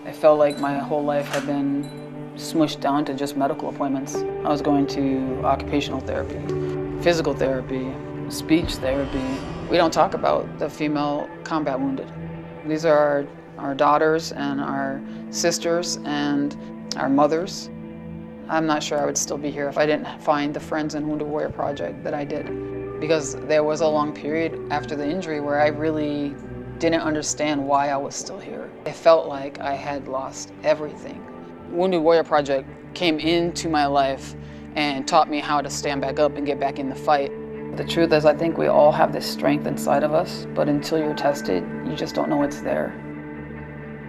I felt like my whole life had been smushed down to just medical appointments. I was going to occupational therapy, physical therapy, speech therapy. We don't talk about the female combat wounded. These are our daughters and our sisters and our mothers. I'm not sure I would still be here if I didn't find the Friends and Wounded Warrior Project that I did. Because there was a long period after the injury where I really didn't understand why I was still here. It felt like I had lost everything. Wounded Warrior Project came into my life and taught me how to stand back up and get back in the fight. The truth is, I think we all have this strength inside of us, but until you're tested, you just don't know it's there.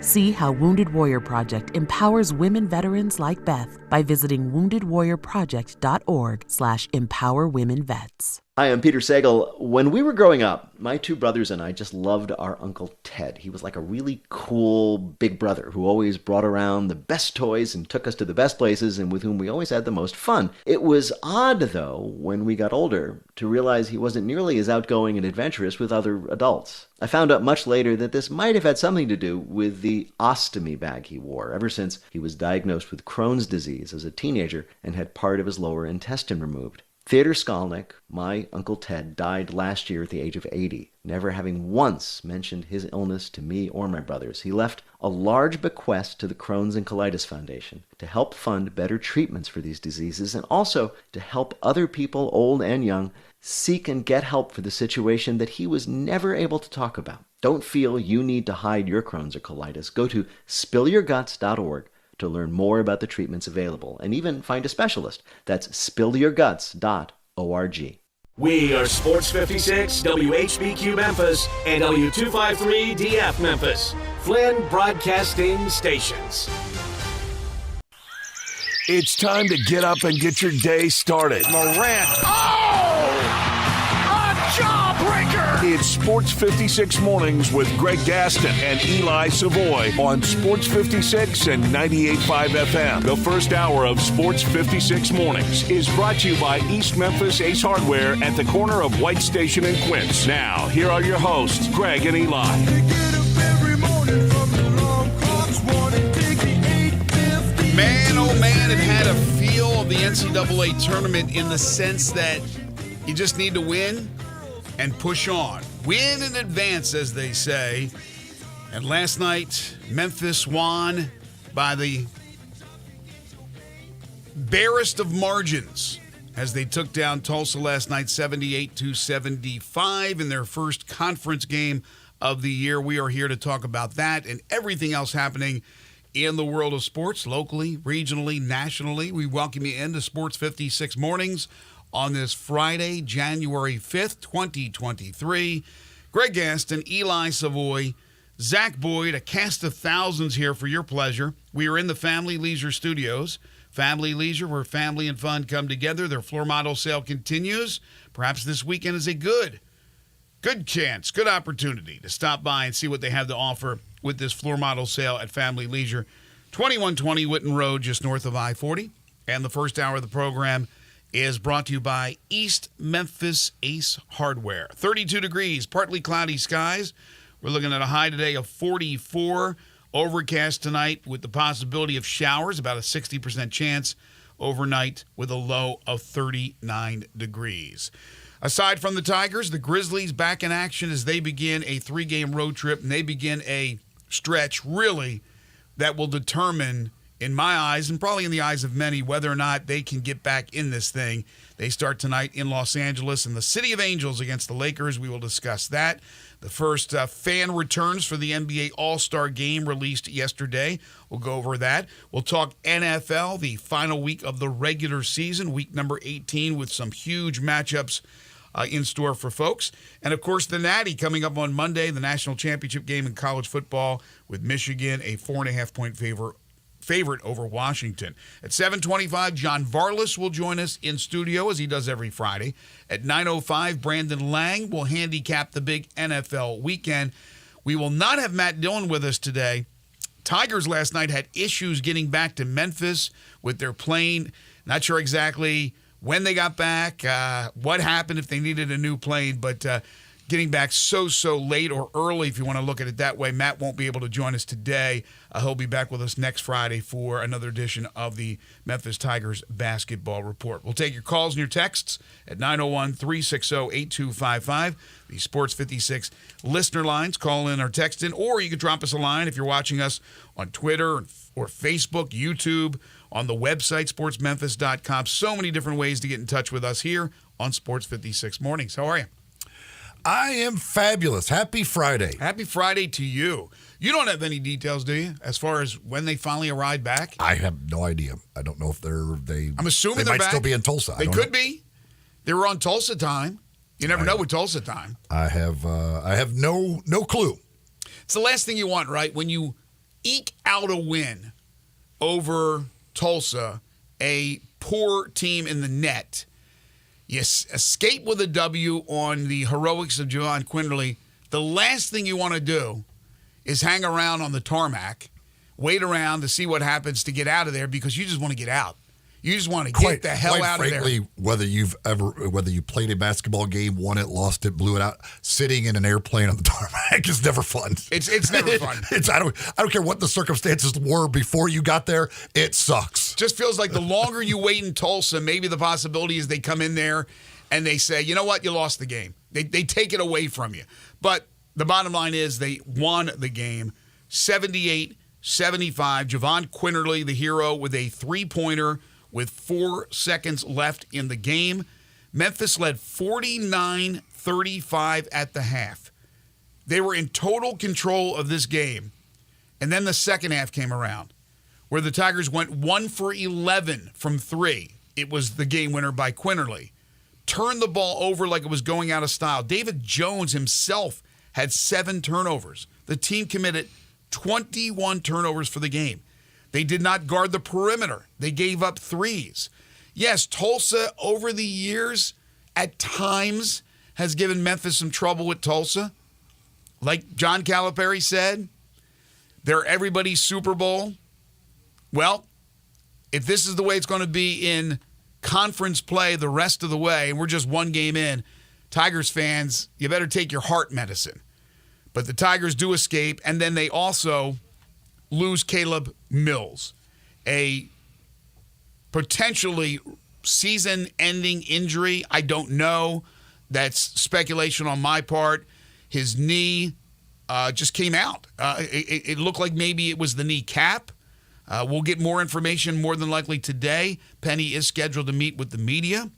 See how Wounded Warrior Project empowers women veterans like Beth by visiting woundedwarriorproject.org/empowerwomenvets. Hi, I'm Peter Sagal. When we were growing up, my two brothers and I just loved our Uncle Ted. He was like a really cool big brother who always brought around the best toys and took us to the best places and with whom we always had the most fun. It was odd, though, when we got older, to realize he wasn't nearly as outgoing and adventurous with other adults. I found out much later that this might have had something to do with the ostomy bag he wore ever since he was diagnosed with Crohn's disease as a teenager and had part of his lower intestine removed. Theodor Skolnick, my Uncle Ted, died last year at the age of 80, never having once mentioned his illness to me or my brothers. He left a large bequest to the Crohn's and Colitis Foundation to help fund better treatments for these diseases and also to help other people, old and young, seek and get help for the situation that he was never able to talk about. Don't feel you need to hide your Crohn's or colitis. Go to spillyourguts.org to learn more about the treatments available and even find a specialist. That's spillyourguts.org. We are Sports 56, WHBQ Memphis, and W253DF Memphis, Flynn Broadcasting Stations. It's time to get up and get your day started. Morant. Oh! A jawbreaker! It's Sports 56 Mornings with Greg Gaston and Eli Savoy on Sports 56 and 98.5 FM. The first hour of Sports 56 Mornings is brought to you by East Memphis Ace Hardware at the corner of White Station and Quince. Now, here are your hosts, Greg and Eli. Man, oh man, it had a feel of the NCAA tournament in the sense that you just need to win and push on. Win in advance, as they say. And last night, Memphis won by the barest of margins as they took down Tulsa last night 78-75 in their first conference game of the year. We are here to talk about that and everything else happening in the world of sports, locally, regionally, nationally. We welcome you into Sports 56 Mornings on this Friday, January 5th, 2023. Greg Gaston, Eli Savoy, Zach Boyd, a cast of thousands here for your pleasure. We are in the Family Leisure Studios. Family Leisure, where family and fun come together. Their floor model sale continues. Perhaps this weekend is a good chance, good opportunity to stop by and see what they have to offer with this floor model sale at Family Leisure, 2120 Whitten Road, just north of I-40. And the first hour of the program is brought to you by East Memphis Ace Hardware. 32 degrees, partly cloudy skies. We're looking at a high today of 44. Overcast tonight with the possibility of showers, about a 60% chance overnight with a low of 39 degrees. Aside from the Tigers, the Grizzlies back in action as they begin a 3-game road trip, and they begin a stretch, really, that will determine, in my eyes, and probably in the eyes of many, whether or not they can get back in this thing. They start tonight in Los Angeles in the City of Angels against the Lakers. We will discuss that. The first fan returns for the NBA All-Star Game released yesterday. We'll go over that. We'll talk NFL, the final week of the regular season, week number 18, with some huge matchups in store for folks. And, of course, the Natty coming up on Monday, the national championship game in college football with Michigan, a 4.5-point favorite over Washington. At 7:25, John Varlas will join us in studio, as he does every Friday. At 9:05, Brandon Lang will handicap the big NFL weekend. We will not have Matt Dillon with us today. Tigers last night had issues getting back to Memphis with their plane. Not sure exactly when they got back, what happened if they needed a new plane, but getting back so late or early, if you want to look at it that way. Matt won't be able to join us today. He'll be back with us next Friday for another edition of the Memphis Tigers Basketball Report. We'll take your calls and your texts at 901-360-8255. The Sports 56 listener lines. Call in or text in, or you can drop us a line if you're watching us on Twitter or Facebook, YouTube, on the website, sportsmemphis.com. So many different ways to get in touch with us here on Sports 56 Mornings. How are you? I am fabulous. Happy Friday. Happy Friday to you. You don't have any details, do you, as far as when they finally arrive back? I have no idea. I don't know if I'm assuming they they're might back. still be in Tulsa. They could be. They were on Tulsa time. You never know with Tulsa time. I have no clue. It's the last thing you want, right? When you eke out a win over Tulsa, a poor team in the net, you escape with a W on the heroics of Javon Quinterly. The last thing you want to do is hang around on the tarmac, wait around to see what happens to get out of there, because you just want to get out. You just want to get the hell out of there. Quite frankly, whether you played a basketball game, won it, lost it, blew it out, sitting in an airplane on the tarmac is never fun. It's never fun. I don't care what the circumstances were before you got there. It sucks. Just feels like the longer you wait in Tulsa, maybe the possibility is they come in there and they say, you know what, you lost the game. They take it away from you. But the bottom line is they won the game 78-75. Javon Quinterly, the hero, with a three-pointer with 4 seconds left in the game. Memphis led 49-35 at the half. They were in total control of this game. And then the second half came around, where the Tigers went 1 for 11 from three. It was the game winner by Quinterly. Turned the ball over like it was going out of style. David Jones himself had 7 turnovers. The team committed 21 turnovers for the game. They did not guard the perimeter. They gave up threes. Yes, Tulsa over the years at times has given Memphis some trouble with Tulsa. Like John Calipari said, they're everybody's Super Bowl. Well, if this is the way it's going to be in conference play the rest of the way, and we're just one game in, Tigers fans, you better take your heart medicine. But the Tigers do escape, and then they also lose Caleb Mills, a potentially season-ending injury. I don't know. That's speculation on my part. His knee just came out. It looked like maybe it was the knee cap. We'll get more information more than likely today. Penny is scheduled to meet with the media,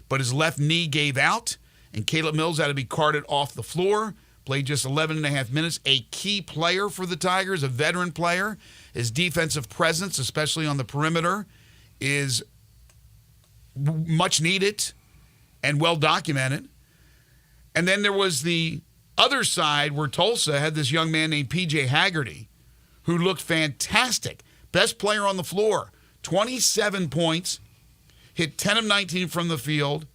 but his left knee gave out, and Caleb Mills had to be carted off the floor. Played just 11 and a half minutes. A key player for the Tigers, a veteran player. His defensive presence, especially on the perimeter, is much needed and well documented. And then there was the other side where Tulsa had this young man named P.J. Haggerty, who looked fantastic. Best player on the floor. 27 points, hit 10 of 19 from the field.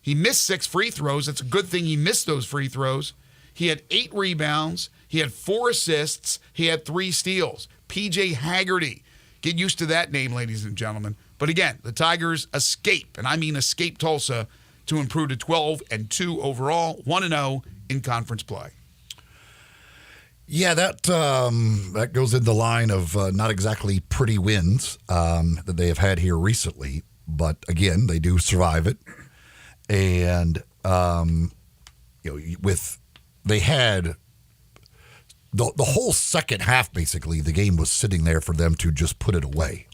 He missed 6 free throws. It's a good thing he missed those free throws. He had 8 rebounds. He had 4 assists. He had 3 steals. P.J. Haggerty. Get used to that name, ladies and gentlemen. But again, the Tigers escape, and I mean escape Tulsa, to improve to 12-2 overall, 1-0 in conference play. Yeah, that goes in the line of not exactly pretty wins that they have had here recently. But again, they do survive it. And, they had the whole second half, basically, the game was sitting there for them to just put it away.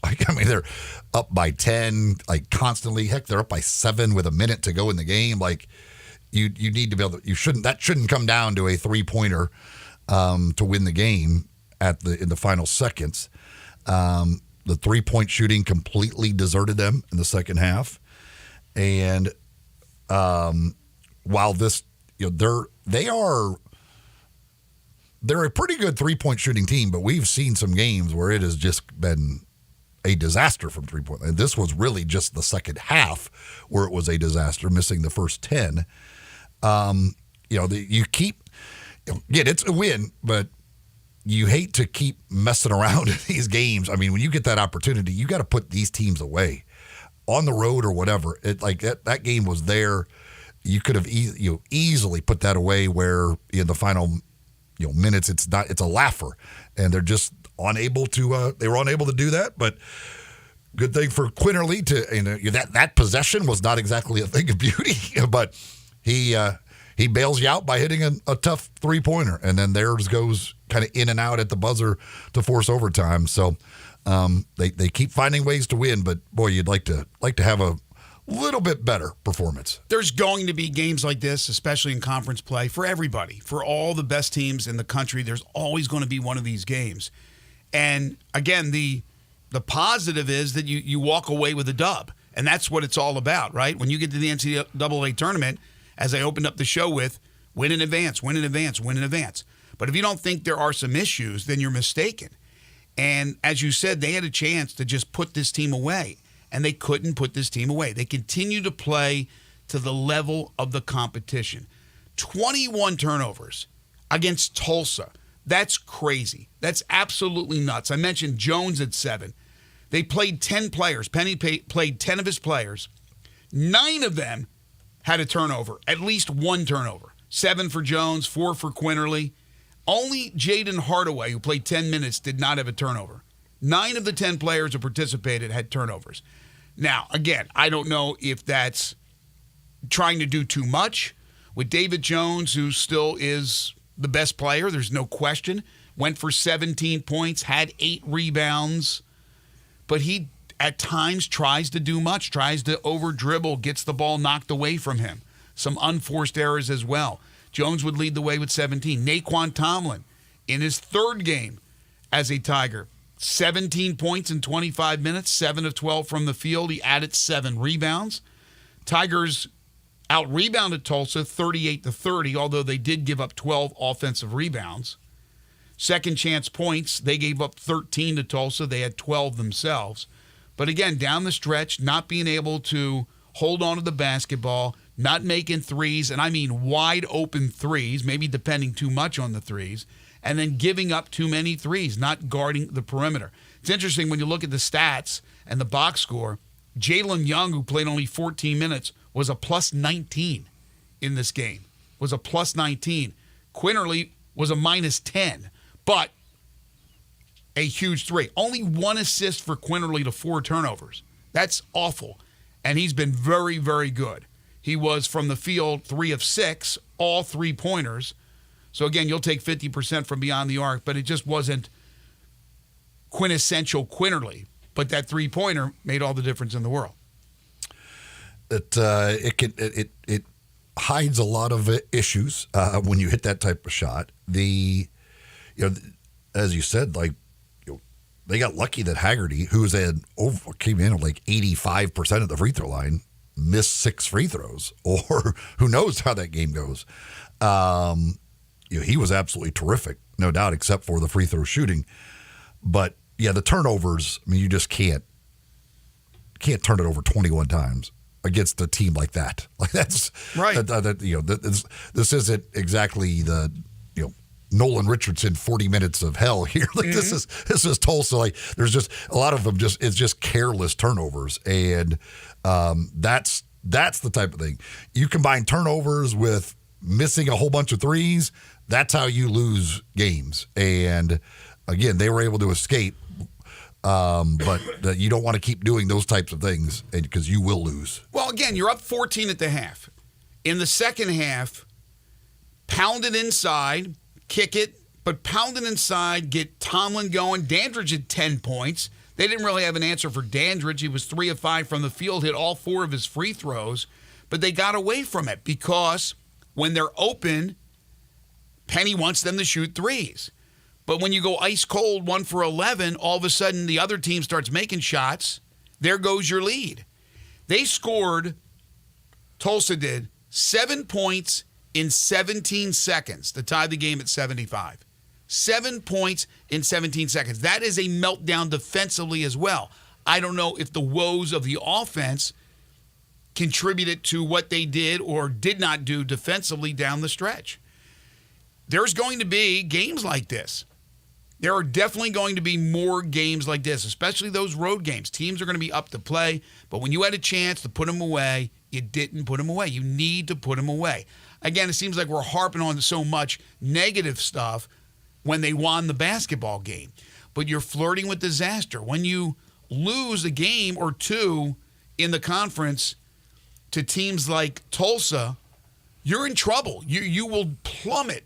They're up by 10, constantly. Heck, they're up by 7 with a minute to go in the game. You need to be able to, that shouldn't come down to a 3-pointer to win the game in the final seconds. The 3-point shooting completely deserted them in the second half. And while this, they're a pretty good 3-point shooting team, but we've seen some games where it has just been a disaster from 3-point. And this was really just the second half where it was a disaster, missing the first 10. You keep, it's a win, but you hate to keep messing around in these games. I mean, when you get that opportunity, you got to put these teams away on the road or whatever. That game was there. you could have easily put that away where in the final minutes it's a laugher, and they're just unable to they were unable to do that. But good thing for Quinterly that possession was not exactly a thing of beauty, but he bails you out by hitting a tough 3-pointer, and then theirs goes kind of in and out at the buzzer to force overtime. So they keep finding ways to win, but boy, you'd like to have a little bit better performance. There's going to be games like this, especially in conference play, for everybody. For all the best teams in the country, there's always going to be one of these games. And again, the positive is that you walk away with a dub, and that's what it's all about, right? When you get to the NCAA tournament, as I opened up the show with, win in advance, win in advance, win in advance. But if you don't think there are some issues, then you're mistaken. And as you said, they had a chance to just put this team away, and they couldn't put this team away. They continue to play to the level of the competition. 21 turnovers against Tulsa. That's crazy. That's absolutely nuts. I mentioned Jones at 7. They played 10 players. Penny played 10 of his players. 9 of them had a turnover, at least one turnover. 7 for Jones, 4 for Quinterly. Only Jaden Hardaway, who played 10 minutes, did not have a turnover. 9 of the 10 players who participated had turnovers. Now, again, I don't know if that's trying to do too much. With David Jones, who still is the best player, there's no question, went for 17 points, had 8 rebounds, but he at times tries to do much, tries to over-dribble, gets the ball knocked away from him. Some unforced errors as well. Jones would lead the way with 17. Naquan Tomlin, in his 3rd game as a Tiger, 17 points in 25 minutes, 7 of 12 from the field. He added 7 rebounds. Tigers out-rebounded Tulsa 38-30, although they did give up 12 offensive rebounds. Second chance points, they gave up 13 to Tulsa. They had 12 themselves. But again, down the stretch, not being able to hold on to the basketball, not making threes, and I mean wide open threes, maybe depending too much on the threes, and then giving up too many threes, not guarding the perimeter. It's interesting when you look at the stats and the box score. Jalen Young, who played only 14 minutes, was a plus 19 in this game, was a plus 19. Quinterly was a minus 10, but a huge 3. Only 1 assist for Quinterly to 4 turnovers. That's awful. And he's been very, very good. He was from the field 3 of 6, all 3-pointers. So again, you'll take 50% from beyond the arc, but it just wasn't quintessential Quinterly. But that 3-pointer made all the difference in the world. It hides a lot of issues when you hit that type of shot. As you said, they got lucky that Haggerty, who came in at 85% of the free throw line, missed 6 free throws, or who knows how that game goes. He was absolutely terrific, no doubt, except for the free throw shooting. But yeah, the turnovers, I mean, you just can't turn it over 21 times against a team like that. That's right. This isn't exactly the Nolan Richardson 40 minutes of hell here. This is Tulsa. There's just a lot of them. It's just careless turnovers, and that's the type of thing. You combine turnovers with missing a whole bunch of threes. That's how you lose games. And again, they were able to escape. But you don't want to keep doing those types of things because you will lose. Well, again, you're up 14 at the half. In the second half, pound it inside, kick it, but pound it inside, get Tomlin going. Dandridge had 10 points. They didn't really have an answer for Dandridge. He was 3 of 5 from the field, hit all 4 of his free throws, but they got away from it because when they're open, Penny wants them to shoot threes. But when you go ice cold, 1 for 11, all of a sudden the other team starts making shots. There goes your lead. They scored, Tulsa did, 7 points in 17 seconds to tie the game at 75. 7 points in 17 seconds. That is a meltdown defensively as well. I don't know if the woes of the offense contributed to what they did or did not do defensively down the stretch. There's going to be games like this. There are definitely going to be more games like this, especially those road games. Teams are going to be up to play, but when you had a chance to put them away, you didn't put them away. You need to put them away. Again, it seems like we're harping on so much negative stuff when they won the basketball game, but you're flirting with disaster. When you lose a game or two in the conference to teams like Tulsa, you're in trouble. You will plummet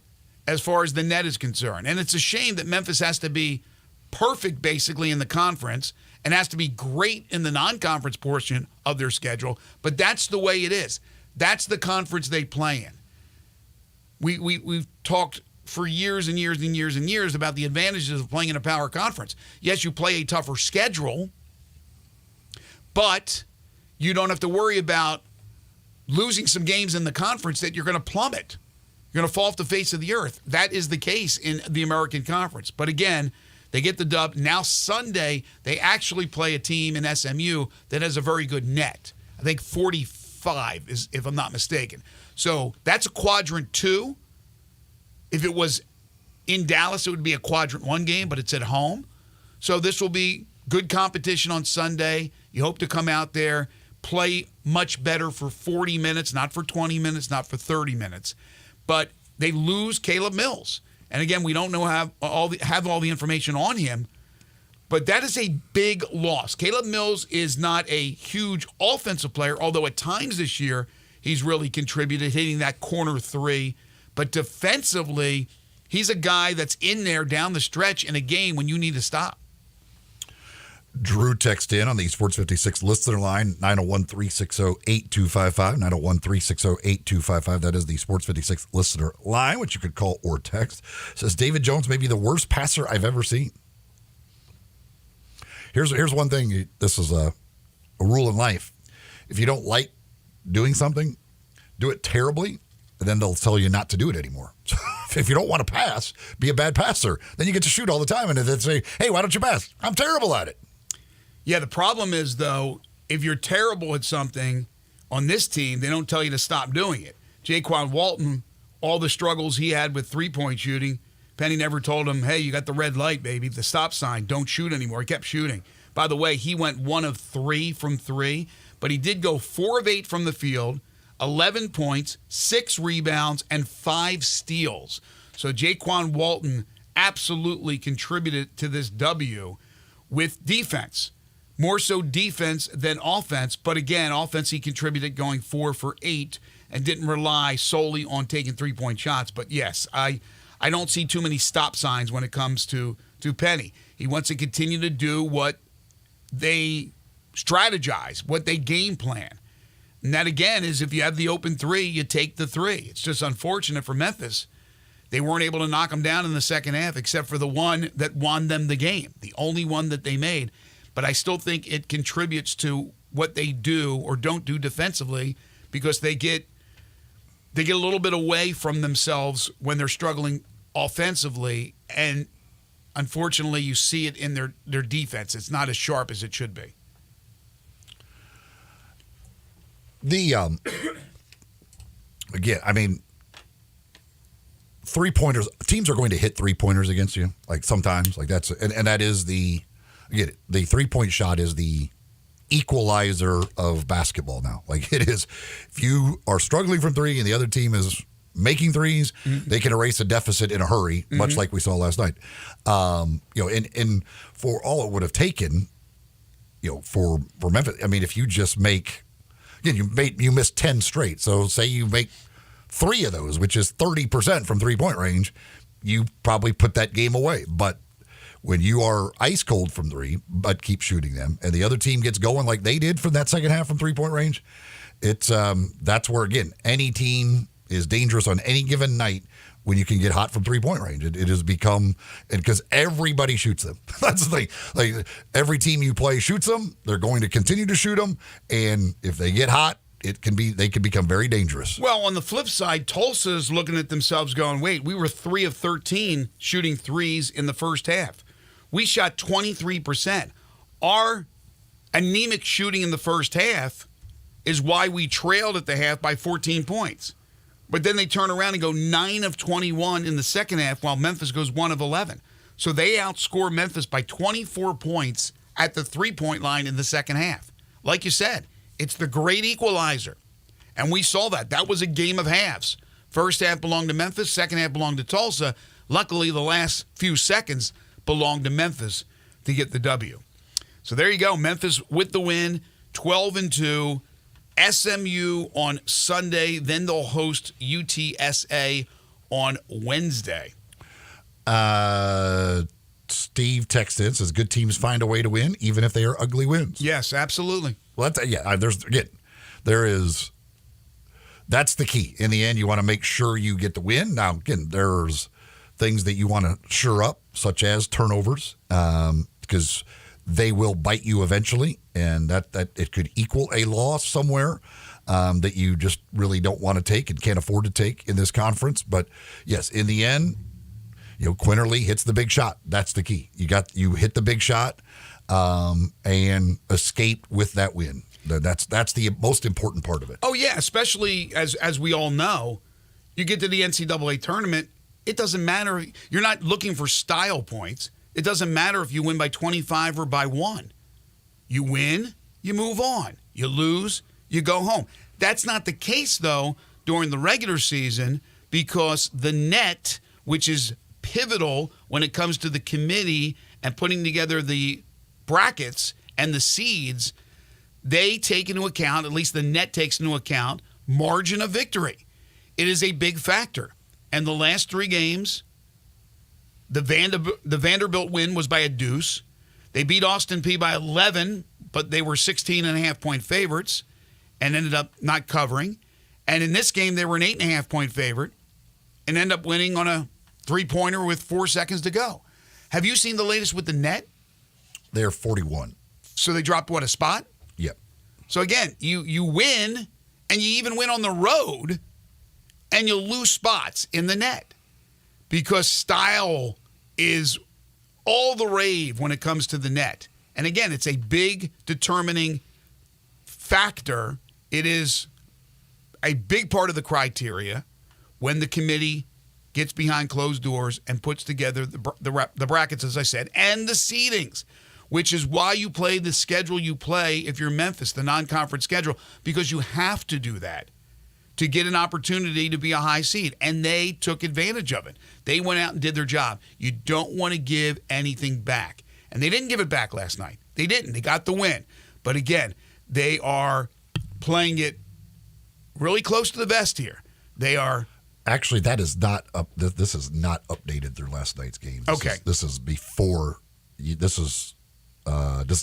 as far as the net is concerned. And it's a shame that Memphis has to be perfect basically in the conference and has to be great in the non-conference portion of their schedule, but that's the way it is. That's the conference they play in. We've talked for years and years and years and years about the advantages of playing in a power conference. Yes, you play a tougher schedule, but you don't have to worry about losing some games in the conference that you're going to plummet. You're going to fall off the face of the earth. That is the case in the American Conference. But again, they get the dub. Now Sunday, they actually play a team in SMU that has a very good net. I think 45 is, if I'm not mistaken. So that's a quadrant 2. If it was in Dallas, it would be a quadrant 1 game, but it's at home. So this will be good competition on Sunday. You hope to come out there, play much better for 40 minutes, not for 20 minutes, not for 30 minutes. But they lose Caleb Mills. And again, we don't know have all the information on him, but that is a big loss. Caleb Mills is not a huge offensive player, although at times this year he's really contributed, hitting that corner 3. But defensively, he's a guy that's in there down the stretch in a game when you need to stop. Drew text in on the Sports 56 listener line, 901-360-8255, 901-360-8255. That is the Sports 56 listener line, which you could call or text. Says, David Jones may be the worst passer I've ever seen. Here's one thing. This is a rule in life. If you don't like doing something, do it terribly, and then they'll tell you not to do it anymore. So if you don't want to pass, be a bad passer. Then you get to shoot all the time, and then say, hey, why don't you pass? I'm terrible at it. Yeah, the problem is, though, if you're terrible at something on this team, they don't tell you to stop doing it. Jaquan Walton, all the struggles he had with three-point shooting, Penny never told him, hey, you got the red light, baby, the stop sign, don't shoot anymore. He kept shooting. By the way, he went 1 of 3 from 3, but he did go 4 of 8 from the field, 11 points, 6 rebounds, and 5 steals. So Jaquan Walton absolutely contributed to this W with defense. More so defense than offense, but again, offense he contributed going 4 for 8 and didn't rely solely on taking three-point shots. But yes, I don't see too many stop signs when it comes to Penny. He wants to continue to do what they strategize, what they game plan. And that, again, is if you have the open 3, you take the 3. It's just unfortunate for Memphis. They weren't able to knock them down in the second half except for the one that won them the game, the only one that they made. But I still think it contributes to what they do or don't do defensively because they get a little bit away from themselves when they're struggling offensively, and unfortunately you see it in their defense. It's not as sharp as it should be. Again, I mean, three-pointers, teams are going to hit three-pointers against you, like sometimes, like that's, and that is the three-point shot is the equalizer of basketball now. Like it is, if you are struggling from 3 and the other team is making threes, they can erase a deficit in a hurry, much like we saw last night. And for all it would have taken, for Memphis, I mean, if you just make, you missed 10 straight. So say you make 3 of those, which is 30% from 3-point range, you probably put that game away. But when you are ice cold from 3, but keep shooting them, and the other team gets going like they did from that second half from 3-point range, it's that's where, again, any team is dangerous on any given night when you can get hot from 3-point range. It has become, because everybody shoots them. That's the thing. Like every team you play shoots them. They're going to continue to shoot them, and if they get hot, they can become very dangerous. Well, on the flip side, Tulsa's looking at themselves going, wait, we were 3 of 13 shooting threes in the first half. We shot 23%. Our anemic shooting in the first half is why we trailed at the half by 14 points. But then they turn around and go 9 of 21 in the second half while Memphis goes 1 of 11. So they outscore Memphis by 24 points at the three-point line in the second half. Like you said, it's the great equalizer. And we saw that. That was a game of halves. First half belonged to Memphis. Second half belonged to Tulsa. Luckily, the last few seconds belonged to Memphis to get the W. So there you go. Memphis with the win, 12-2. SMU on Sunday. Then they'll host UTSA on Wednesday. Steve texts in, says good teams find a way to win, even if they are ugly wins. Yes, absolutely. Well, that's the key. In the end, you want to make sure you get the win. Now, again, there's things that you want to shore up, such as turnovers, because they will bite you eventually, and that it could equal a loss somewhere that you just really don't want to take and can't afford to take in this conference. But yes, in the end, Quinterly hits the big shot. That's the key. You hit the big shot and escape with that win. That's the most important part of it. Oh yeah, especially as we all know, you get to the NCAA tournament. It doesn't matter. You're not looking for style points. It doesn't matter if you win by 25 or by 1. You win, you move on. You lose, you go home. That's not the case though during the regular season, because the net, which is pivotal when it comes to the committee and putting together the brackets and the seeds, they take into account, at least the net takes into account, margin of victory. It is a big factor. And the last 3 games, the Vanderbilt win was by a deuce. They beat Austin Peay by 11, but they were 16.5-point favorites and ended up not covering. And in this game, they were an 8.5-point favorite and ended up winning on a 3-pointer with 4 seconds to go. Have you seen the latest with the net? They're 41. So they dropped, a spot? Yep. So again, you win, and you even win on the road, and you lose spots in the net because style is all the rave when it comes to the net. And again, it's a big determining factor. It is a big part of the criteria when the committee gets behind closed doors and puts together the brackets, as I said, and the seedings, which is why you play the schedule you play if you're Memphis, the non-conference schedule, because you have to do that to get an opportunity to be a high seed. And they took advantage of it. They went out and did their job. You don't want to give anything back. And they didn't give it back last night. They didn't. They got the win. But again, they are playing it really close to the vest here. They are... Actually, that is not up. This is not updated through last night's game. This is before. This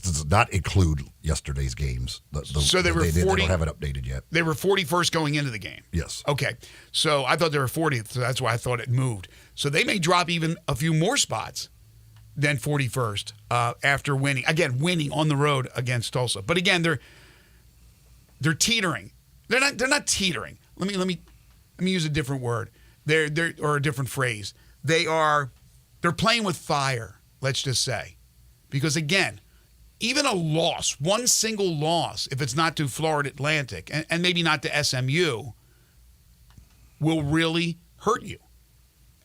does not include yesterday's games. So they were 40. They don't have it updated yet. They were 41st going into the game. Yes. Okay. So I thought they were 40th. So that's why I thought it moved. So they may drop even a few more spots than 41st after winning. Again, winning on the road against Tulsa. But again, they're teetering. They're not teetering. Let me use a different word. Or a different phrase. They're playing with fire, let's just say. Because again, even a loss, one single loss, if it's not to Florida Atlantic and maybe not to SMU, will really hurt you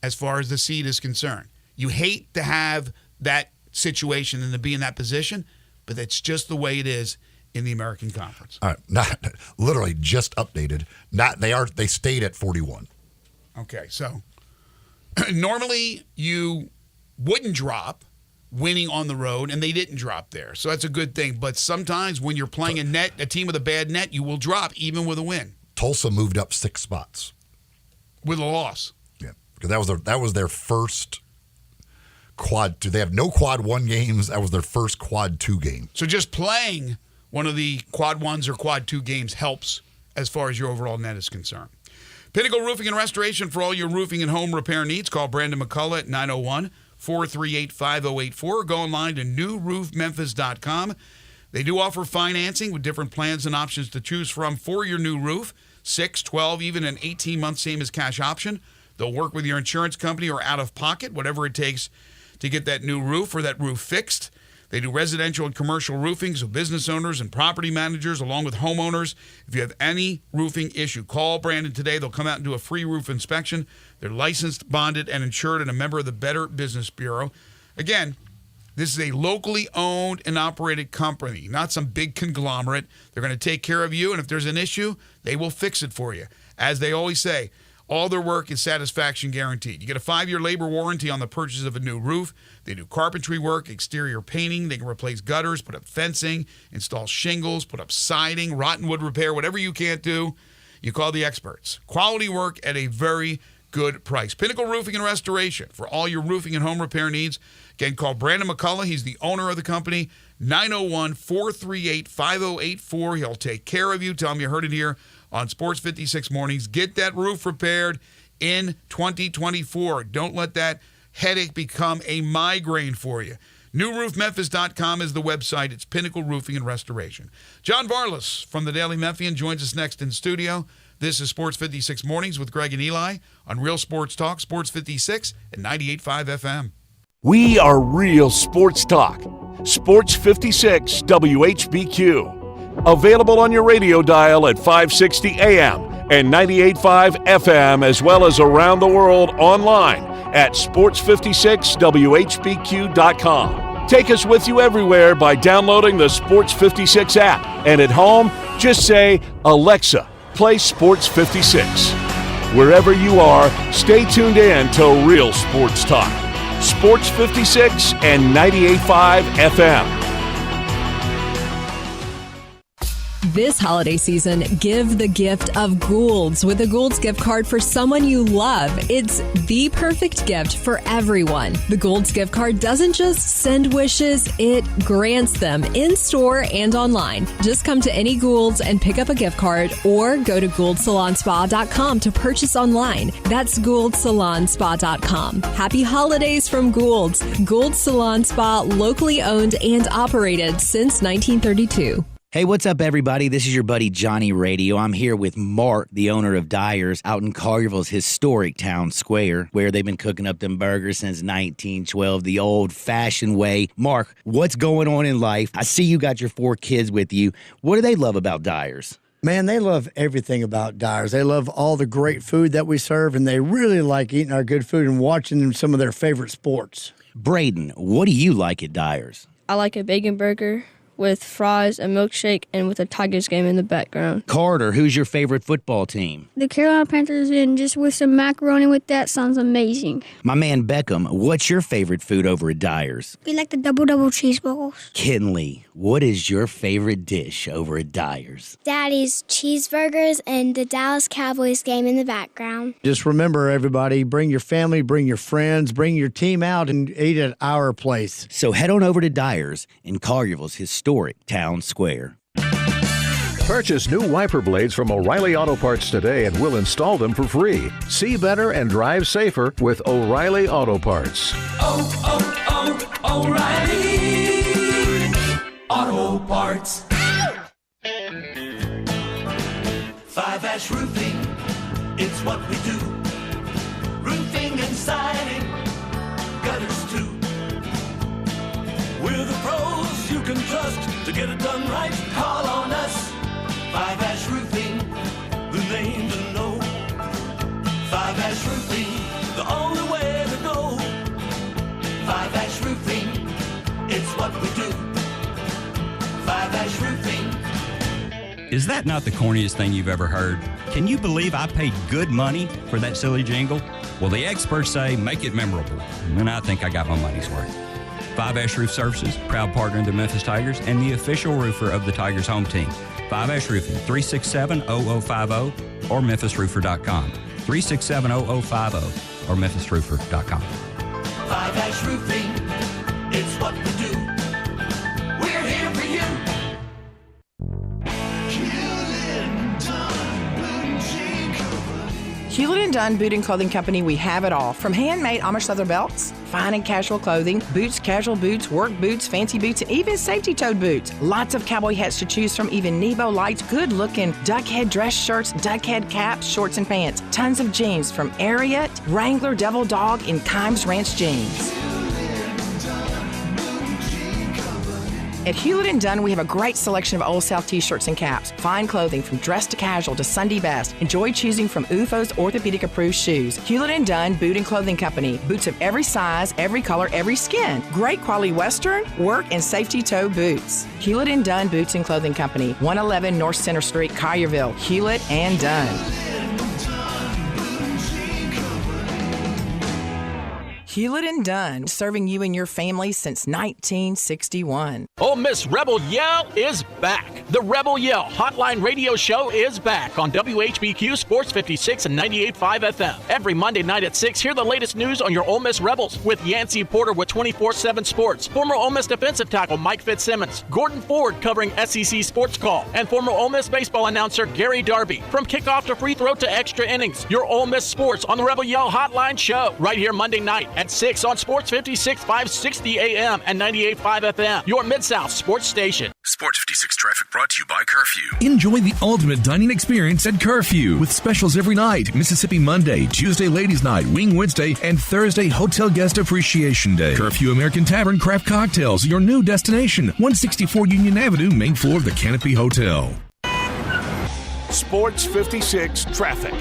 as far as the seed is concerned. You hate to have that situation and to be in that position, but that's just the way it is in the American Conference. All right, not literally just updated. They stayed at 41. Okay, so normally you wouldn't drop winning on the road, and they didn't drop there. So that's a good thing. But sometimes when you're playing a team with a bad net, you will drop even with a win. Tulsa moved up 6 spots with a loss. Yeah, because that was their first quad 2. They have no quad 1 games. That was their first quad 2 game. So just playing one of the quad 1s or quad 2 games helps as far as your overall net is concerned. Pinnacle Roofing and Restoration for all your roofing and home repair needs. Call Brandon McCullough at 901-438-5084 or go online to newroofmemphis.com. They do offer financing with different plans and options to choose from for your new roof. 6, 12, even an 18-month same as cash option. They'll work with your insurance company or out of pocket, whatever it takes to get that new roof or that roof fixed. They do residential and commercial roofing, so business owners and property managers, along with homeowners. If you have any roofing issue, call Brandon today. They'll come out and do a free roof inspection. They're licensed, bonded, and insured, and a member of the Better Business Bureau. Again, this is a locally owned and operated company, not some big conglomerate. They're going to take care of you, and if there's an issue, they will fix it for you. As they always say, all their work is satisfaction guaranteed. You get a 5-year labor warranty on the purchase of a new roof. They do carpentry work, exterior painting. They can replace gutters, put up fencing, install shingles, put up siding, rotten wood repair, whatever you can't do, you call the experts. Quality work at a very good price. Pinnacle Roofing and Restoration for all your roofing and home repair needs. Again, call Brandon McCullough. He's the owner of the company. 901-438-5084. He'll take care of you. Tell him you heard it here on Sports 56 Mornings. Get that roof repaired in 2024. Don't let that headache become a migraine for you. NewRoofMemphis.com is the website. It's Pinnacle Roofing and Restoration. John Varlas from the Daily Memphian joins us next in studio. This is Sports 56 Mornings with Greg and Eli on Real Sports Talk, Sports 56 and 98.5 FM. We are Real Sports Talk. Sports 56 WHBQ. Available on your radio dial at 560 AM and 98.5 FM, as well as around the world online at sports56whbq.com. Take us with you everywhere by downloading the Sports 56 app. And at home, just say, Alexa, play Sports 56. Wherever you are, stay tuned in to Real Sports Talk. Sports 56 and 98.5 FM. This holiday season, give the gift of Gould's with a Gould's gift card for someone you love. It's the perfect gift for everyone. The Gould's gift card doesn't just send wishes, it grants them in store and online. Just come to any Gould's and pick up a gift card or go to GouldSalonSpa.com to purchase online. That's GouldSalonSpa.com. Happy holidays from Gould's. Gould's Salon Spa, locally owned and operated since 1932. Hey, what's up, everybody? This is your buddy Johnny Radio. I'm here with Mark, the owner of Dyer's, out in Collierville's historic town square, where they've been cooking up them burgers since 1912, the old-fashioned way. Mark, what's going on in life? I see you got your 4 kids with you. What do they love about Dyer's? Man, they love everything about Dyer's. They love all the great food that we serve, and they really like eating our good food and watching some of their favorite sports. Braden, what do you like at Dyer's? I like a bacon burger with fries, a milkshake, and with a Tigers game in the background. Carter, who's your favorite football team? The Carolina Panthers, and just with some macaroni with that sounds amazing. My man Beckham, what's your favorite food over at Dyer's? We like the double cheeseburgers. Kinley, what is your favorite dish over at Dyer's? Daddy's cheeseburgers and the Dallas Cowboys game in the background. Just remember, everybody, bring your family, bring your friends, bring your team out and eat at our place. So head on over to Dyer's in Collierville's historic town square. Purchase new wiper blades from O'Reilly Auto Parts today and we'll install them for free. See better and drive safer with O'Reilly Auto Parts. O'Reilly Auto Parts. 5-Ash Roofing, it's what we do. Roofing and siding, gutters too. We're the pros you can trust to get it done right. Call on us. 5-Ash Roofing, the name to know. 5-Ash Roofing, the only way to go. 5-Ash Roofing, it's what we do. 5-Ash Roofing. Is that not the corniest thing you've ever heard? Can you believe I paid good money for that silly jingle? Well, the experts say make it memorable, and I think I got my money's worth. 5-Ash Roof Services, proud partner of the Memphis Tigers and the official roofer of the Tigers home team. 5-Ash Roofing, 367-0050 or memphisroofer.com. 367-0050 or memphisroofer.com. 5-Ash Roofing, it's what we do. We're here for you. Hewlett & Dunn Boot and Clothing Company, we have it all. From handmade Amish leather belts, fine and casual clothing, boots, casual boots, work boots, fancy boots, and even safety-toed boots. Lots of cowboy hats to choose from, even Nebo lights, good-looking duck head dress shirts, duck head caps, shorts, and pants. Tons of jeans from Ariat, Wrangler, Devil Dog, and Kimes Ranch jeans. At Hewlett & Dunn, we have a great selection of Old South t-shirts and caps. Fine clothing from dress to casual to Sunday best. Enjoy choosing from UFO's orthopedic approved shoes. Hewlett & Dunn Boot and Clothing Company. Boots of every size, every color, every skin. Great quality Western, work, and safety toe boots. Hewlett & Dunn Boots and Clothing Company. 111 North Center Street, Collierville. Hewlett & Dunn. Hewlett & Dunn, serving you and your family since 1961. Ole Miss Rebel Yell is back. The Rebel Yell Hotline Radio Show is back on WHBQ Sports 56 and 98.5 FM. Every Monday night at 6, hear the latest news on your Ole Miss Rebels with Yancey Porter with 24/7 Sports, former Ole Miss defensive tackle Mike Fitzsimmons, Gordon Ford covering SEC Sports Call, and former Ole Miss baseball announcer Gary Darby. From kickoff to free throw to extra innings, your Ole Miss sports on the Rebel Yell Hotline Show right here Monday night at 6 on Sports 56, 560 AM and 98.5 FM, your Mid-South sports station. Sports 56 traffic brought to you by Curfew. Enjoy the ultimate dining experience at Curfew with specials every night. Mississippi Monday, Tuesday Ladies Night, Wing Wednesday, and Thursday Hotel Guest Appreciation Day. Curfew American Tavern Craft Cocktails, your new destination. 164 Union Avenue, main floor of the Canopy Hotel. Sports 56 traffic.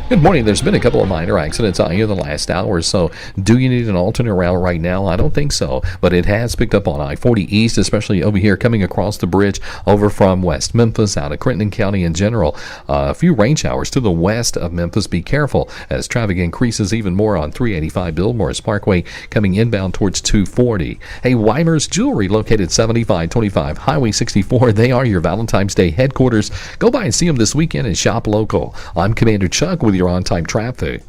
Good morning. There's been a couple of minor accidents out here in the last hour or so. Do you need an alternate route right now? I don't think so, but it has picked up on I-40 East, especially over here coming across the bridge over from West Memphis out of Crittenden County in general. A few rain showers to the west of Memphis. Be careful as traffic increases even more on 385 Billmores Parkway coming inbound towards 240. Hey, Weimer's Jewelry located 7525 Highway 64. They are your Valentine's Day headquarters. Go by and see them this weekend and shop local. I'm Commander Chuck with your on-time traffic.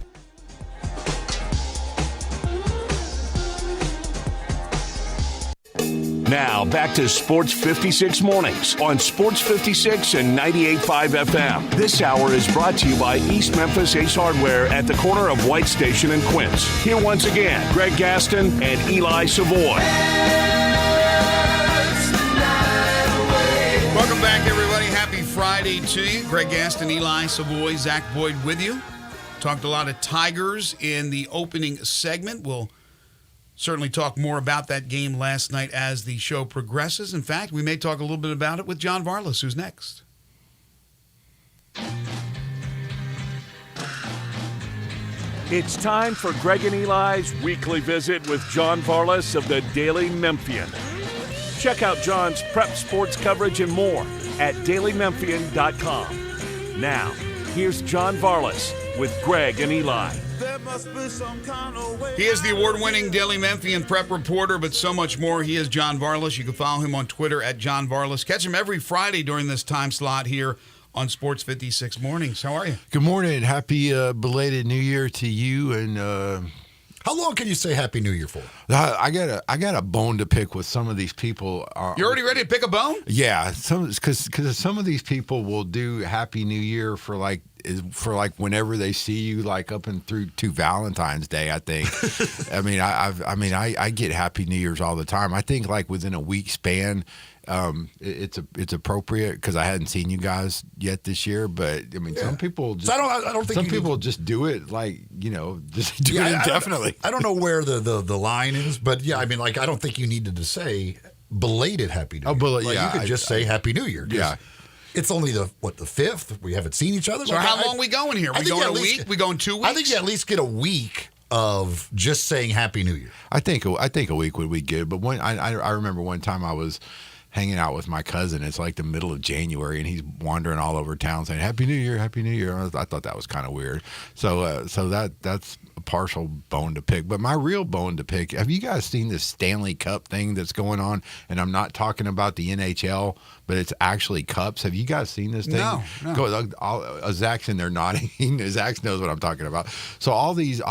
Now back to Sports 56 Mornings on Sports 56 and 98.5 FM. This hour is brought to you by East Memphis Ace Hardware at the corner of White Station and Quince. Here once again, Greg Gaston and Eli Savoy. Welcome back, everybody. Happy Friday to you. Greg Gaston, Eli Savoy, Zach Boyd with you. Talked a lot of Tigers in the opening segment. We'll certainly talk more about that game last night as the show progresses. In fact, we may talk a little bit about it with John Varlas, who's next. It's time for Greg and Eli's weekly visit with John Varlas of the Daily Memphian. Check out John's prep sports coverage and more at dailymemphian.com. Now, here's John Varlas with Greg and Eli. He is the award-winning Daily Memphian prep reporter, but so much more. He is John Varlas. You can follow him on Twitter at John Varlas. Catch him every Friday during this time slot here on Sports 56 Mornings. How are you? Good morning. Happy belated New Year to you. And how long can you say Happy New Year for? I got a bone to pick with some of these people. You already ready to pick a bone? Yeah, because some of these people will do Happy New Year for like whenever they see you, like up and through to Valentine's Day. I think. I get Happy New Year's all the time. I think like within a week span. It's appropriate because I hadn't seen you guys yet this year, but I mean, some people just, I don't think some people just do it like, just do it indefinitely. I don't know where the line is, but yeah, I mean, like, I don't think you needed to say belated Happy New Year. You could just say Happy New Year. Yeah. It's only the 5th. We haven't seen each other. So how long we going here? We going a week? We going 2 weeks? I think you at least get a week of just saying Happy New Year. I think a week would be good. But I remember one time I was hanging out with my cousin. It's like the middle of January, and he's wandering all over town saying Happy New Year, Happy New Year. I thought that was kind of weird. So that's a partial bone to pick. But my real bone to pick, have you guys seen this Stanley Cup thing that's going on? And I'm not talking about the NHL, but it's actually cups. Have you guys seen this thing? No. Zach's in there nodding. Zach knows what I'm talking about. So all these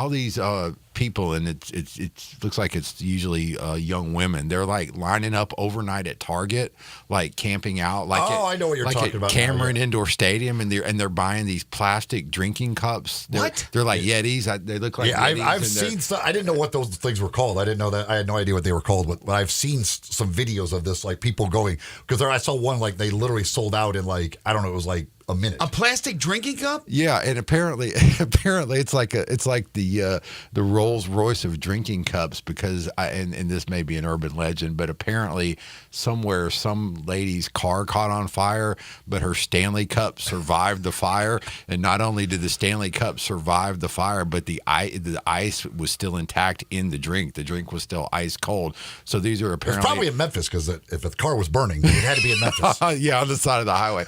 people, and it looks like it's usually young women. They're like lining up overnight at Target, like camping out. Like I know what you're talking about. Cameron Indoor Stadium, and they're buying these plastic drinking cups. They're like Yetis. They look like Yetis. I've seen some. I didn't know what those things were called. I didn't know that. I had no idea what they were called. But I've seen some videos of this, like people going, because I saw one like they literally sold out in like, I don't know, it was like a minute. A plastic drinking cup? Yeah, and apparently it's like the Rolls Royce of drinking cups because and this may be an urban legend, but apparently somewhere some lady's car caught on fire, but her Stanley Cup survived the fire, and not only did the Stanley Cup survive the fire, but the ice was still intact in the drink. The drink was still ice cold. So these are apparently It's probably in Memphis because if the car was burning, it had to be in Memphis. Yeah, on the side of the highway.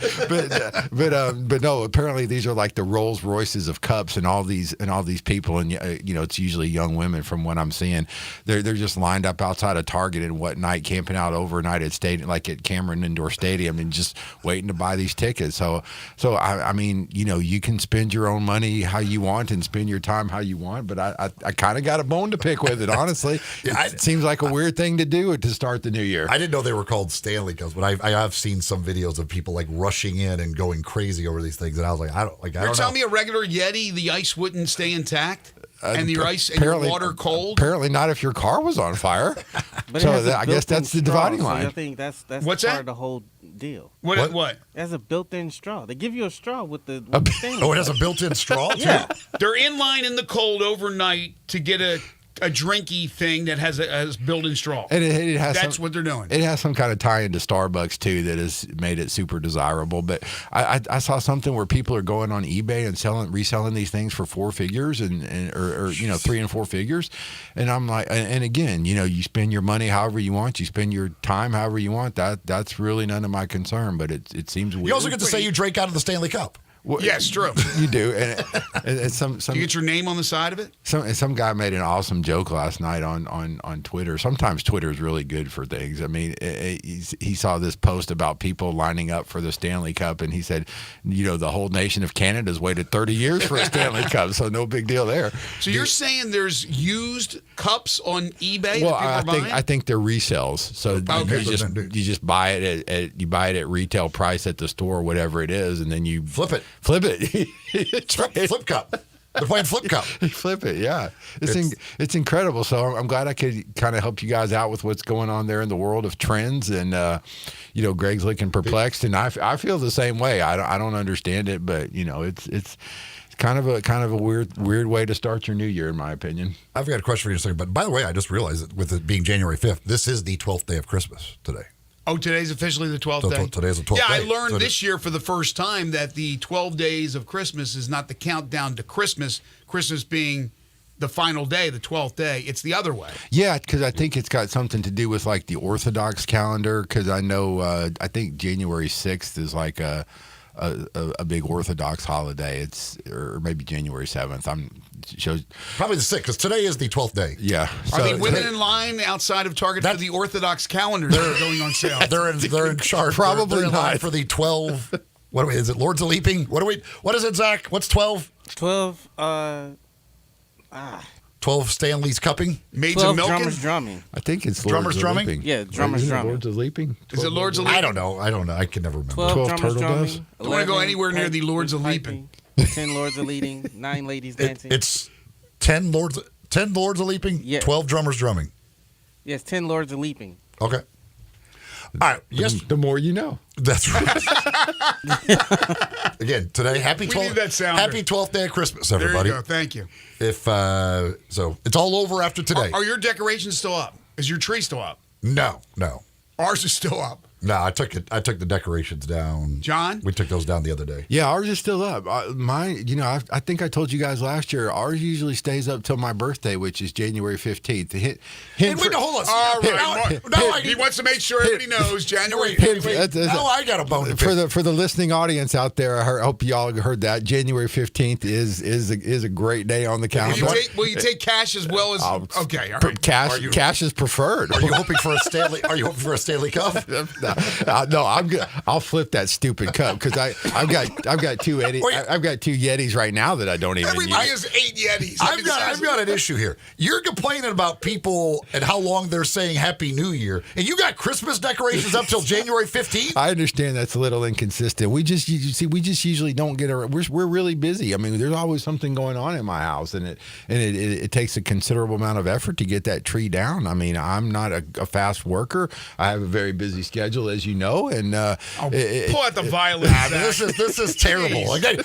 But no, apparently these are like the Rolls Royces of cups, and all these people, and it's usually young women from what I'm seeing. They're just lined up outside of Target and whatnot, camping out overnight at Cameron Indoor Stadium, and just waiting to buy these tickets. So I mean, you can spend your own money how you want and spend your time how you want, but I kind of got a bone to pick with it, honestly. It seems like a weird thing to do to start the new year. I didn't know they were called Stanley Cups, but I have seen some videos of people like rushing in and going crazy over these things, and I was like, I don't You're telling me a regular Yeti, the ice wouldn't stay intact? And your ice and your water cold? Apparently not if your car was on fire. But so I guess that's the dividing line. I think that's What's part that? of the whole deal. What? That's a built-in straw. They give you a straw with the Stanley. Oh, it has a built-in straw? Yeah. They're in line in the cold overnight to get a drinky thing that has a built-in straw. And it has That's what they're doing. It has some kind of tie into Starbucks too that has made it super desirable. But I saw something where people are going on eBay and reselling these things for four figures or 3 and 4 figures. And I'm like, and again, you spend your money however you want, you spend your time however you want. That's really none of my concern. But it seems weird. You also get to say you drank out of the Stanley Cup. Well, yes, true. You do, and some you get your name on the side of it. Some guy made an awesome joke last night on Twitter. Sometimes Twitter is really good for things. I mean, he saw this post about people lining up for the Stanley Cup, and he said, the whole nation of Canada's waited 30 years for a Stanley Cup, so no big deal there. So you're saying there's used cups on eBay? Well, that people are buying? I think they're resells. So you just buy it at retail price at the store, whatever it is, and then you flip it. Flip cup. They're playing flip cup. Flip it, yeah. It's incredible. So I'm glad I could kind of help you guys out with what's going on there in the world of trends. And Greg's looking perplexed, and I feel the same way. I don't understand it, but it's kind of a weird way to start your new year, in my opinion. I've got a question for you in a second. But by the way, I just realized that with it being January 5th, this is the 12th day of Christmas today. Oh, today's officially the 12th day? Today's the 12th day. Yeah, I learned this year for the first time that the 12 days of Christmas is not the countdown to Christmas, Christmas being the final day, the 12th day. It's the other way. Yeah, because I think it's got something to do with like the Orthodox calendar, because I know, I think January 6th is like a big Orthodox holiday. Or maybe January 7th. Probably the 6th, because today is the 12th day. Yeah. Are the women in line outside of Target for the Orthodox calendars that are going on sale? They're in charge. Probably they're in line not. for the 12. Is it Lords of Leaping? What is it, Zach? What's 12? 12. 12 Stanley's cupping. Maids of Milking? Drummers drumming. I think it's Drummers Lords of drumming? Leaping. Yeah, drummers drumming. Lords of Leaping? Is it Lords of Leaping? I don't know. I can never remember. 12 drummers turtle drumming. doves? Don't want to go anywhere near the Lords of Leaping. 10 lords of leading. 9 ladies dancing. It's 10 lords of leaping. Yeah. 12 drummers drumming. Yes, 10 lords of leaping. Okay. All right. Yes. The more you know. That's right. Again, today, happy 12th day of Christmas, everybody. There you go. Thank you. So it's all over after today. Are your decorations still up? Is your tree still up? No. Ours is still up. No, I took the decorations down. John? We took those down the other day. Yeah, ours is still up. Mine, I think I told you guys last year, ours usually stays up till my birthday, which is January 15th. Hold on. All right. He wants to make sure everybody knows January 15th. Now I got a bone to pick. For the listening audience out there, I hope you all heard that. January 15th is a great day on the calendar. Will you take cash as well as... Okay, all right. Cash is preferred. Are you hoping for a Stanley? Are you hoping for a Stanley Cup? No, I'm good. I'll flip that stupid cup because I've got two Yetis right now that I don't even Everybody use. has 8 Yetis. I've got an issue here. You're complaining about people and how long they're saying Happy New Year, and you got Christmas decorations up till January 15th? I understand that's a little inconsistent. We just usually don't get around. We're really busy. I mean, there's always something going on in my house, and it takes a considerable amount of effort to get that tree down. I mean, I'm not a fast worker. I have a very busy schedule. schedule, as you know. And pull out the violin. This is terrible. Like, hey,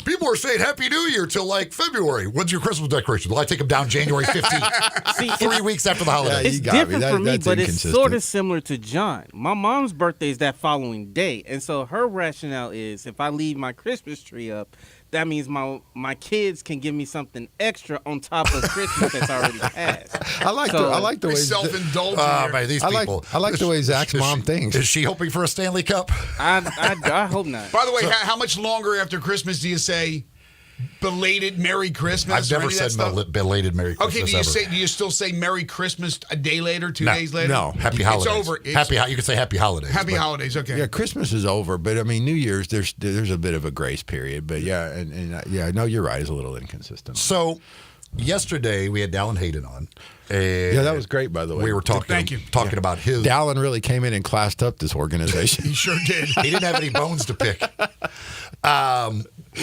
people are saying Happy New Year till like February. When's your Christmas decoration? Well, I take them down January 15th. See, 3 weeks after the holiday. It's different for me, but it's sort of similar to John. My mom's birthday is that following day, and so her rationale is if I leave my Christmas tree up, that means my kids can give me something extra on top of Christmas that's already passed. I like the way self-indulgent. Man, these people. I like the way Zach's mom thinks. Is she hoping for a Stanley Cup? I hope not. By the way, how much longer after Christmas do you say belated Merry Christmas? I've never said belated Merry Christmas. Okay, do you still say Merry Christmas a day later, 2 days later? No, Happy Holidays. It's over. You can say Happy Holidays. Happy Holidays. Okay. Yeah, Christmas is over, but I mean New Year's there's a bit of a grace period. But yeah, no, you're right. It's a little inconsistent. So yesterday we had Dallin Hayden on. Yeah, that was great, by the way. We were talking about his. Dallin really came in and classed up this organization. He sure did. He didn't have any bones to pick.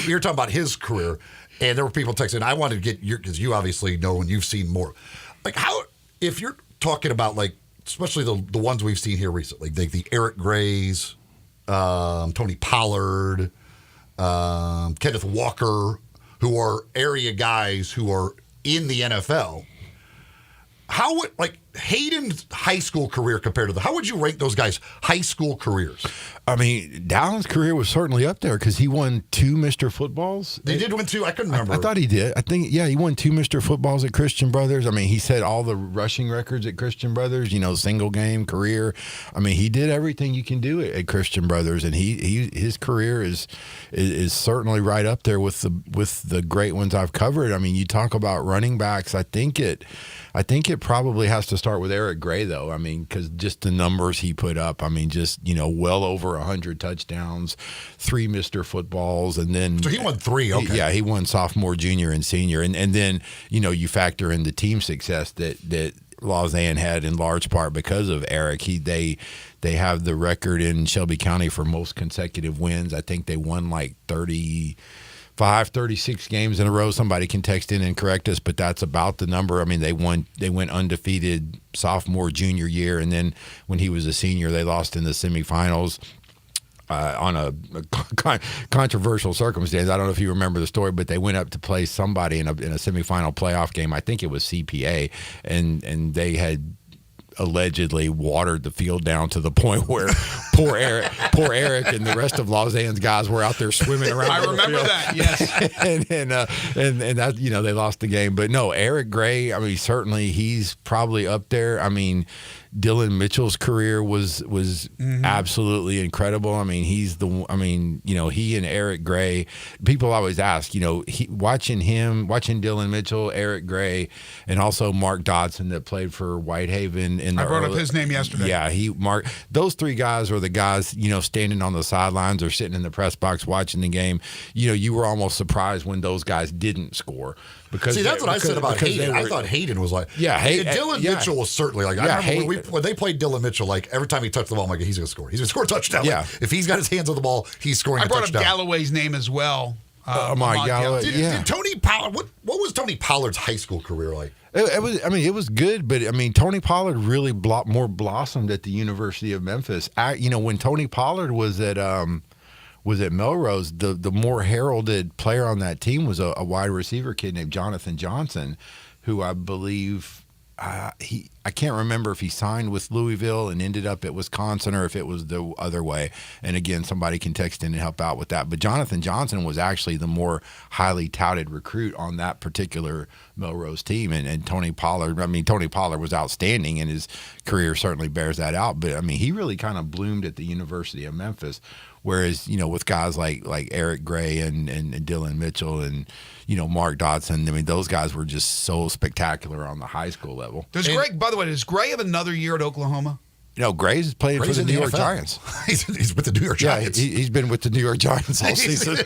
We were talking about his career, and there were people texting. I wanted to get your, because you obviously know and you've seen more. Like, how, if you're talking about, like, especially the ones we've seen here recently, like the Eric Grays, Tony Pollard, Kenneth Walker, who are area guys who are in the NFL. How would, like, Hayden's high school career compared to how would you rank those guys' high school careers? I mean, Dallin's career was certainly up there because he won 2 Mr. Footballs. They did win 2. I couldn't remember. I thought he did. I think, yeah, he won 2 Mr. Footballs at Christian Brothers. I mean, he set all the rushing records at Christian Brothers, single game career. I mean, he did everything you can do at Christian Brothers, and his career is certainly right up there with the great ones I've covered. I mean, you talk about running backs. I think it probably has to start with Eric Gray, though. I mean, because just the numbers he put up. I mean, just well over 100 touchdowns, 3 Mr. Footballs, and then so he won 3. Okay, he won sophomore, junior, and senior, and then you factor in the team success that Lausanne had in large part because of Eric. They have the record in Shelby County for most consecutive wins. I think they won like 36 games in a row. Somebody can text in and correct us, but that's about the number. I mean, they went undefeated sophomore, junior year, and then when he was a senior, they lost in the semifinals on a controversial circumstance. I don't know if you remember the story, but they went up to play somebody in a semifinal playoff game. I think it was CPA, and they had allegedly watered the field down to the point where poor Eric and the rest of Lausanne's guys were out there swimming around. I remember that, yes. and that they lost the game. But no, Eric Gray, I mean, certainly he's probably up there. I mean, Dylan Mitchell's career was absolutely incredible. I mean, he and Eric Gray, people always ask, watching Dylan Mitchell, Eric Gray, and also Mark Dodson that played for Whitehaven. I brought up his name yesterday. Yeah, those 3 guys are the guys, standing on the sidelines or sitting in the press box watching the game. You were almost surprised when those guys didn't score. Because that's what I said about Hayden. I thought Hayden was like, Dylan Mitchell was certainly like, I remember when they played Dylan Mitchell, like every time he touched the ball, I'm like, he's going to score. He's going to score a touchdown. Yeah. Like, if he's got his hands on the ball, he's scoring a touchdown. I brought up Galloway's name as well. Mike Galloway. Did Tony Pollard, what was Tony Pollard's high school career like? It was good, but I mean, Tony Pollard really more blossomed at the University of Memphis. When Tony Pollard was at Melrose, the more heralded player on that team was a wide receiver kid named Jonathan Johnson, who I believe I can't remember if he signed with Louisville and ended up at Wisconsin or if it was the other way. And again, somebody can text in and help out with that. But Jonathan Johnson was actually the more highly touted recruit on that particular Melrose team. And Tony Pollard was outstanding, and his career certainly bears that out. But I mean, he really kind of bloomed at the University of Memphis. Whereas, with guys like Eric Gray and Dylan Mitchell and, Mark Dodson, I mean, those guys were just so spectacular on the high school level. Does Gray have another year at Oklahoma? Gray's playing for the New York Giants. He's with the New York Giants. Yeah, he's been with the New York Giants all season.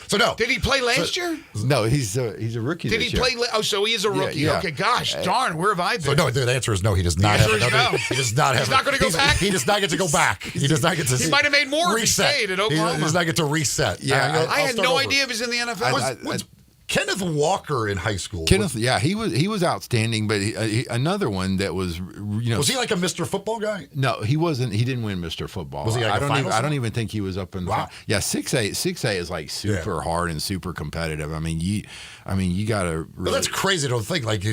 So no. Did he play last year? No, he's a rookie. Did he play? So he is a rookie. Yeah. Okay, gosh, darn, where have I been? So no, the answer is no. He does not have another. No. He does not have. He's not going to go back. He does not get to go back. He does not get to. He might have made more reset. if he stayed at Oklahoma. He does not get to reset. Yeah, I had no idea if he's in the NFL. Kenneth Walker in high school. He was outstanding, but another one that was, was he like a Mr. Football guy? No, he wasn't. He didn't win Mr. Football. Was he like I don't even think he was up in the. Wow. Yeah, 6A is like super hard and super competitive. I mean, you got to. Really, that's crazy to think. Like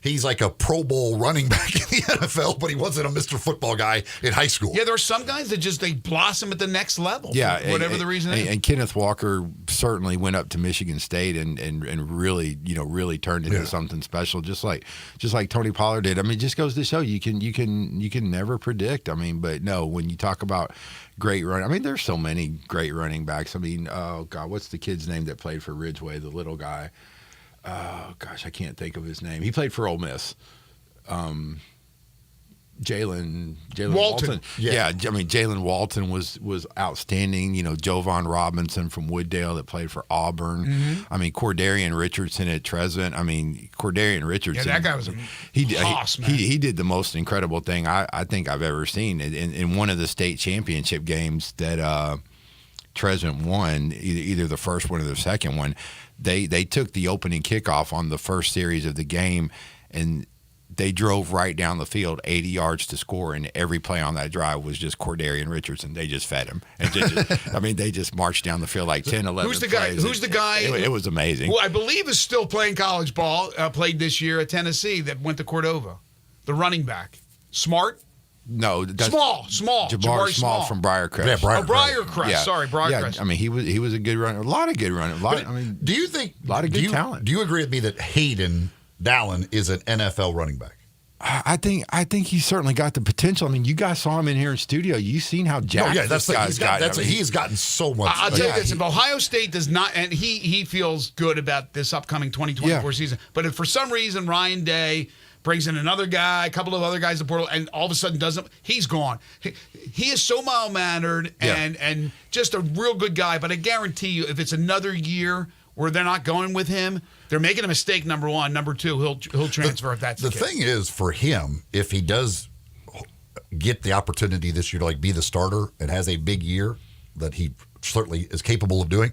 he's like a Pro Bowl running back in the NFL, but he wasn't a Mr. Football guy in high school. Yeah, there are some guys that they blossom at the next level. Yeah, for whatever the reason is. And Kenneth Walker certainly went up to Michigan State and really really turned into something special, just like Tony Pollard did. I mean, it just goes to show you can never predict. I mean, but no, when you talk about great run, I mean, there's so many great running backs. I mean, oh God, what's the kid's name that played for Ridgeway, the little guy? Oh gosh, I can't think of his name. He played for Ole Miss. Jalen Walton. Yeah, I mean Jalen Walton was outstanding. Jovan Robinson from Wooddale that played for Auburn. Mm-hmm. I mean Cordarian Richardson at Trezevant. I mean Cordarian Richardson. Yeah, that guy was he did the most incredible thing I think I've ever seen in one of the state championship games that Trezevant won, either the first one or the second one. They took the opening kickoff on the first series of the game, and they drove right down the field 80 yards to score, and every play on that drive was just Cordarian Richardson. They just fed him. And they just marched down the field like 10, 11 Who's the guy? plays. Who's the guy? It was amazing. Who I believe is still playing college ball, played this year at Tennessee, that went to Cordova. The running back. Smart? No, that's Small. Jabari Small from Briarcrest. Yeah, Briarcrest. Yeah. Sorry, Briarcrest. Yeah, I mean he was a good runner. A lot of good running. Do you think a lot of good talent? Do you agree with me that Hayden Dallin is an NFL running back? I think he's certainly got the potential. I mean, you guys saw him in here in studio. You've seen how jacked this guy's got. He's gotten so much. I'll tell you this: if Ohio State does not, and he feels good about this upcoming 2024 season, but if for some reason Ryan Day brings in another guy, a couple of other guys in the portal, and all of a sudden doesn't, he's gone. He is so mild-mannered and just a real good guy, but I guarantee you, if it's another year where they're not going with him, they're making a mistake, number one. Number two, he'll transfer if that's the case. The thing is, for him, if he does get the opportunity this year to be the starter and has a big year that he certainly is capable of doing,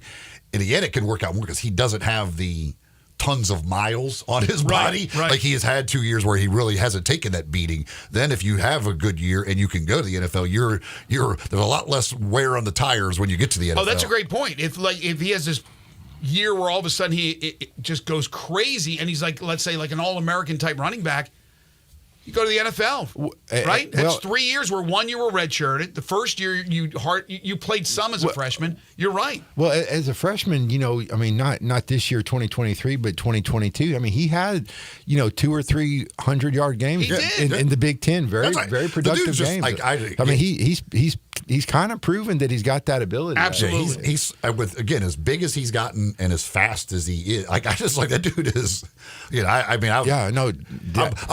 in the end, it can work out more because he doesn't have the tons of miles on his body. Right. Like he has had 2 years where he really hasn't taken that beating. Then if you have a good year and you can go to the NFL, there's a lot less wear on the tires when you get to the NFL. Oh, that's a great point. If he has this year where all of a sudden it just goes crazy and he's like, let's say like an All-American type running back, you go to the NFL, right? That's 3 years where 1 year were redshirted. The first year you played some as a freshman. You're right. Well, as a freshman, I mean, not this year, 2023, but 2022. I mean, he had, 200 or 300 yard games in the Big Ten. Very productive games. I mean, he's kind of proven that he's got that ability. Absolutely. He's with, again, as big as he's gotten and as fast as he is. I just that dude is. I'm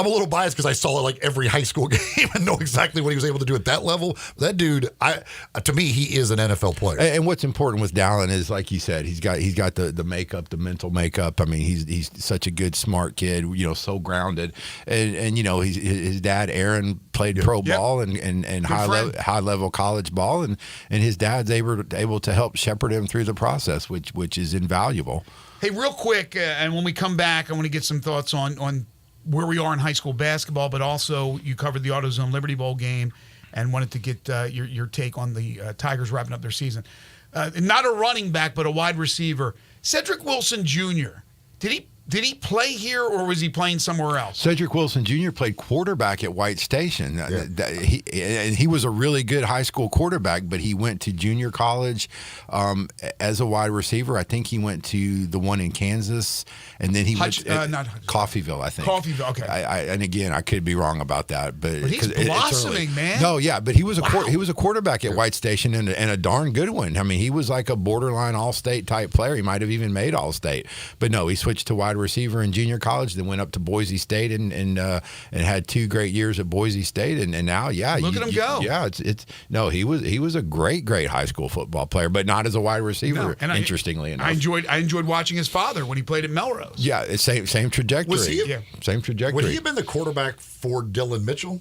a little biased because I saw every high school game and know exactly what he was able to do at that level. That dude, to me, he is an NFL player. And what's important with Dallin is, like you said, he's got the makeup, the mental makeup. I mean, he's such a good, smart kid. So grounded, and his dad Aaron played pro ball and high level college ball, and his dad's able to help shepherd him through the process, which is invaluable. Hey, real quick, and when we come back, I want to get some thoughts on where we are in high school basketball, but also you covered the AutoZone Liberty Bowl game and wanted to get your take on the Tigers wrapping up their season. Not a running back, but a wide receiver. Cedric Wilson Jr., did he play here or was he playing somewhere else? Cedric Wilson Jr. played quarterback at White Station. He was a really good high school quarterback, but he went to junior college as a wide receiver. I think he went to the one in Kansas, and then he went not Coffeyville, I think. Coffeyville, okay. And again, I could be wrong about that, but he's blossoming, man. No, yeah, but he was a quarterback at White Station and a darn good one. I mean, he was like a borderline All-State type player. He might have even made All-State, but no, he switched to wide receiver in junior college, then went up to Boise State and had 2 great years at Boise State, and now look at him go. Yeah, he was a great high school football player, but not as a wide receiver. No, interestingly enough, I enjoyed watching his father when he played at Melrose. Yeah, same trajectory. Was he? Same trajectory. Would he have been the quarterback for Dylan Mitchell?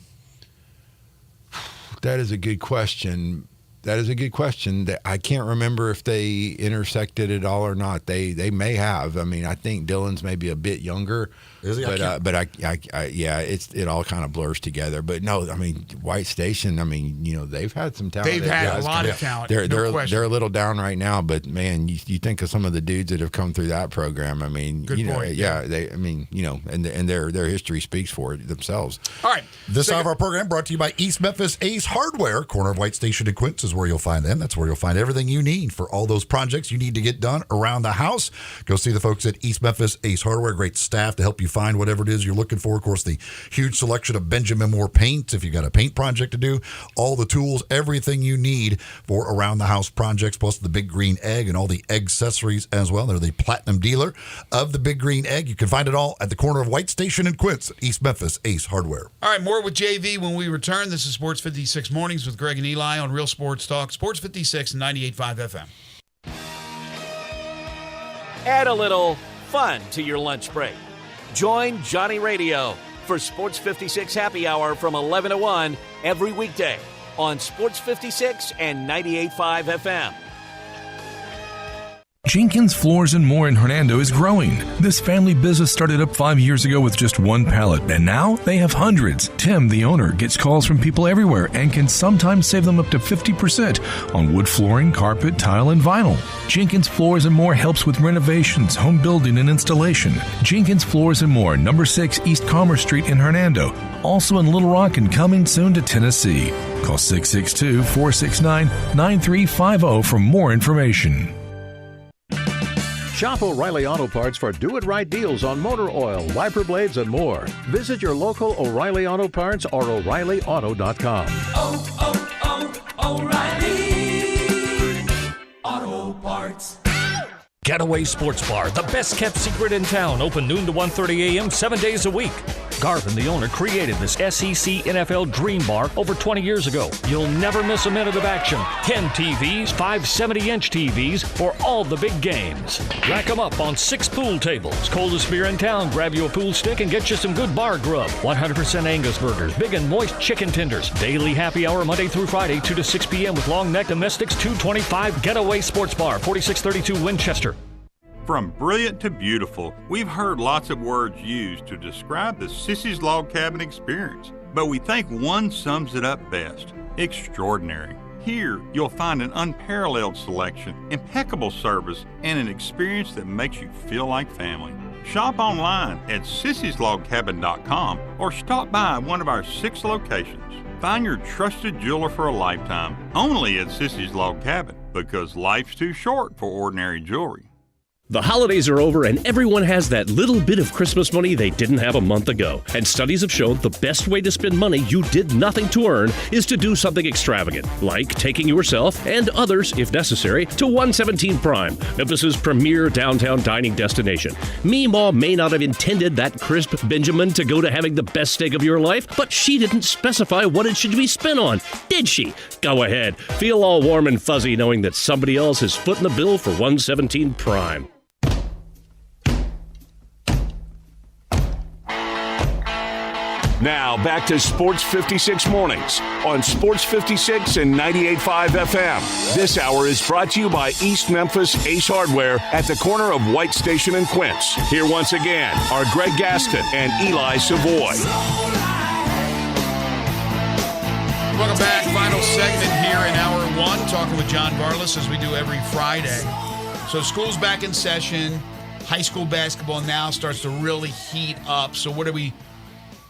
That is a good question. That is a good question. I can't remember if they intersected at all or not. They may have. I mean, I think Dylan's maybe a bit younger. Is he? It all kind of blurs together. But no, I mean, White Station. I mean, they've had some talent. They've had a lot of talent. They're a little down right now, but man, you think of some of the dudes that have come through that program. I mean, Good point. and their history speaks for it themselves. All right. This hour of our program brought to you by East Memphis Ace Hardware, corner of White Station and Quince is where you'll find them. That's where you'll find everything you need for all those projects you need to get done around the house. Go see the folks at East Memphis Ace Hardware. Great staff to help you find whatever it is you're looking for. Of course, the huge selection of Benjamin Moore paints if you've got a paint project to do. All the tools, everything you need for around the house projects, plus the Big Green Egg and all the egg accessories as well. They're the platinum dealer of the Big Green Egg. You can find it all at the corner of White Station and Quince, East Memphis Ace Hardware. All right, more with JV when we return. This is Sports 56 Mornings with Greg and Eli on Real Sports Talk, Sports 56 and 98.5 FM. Add a little fun to your lunch break. Join Johnny Radio for Sports 56 Happy Hour from 11 to 1 every weekday on Sports 56 and 98.5 FM. Jenkins Floors and More in Hernando is growing. This family business started up 5 years ago with just one pallet, and now they have hundreds. Tim, the owner, gets calls from people everywhere and can sometimes save them up to 50% on wood flooring, carpet, tile, and vinyl. Jenkins Floors and More helps with renovations, home building, and installation. Jenkins Floors and More, number 6 East Commerce Street in Hernando. Also in Little Rock and coming soon to Tennessee. Call 662-469-9350 for more information. Shop O'Reilly Auto Parts for do-it-right deals on motor oil, wiper blades, and more. Visit your local O'Reilly Auto Parts or O'ReillyAuto.com. O'Reilly Auto Parts. Getaway Sports Bar, the best kept secret in town, open noon to 1:30 a.m. 7 days a week. Garvin, the owner, created this SEC NFL Dream Bar over 20 years ago. You'll never miss a minute of action. 10 TVs, 5 70-inch TVs for all the big games. Rack them up on 6 pool tables. Coldest beer in town, grab you a pool stick and get you some good bar grub. 100% Angus burgers, big and moist chicken tenders. Daily happy hour Monday through Friday, 2 to 6 p.m. with long neck domestics, $2.25. Getaway Sports Bar, 4632 Winchester. From brilliant to beautiful, we've heard lots of words used to describe the Sissy's Log Cabin experience, but we think one sums it up best: extraordinary. Here, you'll find an unparalleled selection, impeccable service, and an experience that makes you feel like family. Shop online at sissyslogcabin.com or stop by one of our 6 locations. Find your trusted jeweler for a lifetime, only at Sissy's Log Cabin, because life's too short for ordinary jewelry. The holidays are over and everyone has that little bit of Christmas money they didn't have a month ago. And studies have shown the best way to spend money you did nothing to earn is to do something extravagant, like taking yourself and others, if necessary, to 117 Prime, Memphis's premier downtown dining destination. Meemaw may not have intended that crisp Benjamin to go to having the best steak of your life, but she didn't specify what it should be spent on, did she? Go ahead, feel all warm and fuzzy knowing that somebody else is footing the bill for 117 Prime. Now back to Sports 56 Mornings on Sports 56 and 98.5 FM. This hour is brought to you by East Memphis Ace Hardware at the corner of White Station and Quince. Here once again are Greg Gaston and Eli Savoy. Welcome back. Final segment here in hour 1, talking with John Varlas as we do every Friday. So school's back in session. High school basketball now starts to really heat up. So what are we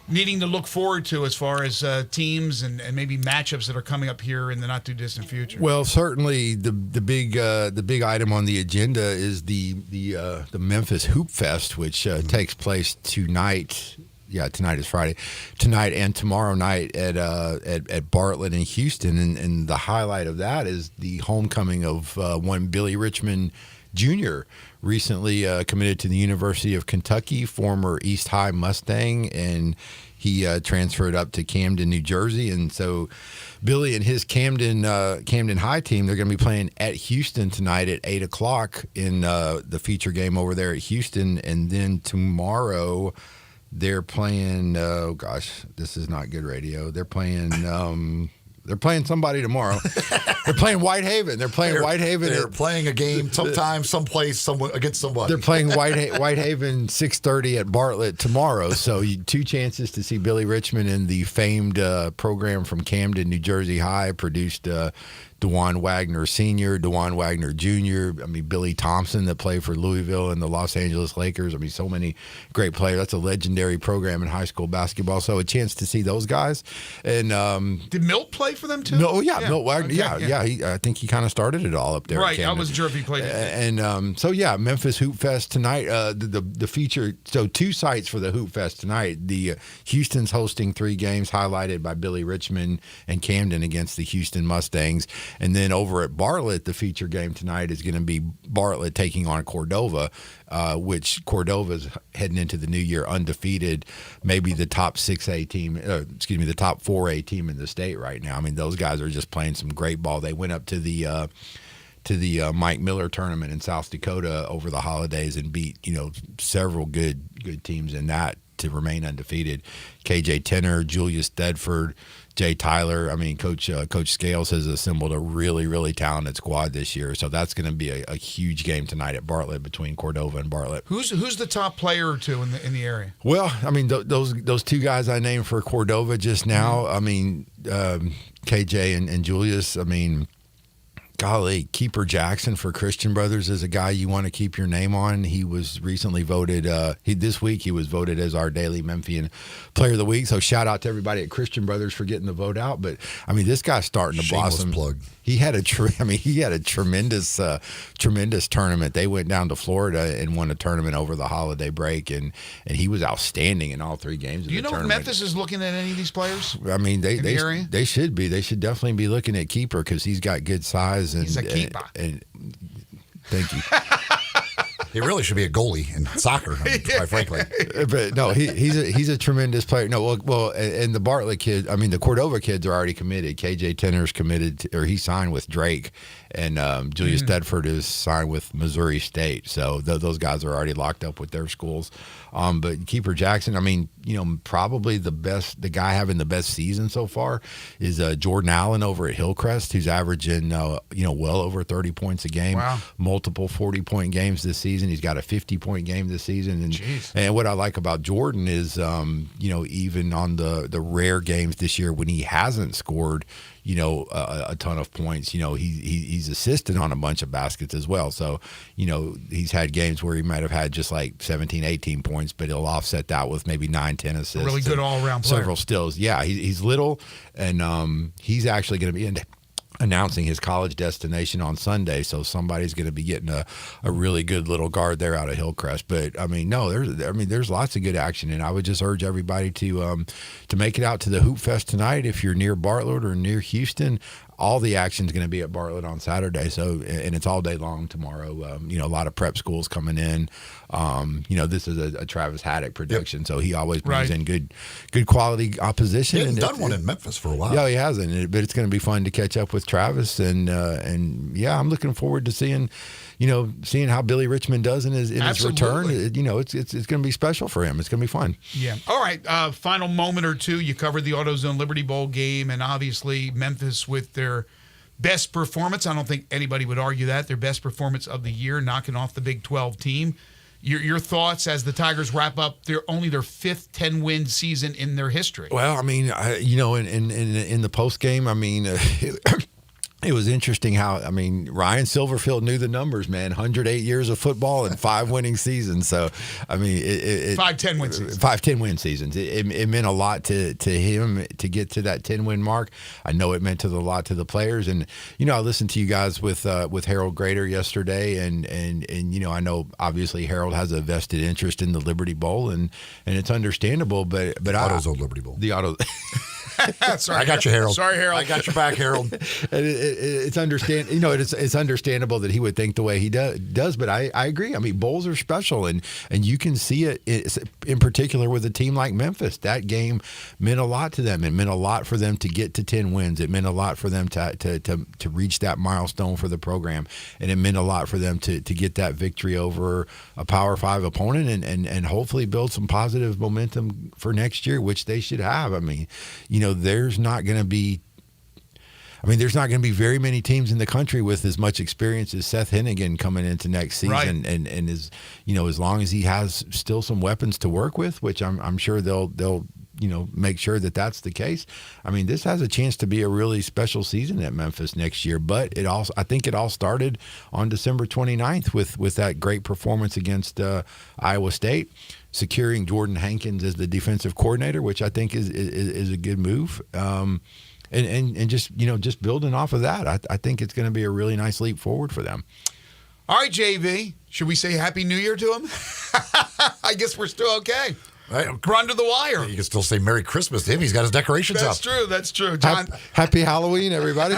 needing to look forward to as far as teams and maybe matchups that are coming up here in the not too distant future? Well, certainly the big item on the agenda is the Memphis Hoop Fest, which takes place tonight. Yeah, tonight is Friday. Tonight and tomorrow night at Bartlett in Houston, and the highlight of that is the homecoming of one Billy Richmond Jr., recently committed to the University of Kentucky, former East High Mustang, and he transferred up to Camden, New Jersey. And so Billy and his Camden High team, they're going to be playing at Houston tonight at 8 o'clock in the feature game over there at Houston. And then tomorrow they're playing, oh gosh, this is not good radio. They're playing They're playing somebody tomorrow. They're playing Whitehaven. They're playing a game sometime, someplace, against somebody. They're playing Whitehaven 6:30 at Bartlett tomorrow. So 2 chances to see Billy Richmond in the famed program from Camden, New Jersey High, produced DeJuan Wagner Sr., DeJuan Wagner Jr., Billy Thompson that played for Louisville and the Los Angeles Lakers. So many great players. That's a legendary program in high school basketball. So a chance to see those guys. And did Milt play for them too? Milt Wagner. Okay, I think he kind of started it all up there. Right, I wasn't sure if he played. And Memphis Hoop Fest tonight. The feature. So 2 sites for the Hoop Fest tonight. The Houston's hosting 3 games, highlighted by Billy Richmond and Camden against the Houston Mustangs. And then over at Bartlett, the feature game tonight is going to be Bartlett taking on Cordova, which Cordova's heading into the new year undefeated, maybe the top 6A team, the top 4A team in the state right now. Those guys are just playing some great ball. They went up to the Mike Miller tournament in South Dakota over the holidays and beat several good teams in that to remain undefeated. KJ Tenner, Julius Thedford, Jay Tyler. Coach Scales has assembled a really, really talented squad this year. So that's going to be a huge game tonight at Bartlett between Cordova and Bartlett. Who's the top player or two in the area? Well, those 2 guys I named for Cordova just now. KJ and Julius. Golly, Keeper Jackson for Christian Brothers is a guy you want to keep your name on. He was recently voted, this week he was voted as our Daily Memphian Player of the Week. So shout out to everybody at Christian Brothers for getting the vote out. But, this guy's starting to blossom. Plug. He had a tremendous tournament. They went down to Florida and won a tournament over the holiday break, and he was outstanding in all 3 games. Do you know if Memphis is looking at any of these players? They should be. They should definitely be looking at Keeper because he's got good size. He's a keeper. And thank you. He really should be a goalie in soccer, quite frankly. But no, he's a tremendous player. No, well, and the Bartlett kid, the Cordova kids are already committed. KJ Tenner's committed, or he signed with Drake, and Julius Thedford is signed with Missouri State. So those guys are already locked up with their schools. But Keeper Jackson, probably the guy having the best season so far is Jordan Allen over at Hillcrest, who's averaging well over 30 points a game. Wow. Multiple 40-point games this season. He's got a 50-point game this season. And what I like about Jordan is, even on the rare games this year when he hasn't scored, a ton of points, he's assisted on a bunch of baskets as well. So, he's had games where he might have had just like 17, 18 points, but he'll offset that with maybe 9, 10 assists. A really good all-around player. Several steals. Yeah, he's little, and he's actually going to be announcing his college destination on Sunday, so somebody's going to be getting a really good little guard there out of Hillcrest. But there's lots of good action, and I would just urge everybody to make it out to the Hoop Fest tonight if you're near Bartlett or near Houston. All the action's going to be at Bartlett on Saturday, and it's all day long tomorrow. A lot of prep schools coming in. This is a Travis Haddock production, so he always brings in good quality opposition. He hasn't done one in Memphis for a while. Yeah, he hasn't, but it's going to be fun to catch up with Travis, and I'm looking forward to seeing how Billy Richmond does in his return. It's going to be special for him. It's going to be fun. Yeah. All right. Final moment or two. You covered the AutoZone Liberty Bowl game, and obviously Memphis with their best performance. I don't think anybody would argue that. Their best performance of the year, knocking off the Big 12 team. Your thoughts as the Tigers wrap up their 5th 10-win season in their history? Well, in the post game, it was interesting how, Ryan Silverfield knew the numbers, man. 108 years of football and 5 winning seasons. So, 5 10-win seasons. 5 10-win seasons. It meant a lot to him to get to that 10-win mark. I know it meant a lot to the players. And, I listened to you guys with Harold Grader yesterday. And I know, obviously, Harold has a vested interest in the Liberty Bowl. And it's understandable. But AutoZone Liberty Bowl. The Auto... Sorry, I got you, Harold. Sorry, Harold. I got your back, Harold. It's understandable that he would think the way he does, but I agree. Bowls are special, and you can see it in particular with a team like Memphis. That game meant a lot to them. It meant a lot for them to get to 10 wins. It meant a lot for them to reach that milestone for the program, and it meant a lot for them to get that victory over a Power 5 opponent and hopefully build some positive momentum for next year, which they should have. There's not going to be I mean, there's not going to be very many teams in the country with as much experience as Seth Hennigan coming into next season, Right. and as long as he has still some weapons to work with, which I'm sure they'll make sure that that's the case. I mean, this has a chance to be a really special season at Memphis next year. But I think it all started on December 29th with that great performance against Iowa State, securing Jordan Hankins as the defensive coordinator, which I think is a good move. And just building off of that, I think it's going to be a really nice leap forward for them. All right, JV, should we say Happy New Year to him? I guess we're still okay. We're under the wire. You can still say Merry Christmas to him. He's got his decorations up. That's true. John. Happy Halloween, everybody.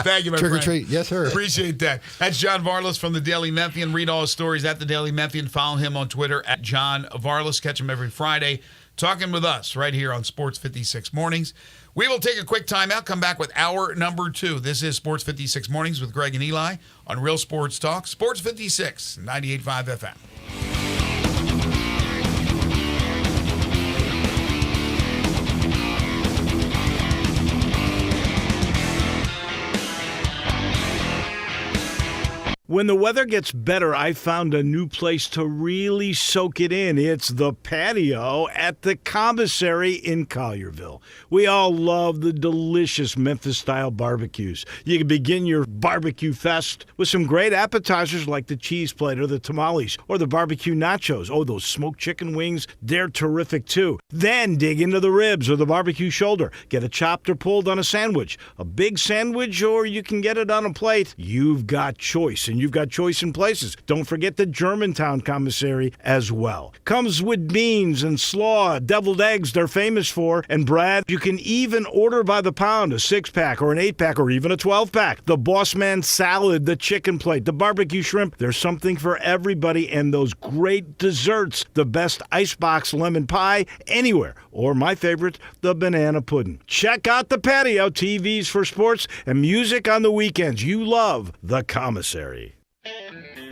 Thank you, my Trick friend. or treat. Yes, sir. Appreciate that. That's John Varlas from the Daily Memphian. Read all his stories at the Daily Memphian. Follow him on Twitter at John Varlas. Catch him every Friday talking with us right here on Sports 56 Mornings. We will take a quick timeout, come back with hour number 2. This is Sports 56 Mornings with Greg and Eli on Real Sports Talk. Sports 56, 98.5 FM. When the weather gets better, I found a new place to really soak it in. It's the patio at the Commissary in Collierville. We all love the delicious Memphis-style barbecues. You can begin your barbecue fest with some great appetizers like the cheese plate or the tamales or the barbecue nachos. Oh, those smoked chicken wings, they're terrific too. Then dig into the ribs or the barbecue shoulder. Get it chopped or pulled on a sandwich. A big sandwich, or you can get it on a plate. You've got choice, and you've got choice in places. Don't forget the Germantown Commissary as well. Comes with beans and slaw, deviled eggs they're famous for. And Brad, you can even order by the pound, a 6-pack or an 8-pack or even a 12-pack. The Boss Man salad, the chicken plate, the barbecue shrimp. There's something for everybody, and those great desserts. The best icebox lemon pie anywhere. Or my favorite, the banana pudding. Check out the patio, TVs for sports, and music on the weekends. You love the Commissary.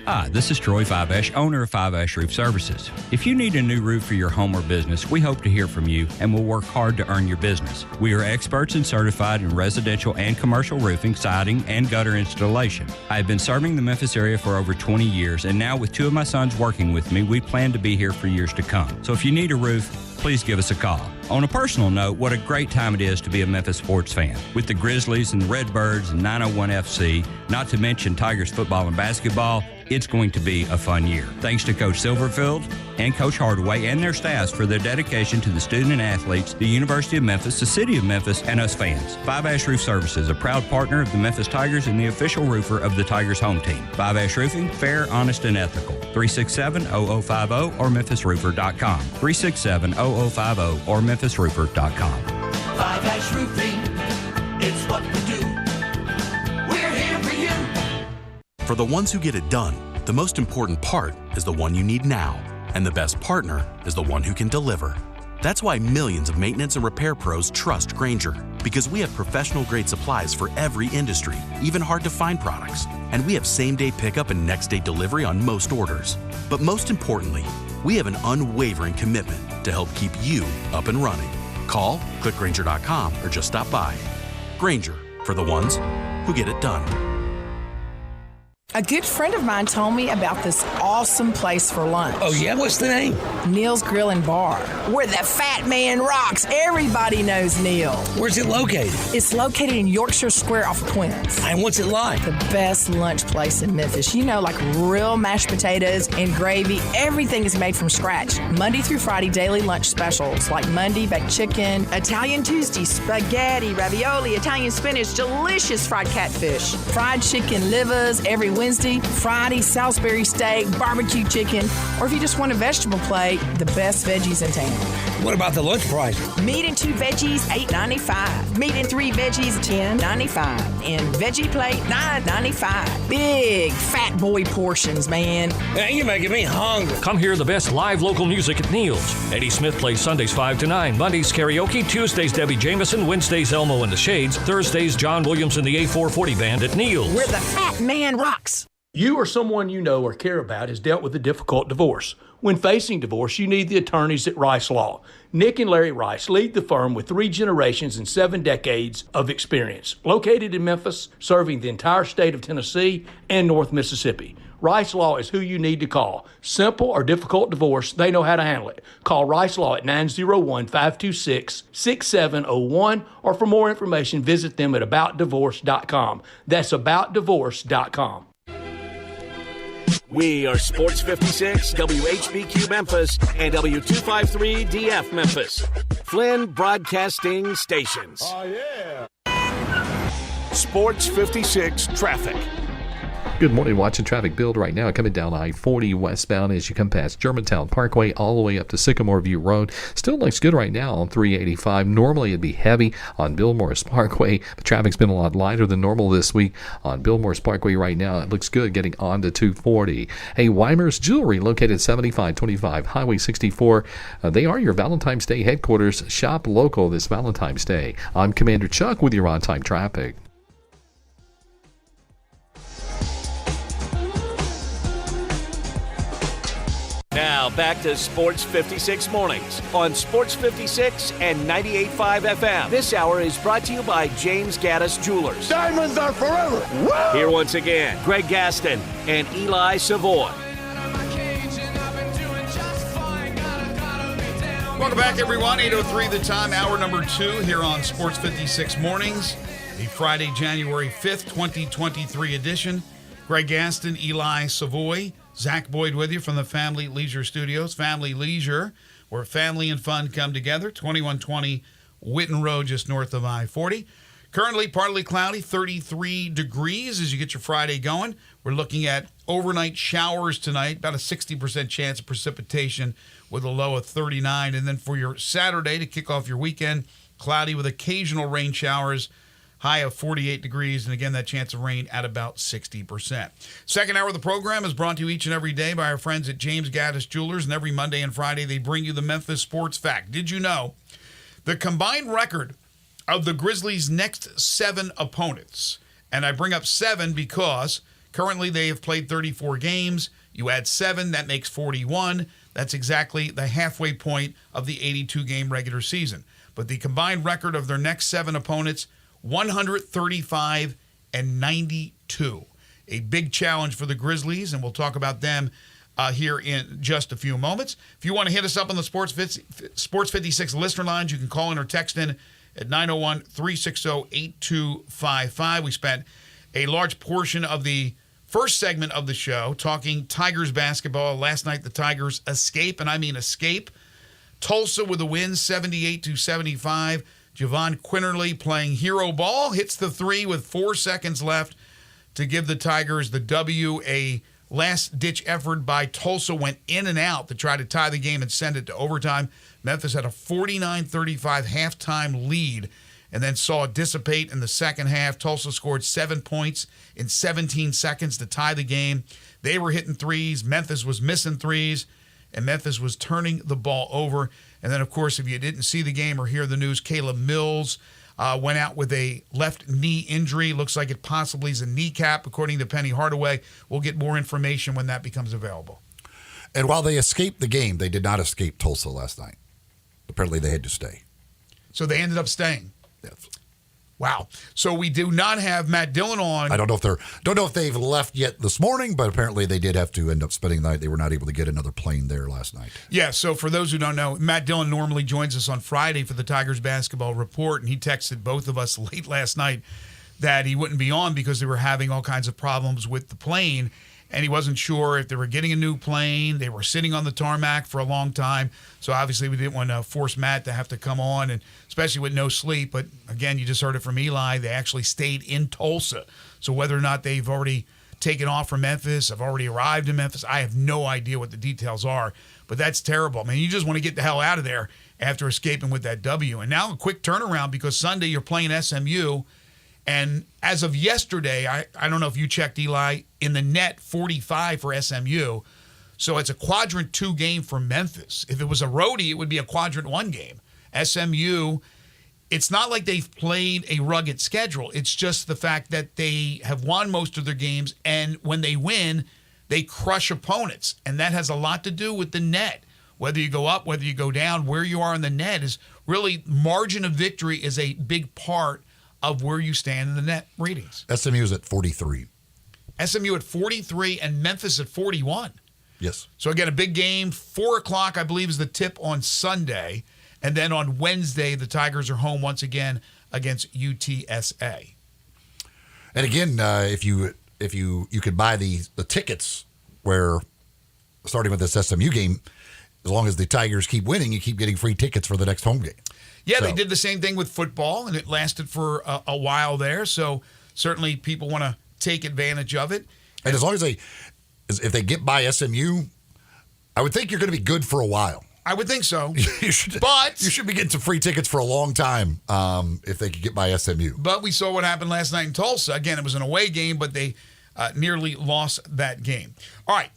Hi, this is Troy Fivesh, owner of Fivesh Roof Services. If you need a new roof for your home or business, we hope to hear from you and will work hard to earn your business. We are experts and certified in residential and commercial roofing, siding, and gutter installation. I have been serving the Memphis area for over 20 years, and now with 2 of my sons working with me, we plan to be here for years to come. So if you need a roof, please give us a call. On a personal note, what a great time it is to be a Memphis sports fan. With the Grizzlies and the Redbirds and 901 FC, not to mention Tigers football and basketball, it's going to be a fun year. Thanks to Coach Silverfield and Coach Hardaway and their staffs for their dedication to the student and athletes, the University of Memphis, the City of Memphis, and us fans. Five Ash Roof Services, a proud partner of the Memphis Tigers and the official roofer of the Tigers home team. Five Ash Roofing, fair, honest, and ethical. 367-0050 or memphisroofer.com. 367-0050 or memphisroofer.com. Five Ash Roofing, it's what we do. We're here for you. For the ones who get it done, the most important part is the one you need now. And the best partner is the one who can deliver. That's why millions of maintenance and repair pros trust Grainger. Because we have professional-grade supplies for every industry, even hard-to-find products. And we have same-day pickup and next-day delivery on most orders. But most importantly, we have an unwavering commitment to help keep you up and running. Call, click Grainger.com, or just stop by. Grainger, for the ones who get it done. A good friend of mine told me about this awesome place for lunch. Oh, yeah? What's the name? Neil's Grill and Bar, where the fat man rocks. Everybody knows Neil. Where's it located? It's located in Yorkshire Square off Quince. And what's it like? The best lunch place in Memphis. You know, like real mashed potatoes and gravy. Everything is made from scratch. Monday through Friday, daily lunch specials like Monday baked chicken, Italian Tuesday, spaghetti, ravioli, Italian spinach, delicious fried catfish, fried chicken livers every Wednesday, Friday, Salisbury steak, barbecue chicken, or if you just want a vegetable plate, the best veggies in town. What about the lunch price? Meat and 2 veggies, $8.95. Meat and 3 veggies, $10.95. And veggie plate, $9.95. Big fat boy portions, man. Man, you're making me hungry. Come hear the best live local music at Neil's. Eddie Smith plays Sundays 5 to 9, Mondays karaoke, Tuesdays Debbie Jameson, Wednesdays Elmo and the Shades, Thursdays John Williams and the A440 Band at Neil's. Where the fat man rocks. You or someone you know or care about has dealt with a difficult divorce. When facing divorce, you need the attorneys at Rice Law. Nick and Larry Rice lead the firm with 3 generations and 7 decades of experience. Located in Memphis, serving the entire state of Tennessee and North Mississippi. Rice Law is who you need to call. Simple or difficult divorce, they know how to handle it. Call Rice Law at 901-526-6701, or for more information, visit them at aboutdivorce.com. That's aboutdivorce.com. We are Sports 56, WHBQ Memphis, and W253DF Memphis. Flynn Broadcasting Stations. Oh, yeah. Sports 56 traffic. Good morning. Watching traffic build right now coming down I-40 westbound as you come past Germantown Parkway all the way up to Sycamore View Road. Still looks good right now on 385. Normally it'd be heavy on Bill Morris Parkway, but traffic's been a lot lighter than normal this week on Bill Morris Parkway right now. It looks good getting on to 240. Hey, Weimer's Jewelry located 7525 Highway 64. They are your Valentine's Day headquarters. Shop local this Valentine's Day. I'm Commander Chuck with your on-time traffic. Now back to Sports 56 Mornings on Sports 56 and 98.5 FM. This hour is brought to you by James Gaddis Jewelers. Diamonds are forever. Woo! Here once again, Greg Gaston and Eli Savoy. Welcome back, everyone. 8:03 the time, hour number 2 here on Sports 56 Mornings, the Friday, January 5th, 2023 edition. Greg Gaston, Eli Savoy, Zach Boyd with you from the Family Leisure Studios. Family Leisure, where family and fun come together. 2120 Witten Road, just north of I-40. Currently partly cloudy, 33 degrees as you get your Friday going. We're looking at overnight showers tonight, about a 60% chance of precipitation with a low of 39. And then for your Saturday to kick off your weekend, cloudy with occasional rain showers, high of 48 degrees, and again, that chance of rain at about 60%. Second hour of the program is brought to you each and every day by our friends at James Gaddis Jewelers, and every Monday and Friday they bring you the Memphis Sports Fact. Did you know the combined record of the Grizzlies' next 7 opponents, and I bring up 7 because currently they have played 34 games. You add 7, that makes 41. That's exactly the halfway point of the 82-game regular season. But the combined record of their next 7 opponents, 135-92. A big challenge for the Grizzlies, and we'll talk about them here in just a few moments. If you want to hit us up on the Sports 56 listener lines, you can call in or text in at 901-360-8255. We spent a large portion of the first segment of the show talking Tigers basketball. Last night, the Tigers escape, and I mean escape. Tulsa with a win, 78-75. Javon Quinterly playing hero ball, hits the 3 with 4 seconds left to give the Tigers the W. A last-ditch effort by Tulsa went in and out to try to tie the game and send it to overtime. Memphis had a 49-35 halftime lead and then saw it dissipate in the second half. Tulsa scored 7 points in 17 seconds to tie the game. They were hitting threes. Memphis was missing threes, and Memphis was turning the ball over. And then, of course, if you didn't see the game or hear the news, Caleb Mills went out with a left knee injury. Looks like it possibly is a kneecap, according to Penny Hardaway. We'll get more information when that becomes available. And while they escaped the game, they did not escape Tulsa last night. Apparently, they had to stay. So they ended up staying. Yes. Wow. So we do not have Matt Dillon on. I don't know if they've left yet this morning, but apparently they did have to end up spending the night. They were not able to get another plane there last night. Yeah, so for those who don't know, Matt Dillon normally joins us on Friday for the Tigers basketball report, and he texted both of us late last night that he wouldn't be on because they were having all kinds of problems with the plane, and he wasn't sure if they were getting a new plane. They were sitting on the tarmac for a long time, so obviously we didn't want to force Matt to have to come on, and especially with no sleep. But again, you just heard it from Eli. They actually stayed in Tulsa. So whether or not they've already taken off from Memphis, have already arrived in Memphis, I have no idea what the details are. But that's terrible. I mean, you just want to get the hell out of there after escaping with that W. And now a quick turnaround because Sunday you're playing SMU. And as of yesterday, I don't know if you checked, Eli, in the net 45 for SMU. So it's a quadrant 2 game for Memphis. If it was a roadie, it would be a quadrant 1 game. SMU it's not like they've played a rugged schedule. It's just the fact that they have won most of their games, and when they win, they crush opponents. And that has a lot to do with the net. Whether you go up, whether you go down, where you are in the net is really margin of victory is a big part of where you stand in the net ratings. SMU's at 43. SMU at 43 and Memphis at 41. Yes. So again, a big game. 4 o'clock, I believe, is the tip on Sunday. And then on Wednesday, the Tigers are home once again against UTSA. And again, if you could buy the tickets where, starting with this SMU game, as long as the Tigers keep winning, you keep getting free tickets for the next home game. Yeah, so they did the same thing with football, and it lasted for a while there. So certainly people want to take advantage of it. And as long as if they get by SMU, I would think you're going to be good for a while. I would think so. You should be getting some free tickets for a long time if they could get by SMU. But we saw what happened last night in Tulsa. Again, it was an away game, but they nearly lost that game. All right,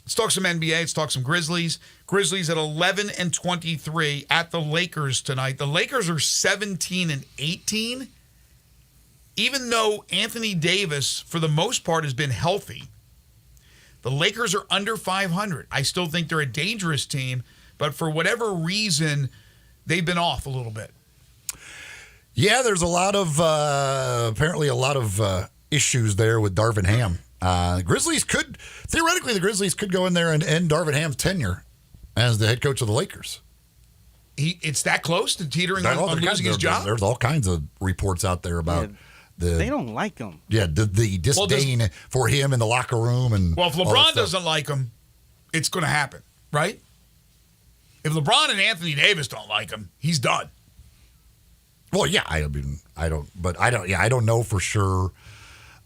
let's talk some NBA. Let's talk some Grizzlies. Grizzlies at 11-23 at the Lakers tonight. The Lakers are 17-18. Even though Anthony Davis, for the most part, has been healthy, the Lakers are under 500. I still think they're a dangerous team, but for whatever reason, they've been off a little bit. Yeah, there's apparently a lot of issues there with Darvin Ham. The Grizzlies could go in there and end Darvin Ham's tenure as the head coach of the Lakers. It's that close to teetering on losing his job? There's all kinds of reports out there about they don't like him. Yeah, the disdain for him in the locker room. Well, if LeBron doesn't like him, it's going to happen, right? If LeBron and Anthony Davis don't like him, he's done. Well, yeah, I don't know for sure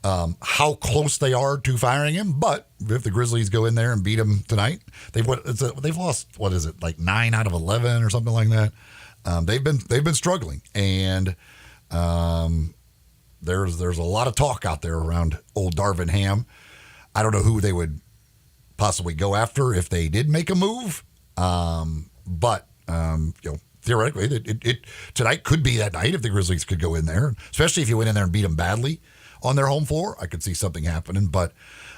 how close they are to firing him. But if the Grizzlies go in there and beat him tonight, they've lost, what is it, like 9 out of 11 or something like that. They've been struggling, and there's a lot of talk out there around old Darvin Ham. I don't know who they would possibly go after if they did make a move, but theoretically, it tonight could be that night if the Grizzlies could go in there, especially if you went in there and beat them badly on their home floor. I could see something happening, but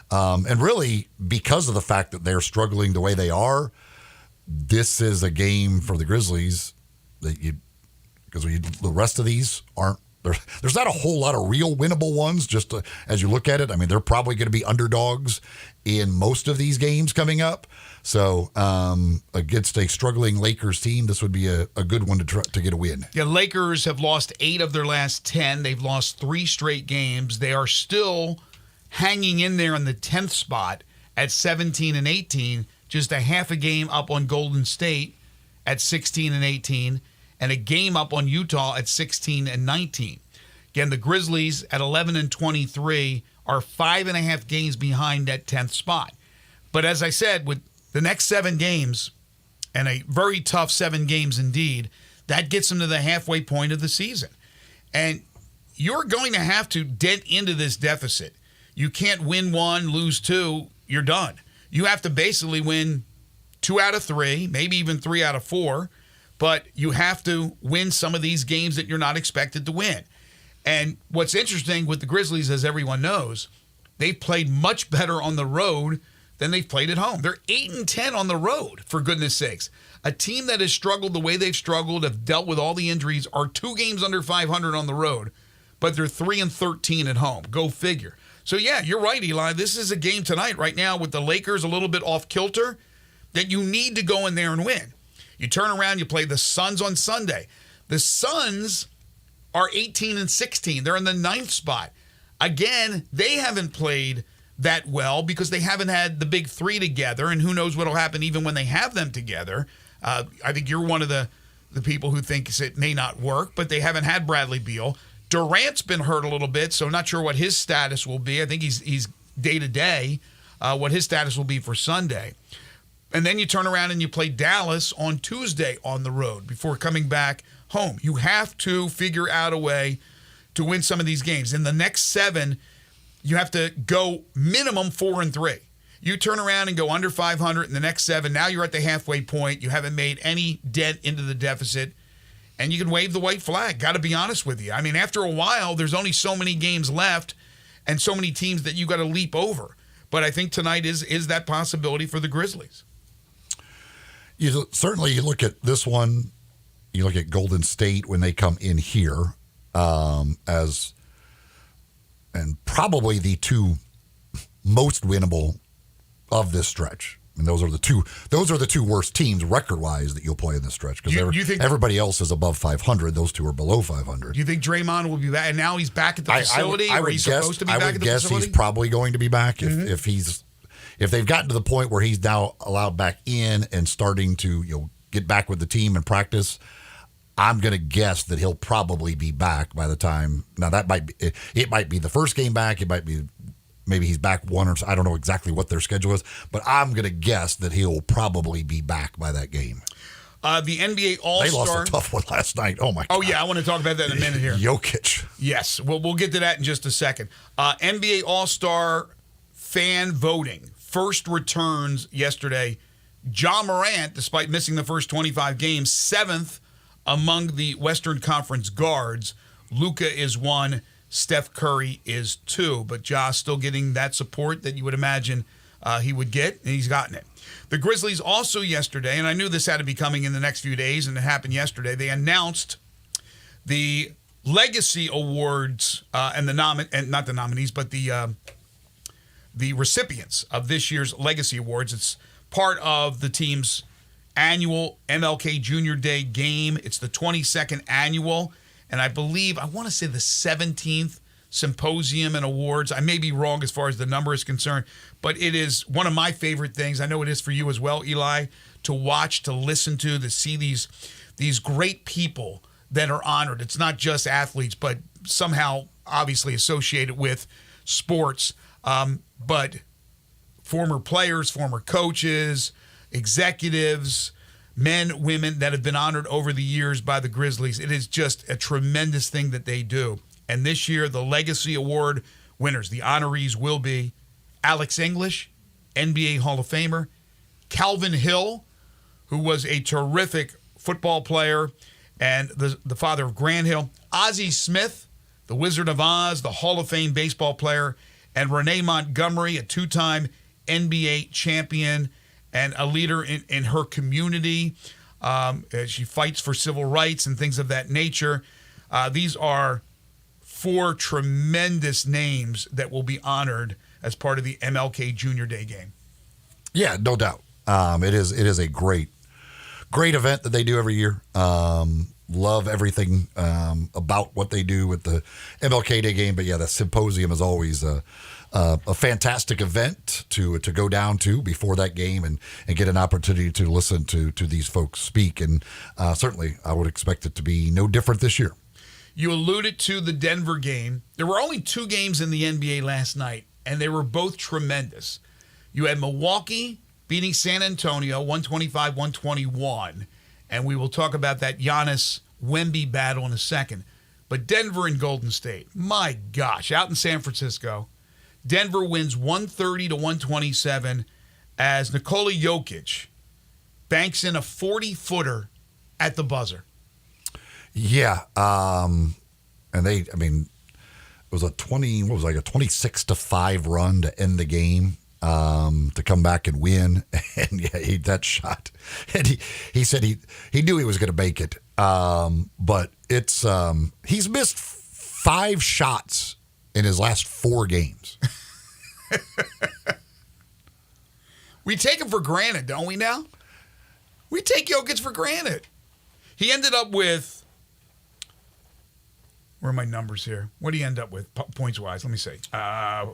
and really because of the fact that they're struggling the way they are, this is a game for the Grizzlies that because the rest of these aren't. There's not a whole lot of real winnable ones. Just as you look at it, I mean, they're probably going to be underdogs in most of these games coming up. So against a struggling Lakers team, this would be a good one to get a win. Yeah, Lakers have lost 8 of their last 10. They've lost 3 straight games. They are still hanging in there in the 10th spot at 17-18, just a half a game up on Golden State at 16-18. And a game up on Utah at 16-19. Again, the Grizzlies at 11-23 are 5.5 games behind that 10th spot. But as I said, with the next 7 games, and a very tough 7 games indeed, that gets them to the halfway point of the season. And you're going to have to dent into this deficit. You can't win 1, lose 2, you're done. You have to basically win 2 out of 3, maybe even 3 out of 4. But you have to win some of these games that you're not expected to win. And what's interesting with the Grizzlies, as everyone knows, they've played much better on the road than they've played at home. They're 8-10 on the road, for goodness sakes. A team that has struggled the way they've struggled, have dealt with all the injuries, are 2 games under 500 on the road, but they're 3-13 at home. Go figure. So, yeah, you're right, Eli. This is a game tonight right now with the Lakers a little bit off kilter that you need to go in there and win. You turn around, you play the Suns on Sunday. The Suns are 18-16. They're in the 9th spot. Again, they haven't played that well because they haven't had the big 3 together, and who knows what will happen even when they have them together. I think you're one of the people who thinks it may not work, but they haven't had Bradley Beal. Durant's been hurt a little bit, so not sure what his status will be. I think he's day-to-day, what his status will be for Sunday. And then you turn around and you play Dallas on Tuesday on the road before coming back home. You have to figure out a way to win some of these games. In the next 7, you have to go minimum 4-3. You turn around and go under 500 in the next 7. Now you're at the halfway point. You haven't made any dent into the deficit. and you can wave the white flag. Got to be honest with you. I mean, after a while, there's only so many games left and so many teams that you got to leap over. But I think tonight is that possibility for the Grizzlies. Certainly, you look at this one, you look at Golden State when they come in here as, and probably the two most winnable of this stretch. And those are the two worst teams record-wise that you'll play in this stretch, because everybody else is above 500. Those two are below 500. Do you think Draymond will be back? And now he's back at the facility? I would guess he's probably going to be back if they've gotten to the point where he's now allowed back in and starting to get back with the team and practice. I'm going to guess that he'll probably be back by the time. Now that might be the first game back. It might be. Maybe he's back one or I don't know exactly what their schedule is, but I'm going to guess that he'll probably be back by that game. The NBA All-Star. They lost a tough one last night. Oh, my God. Oh, yeah. I want to talk about that in a minute here. Jokic. Yes. We'll get to that in just a second. NBA All-Star fan voting. First returns yesterday. Ja Morant, despite missing the first 25 games, 7th among the Western Conference guards. Luka is 1. Steph Curry is 2, but Ja's still getting that support that you would imagine he would get, and he's gotten it. The Grizzlies also yesterday, and I knew this had to be coming in the next few days, and it happened yesterday, they announced the Legacy Awards and not the nominees, but the recipients of this year's Legacy Awards. It's part of the team's annual MLK Junior Day game. It's the 22nd annual. And I want to say the 17th symposium and awards. I may be wrong as far as the number is concerned, but it is one of my favorite things. I know it is for you as well, Eli, to watch, to listen to see these great people that are honored. It's not just athletes, but somehow obviously associated with sports. But former players, former coaches, executives, men, women that have been honored over the years by the Grizzlies. It is just a tremendous thing that they do. And this year, the Legacy Award winners, the honorees will be Alex English, NBA Hall of Famer, Calvin Hill, who was a terrific football player and the father of Grant Hill, Ozzie Smith, the Wizard of Oz, the Hall of Fame baseball player, and Renee Montgomery, a 2-time NBA champion and a leader in her community. She fights for civil rights and things of that nature. These are 4 tremendous names that will be honored as part of the MLK Junior Day game. Yeah, no doubt. It is a great event that they do every year. Love everything about what they do with the MLK Day game. But yeah, the symposium is always a fantastic event to go down to before that game and get an opportunity to listen to these folks speak. And certainly I would expect it to be no different this year. You alluded to the Denver game. There were only 2 games in the NBA last night, and they were both tremendous. You had Milwaukee beating San Antonio 125-121, and we will talk about that Giannis-Wemby battle in a second. But Denver and Golden State, my gosh, out in San Francisco, Denver wins 130-127 as Nikola Jokic banks in a 40-footer at the buzzer. Yeah, and it was a 26-5 run to end the game, to come back and win. And yeah, that shot, and he said he knew he was going to make it. But it's he's missed 5 shots in his last 4 games. We take him for granted, don't we now? We take Jokic for granted. He ended up with, where are my numbers here? What did he end up with points-wise? Let me see.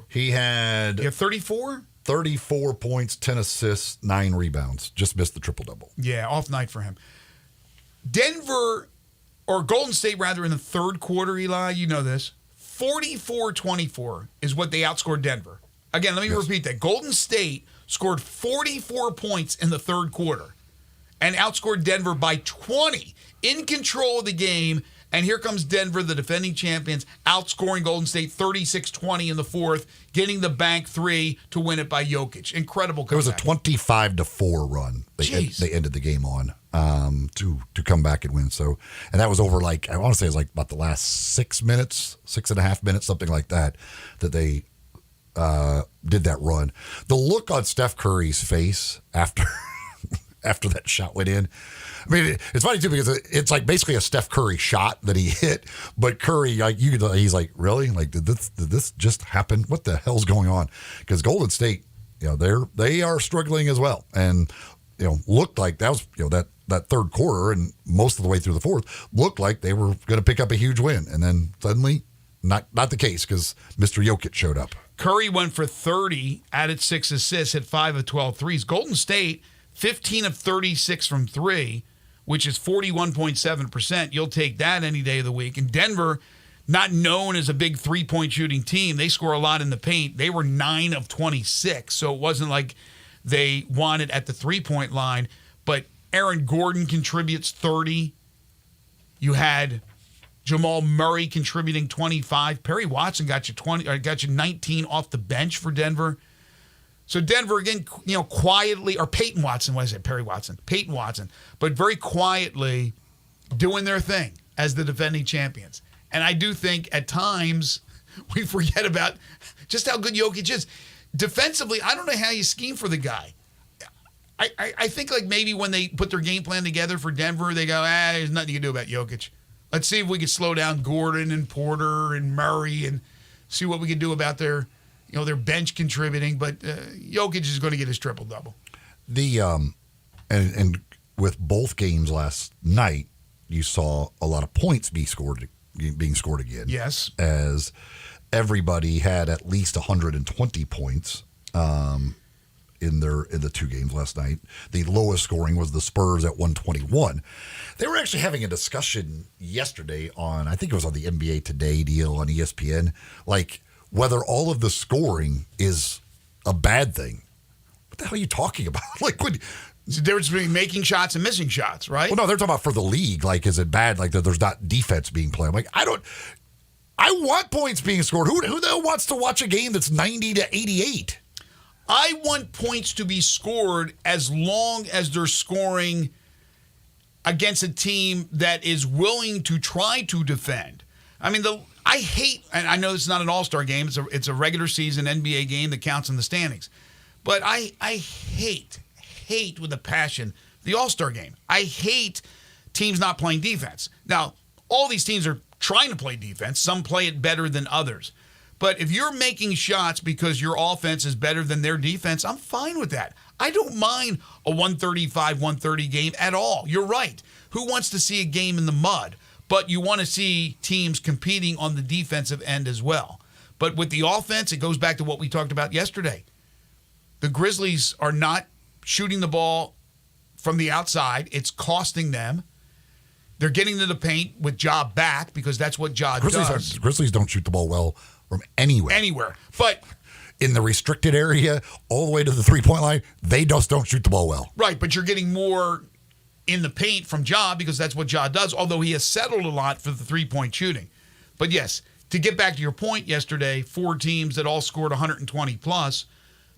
He had 34? 34 points, 10 assists, 9 rebounds. Just missed the triple-double. Yeah, off night for him. Denver, or Golden State rather, in the third quarter, Eli, you know this, 44-24 is what they outscored Denver. Again, let me repeat that. Golden State scored 44 points in the third quarter and outscored Denver by 20, in control of the game And here comes Denver, the defending champions, outscoring Golden State 36-20 in the fourth, getting the bank 3 to win it by Jokic. Incredible comeback. It was a 25-4 run they ended the game on to come back and win. So, and that was over I want to say it was about the last 6 minutes, 6.5 minutes, something like that they did that run. The look on Steph Curry's face after that shot went in. I mean, it's funny too because it's basically a Steph Curry shot that he hit, but Curry, he's like, really? Did this just happen? What the hell's going on? Because Golden State, they are struggling as well, and looked like that was that third quarter and most of the way through the fourth looked like they were going to pick up a huge win, and then suddenly, not the case because Mr. Jokic showed up. Curry went for 30, added 6 assists, hit 5 of 12 threes. Golden State, 15 of 36 from 3, which is 41.7%. You'll take that any day of the week. And Denver, not known as a big three-point shooting team, they score a lot in the paint. They were 9 of 26, so it wasn't like they won it at the three-point line. But Aaron Gordon contributes 30. You had Jamal Murray contributing 25. Perry Watson got you 19 off the bench for Denver. So Denver, again, quietly, or Peyton Watson, what is it? Perry Watson. Peyton Watson. But very quietly doing their thing as the defending champions. And I do think at times we forget about just how good Jokic is. Defensively, I don't know how you scheme for the guy. I think maybe when they put their game plan together for Denver, they go, there's nothing you can do about Jokic. Let's see if we can slow down Gordon and Porter and Murray and see what we can do about their bench contributing. But Jokic is going to get his triple-double. And with both games last night, you saw a lot of points being scored again. Yes. As everybody had at least 120 points in the 2 games last night. The lowest scoring was the Spurs at 121. They were actually having a discussion yesterday on, I think it was on the NBA Today deal on ESPN, whether all of the scoring is a bad thing. What the hell are you talking about? It's the difference between making shots and missing shots, right? Well, no, they're talking about for the league. Is it bad? That there's not defense being played. I want points being scored. Who the hell wants to watch a game that's 90-88? I want points to be scored as long as they're scoring against a team that is willing to try to defend. I mean, I hate, and I know it's not an all-star game. It's a regular season NBA game that counts in the standings. But I hate with a passion the all-star game. I hate teams not playing defense. Now, all these teams are trying to play defense. Some play it better than others. But if you're making shots because your offense is better than their defense, I'm fine with that. I don't mind a 135-130 game at all. You're right. Who wants to see a game in the mud? But you want to see teams competing on the defensive end as well. But with the offense, it goes back to what we talked about yesterday. The Grizzlies are not shooting the ball from the outside. It's costing them. They're getting to the paint with Ja back because that's what Ja does. Grizzlies don't shoot the ball well from anywhere. But in the restricted area, all the way to the three-point line, they just don't shoot the ball well. Right, but you're getting more in the paint from Ja because that's what Ja does, although he has settled a lot for the three-point shooting. But yes, to get back to your point yesterday, 4 teams that all scored 120+,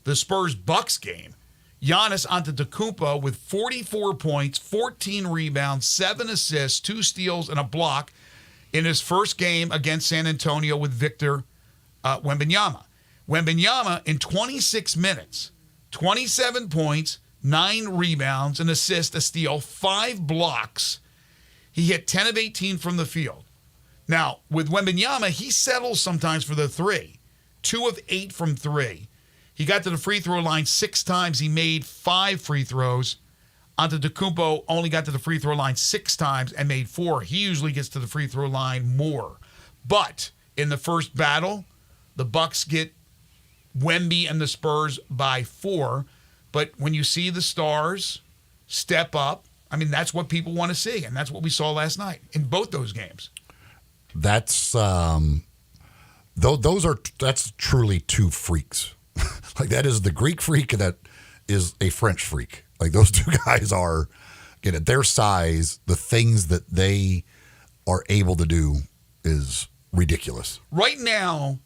the Spurs-Bucks game, Giannis Antetokounmpo with 44 points, 14 rebounds, 7 assists, 2 steals, and a block in his first game against San Antonio with Victor Wembanyama. Wembanyama, in 26 minutes, 27 points, 9 rebounds, an assist, a steal, 5 blocks. He hit 10 of 18 from the field. Now, with Wembanyama, he settles sometimes for the 3. 2 of 8 from 3. He got to the free throw line 6 times. He made 5 free throws. Antetokounmpo only got to the free throw line 6 times and made 4. He usually gets to the free throw line more. But in the first battle, the Bucks get Wemby and the Spurs by 4. But when you see the stars step up, I mean, that's what people want to see. And that's what we saw last night in both those games. That's that's truly 2 freaks. That is the Greek freak and that is a French freak. Those 2 guys are, at their size, the things that they are able to do is ridiculous. Right now,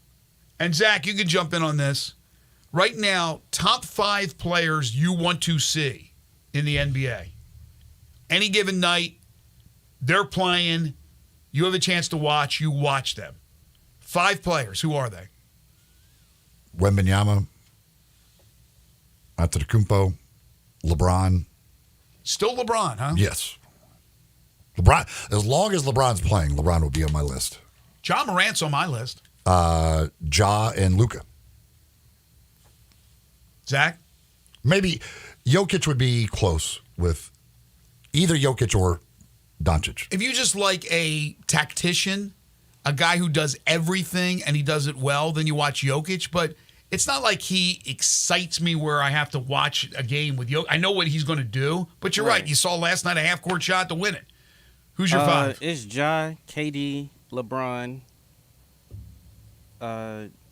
and Zach, you can jump in on this. Right now, top 5 players you want to see in the NBA. Any given night, they're playing. You have a chance to watch. You watch them. 5 players. Who are they? Wembanyama, Antetokounmpo, LeBron. Still LeBron, huh? Yes. LeBron. As long as LeBron's playing, LeBron will be on my list. John Morant's on my list. Ja and Luka. Zach? Maybe Jokic would be close with either Jokic or Doncic. If you just like a tactician, a guy who does everything and he does it well, then you watch Jokic. But it's not like he excites me where I have to watch a game with Jokic. I know what he's going to do, but you're right. You saw last night a half-court shot to win it. Who's your 5? It's Ja, KD, LeBron,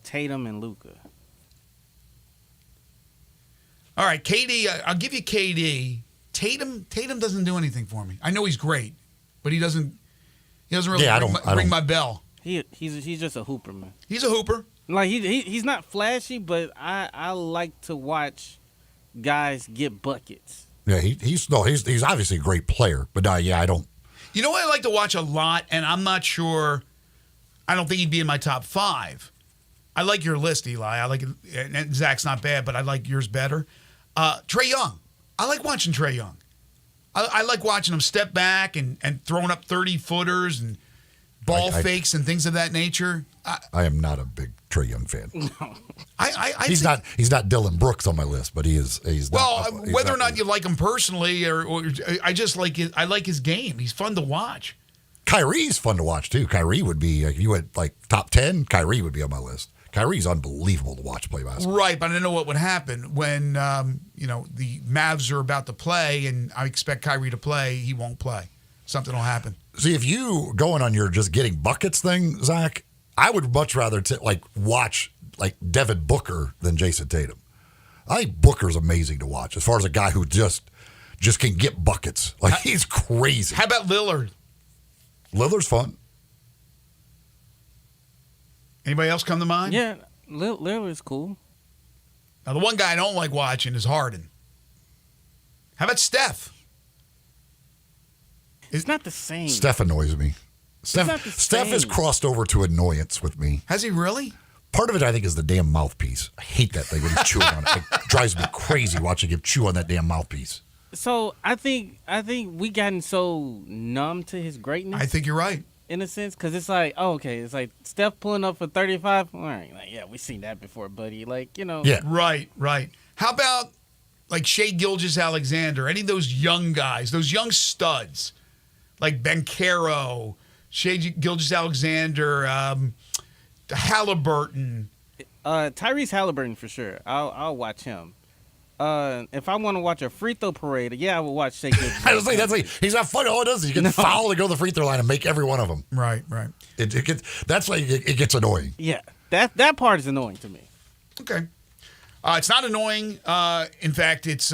Tatum, and Luka. All right, KD, I'll give you KD. Tatum doesn't do anything for me. I know he's great, but he doesn't really ring my bell. He's just a hooper, man. He's a hooper. Like he's not flashy, but I like to watch guys get buckets. Yeah, he's obviously a great player, but I don't. You know what I like to watch a lot, and I'm not sure. I don't think he'd be in my top 5. I like your list, Eli. I like it, and Zach's not bad, but I like yours better. Trae Young. I like watching Trae Young. I like watching him step back and throwing up 30-footers and ball fakes and things of that nature. I am not a big Trae Young fan. No. He's not Dylan Brooks on my list, but he's well, not. Whether or not you like him personally, or I just like it. I like his game. He's fun to watch. Kyrie's fun to watch too. Kyrie would be if you went like top 10. Kyrie would be on my list. Kyrie's unbelievable to watch play basketball. Right, but I know what would happen when the Mavs are about to play, and I expect Kyrie to play. He won't play. Something will happen. See, if you going on your just getting buckets thing, Zach, I would much rather watch like Devin Booker than Jason Tatum. I think Booker's amazing to watch as far as a guy who just can get buckets. Like he's crazy. How about Lillard? Lillard's fun. Anybody else come to mind? Yeah, Lillard's cool. Now, the one guy I don't like watching is Harden. How about Steph? It's not the same. Steph annoys me. Steph has crossed over to annoyance with me. Has he really? Part of it, I think, is the damn mouthpiece. I hate that thing when he's chewing on it. It drives me crazy watching him chew on that damn mouthpiece. So I think we gotten so numb to his greatness. I think you're right. In a sense, because it's like, it's like Steph pulling up for 35. All right, we've seen that before, buddy. Yeah. Right. How about like Shai Gilgeous-Alexander? Any of those young guys, those young studs, like Banchero, Shai Gilgeous-Alexander, Halliburton. Tyrese Halliburton for sure. I'll watch him. If I want to watch a free throw parade, I would watch Shai Gilgeous. I was like, he's not funny. All it does is you get foul to go to the free throw line and make every one of them. Right. That's why it gets annoying. Yeah, that part is annoying to me. Okay, it's not annoying. In fact, it's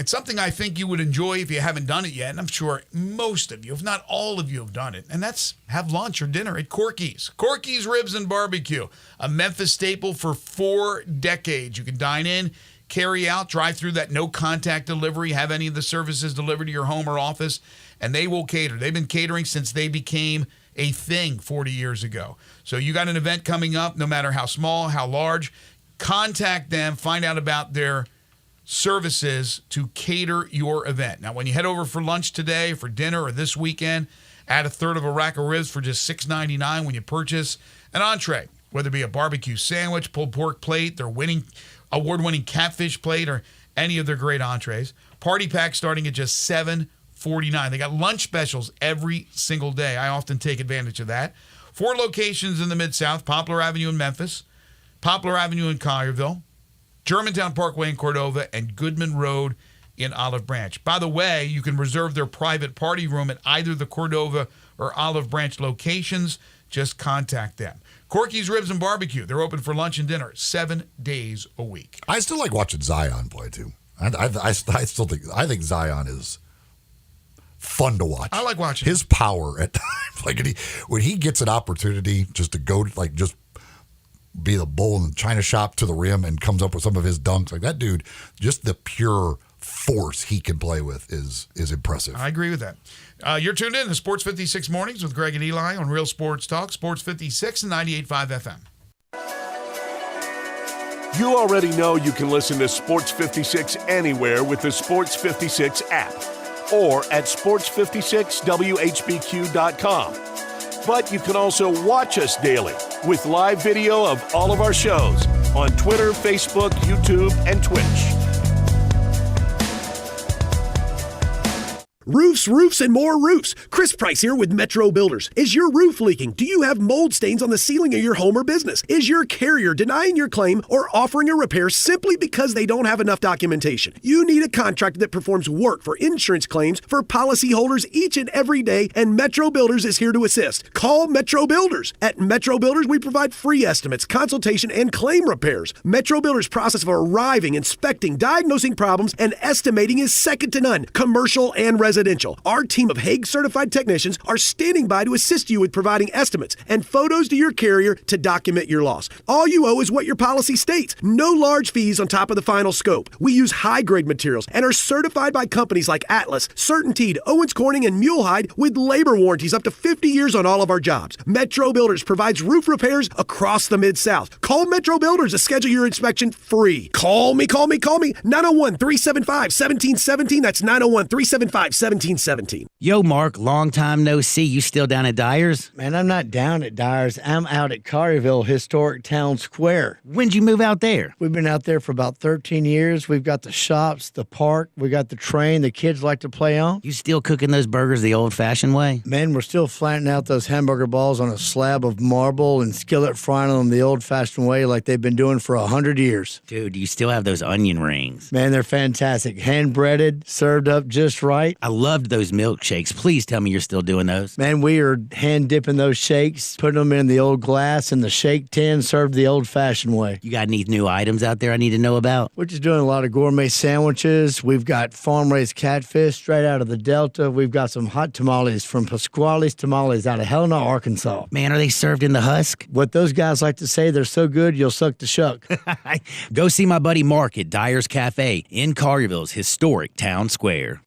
something I think you would enjoy if you haven't done it yet, and I'm sure most of you, if not all of you, have done it. And that's have lunch or dinner at Corky's. Corky's Ribs and Barbecue, a Memphis staple for 4 decades. You can dine in, carry out, drive through that no-contact delivery, have any of the services delivered to your home or office, and they will cater. They've been catering since they became a thing 40 years ago. So you got an event coming up, no matter how small, how large, contact them, find out about their services to cater your event. Now, when you head over for lunch today, for dinner, or this weekend, add a third of a rack of ribs for just $6.99 when you purchase an entree, whether it be a barbecue sandwich, pulled pork plate, their award-winning catfish plate, or any of their great entrees. Party pack starting at just $7.49. They got lunch specials every single day. I often take advantage of that. 4 locations in the Mid-South: Poplar Avenue in Memphis, Poplar Avenue in Collierville, Germantown Parkway in Cordova, and Goodman Road in Olive Branch. By the way, you can reserve their private party room at either the Cordova or Olive Branch locations. Just contact them. Corky's Ribs and Barbecue. They're open for lunch and dinner 7 days a week. I still like watching Zion play too. I think Zion is fun to watch. I like watching his power at times. Like when he gets an opportunity just to go, like just be the bull in the china shop to the rim and comes up with some of his dunks. Like that dude, just the pure force he can play with is impressive. I agree with that. You're tuned in to Sports 56 Mornings with Greg and Eli on Real Sports Talk, Sports 56 and 98.5 FM. You already know you can listen to Sports 56 anywhere with the Sports 56 app or at sports56whbq.com. But you can also watch us daily with live video of all of our shows on Twitter, Facebook, YouTube, and Twitch. Roofs, and more roofs. Chris Price here with Metro Builders. Is your roof leaking? Do you have mold stains on the ceiling of your home or business? Is your carrier denying your claim or offering a repair simply because they don't have enough documentation? You need a contractor that performs work for insurance claims for policyholders each and every day, and Metro Builders is here to assist. Call Metro Builders. At Metro Builders, we provide free estimates, consultation, and claim repairs. Metro Builders' process of arriving, inspecting, diagnosing problems, and estimating is second to none, commercial and residential. Our team of Hague-certified technicians are standing by to assist you with providing estimates and photos to your carrier to document your loss. All you owe is what your policy states. No large fees on top of the final scope. We use high-grade materials and are certified by companies like Atlas, CertainTeed, Owens Corning, and Mulehide with labor warranties up to 50 years on all of our jobs. Metro Builders provides roof repairs across the Mid-South. Call Metro Builders to schedule your inspection free. Call me. 901-375-1717. That's 901-375-1717. Yo, Mark, long time no see. You still down at Dyer's? Man, I'm not down at Dyer's. I'm out at Collierville Historic Town Square. When'd you move out there? We've been out there for about 13 years. We've got the shops, the park, we got the train the kids like to play on. You still cooking those burgers the old-fashioned way? Man, we're still flattening out those hamburger balls on a slab of marble and skillet frying them the old-fashioned way like they've been doing for 100 years. Dude, you still have those onion rings. Man, they're fantastic. Hand-breaded, served up just right. I loved those milkshakes. Please tell me you're still doing those. Man, we are hand-dipping those shakes, putting them in the old glass in the shake tin, served the old-fashioned way. You got any new items out there I need to know about? We're just doing a lot of gourmet sandwiches. We've got farm-raised catfish straight out of the Delta. We've got some hot tamales from Pasquale's Tamales out of Helena, Arkansas. Man, are they served in the husk? What those guys like to say, they're so good, you'll suck the shuck. Go see my buddy Mark at Dyer's Cafe in Collierville's historic town square.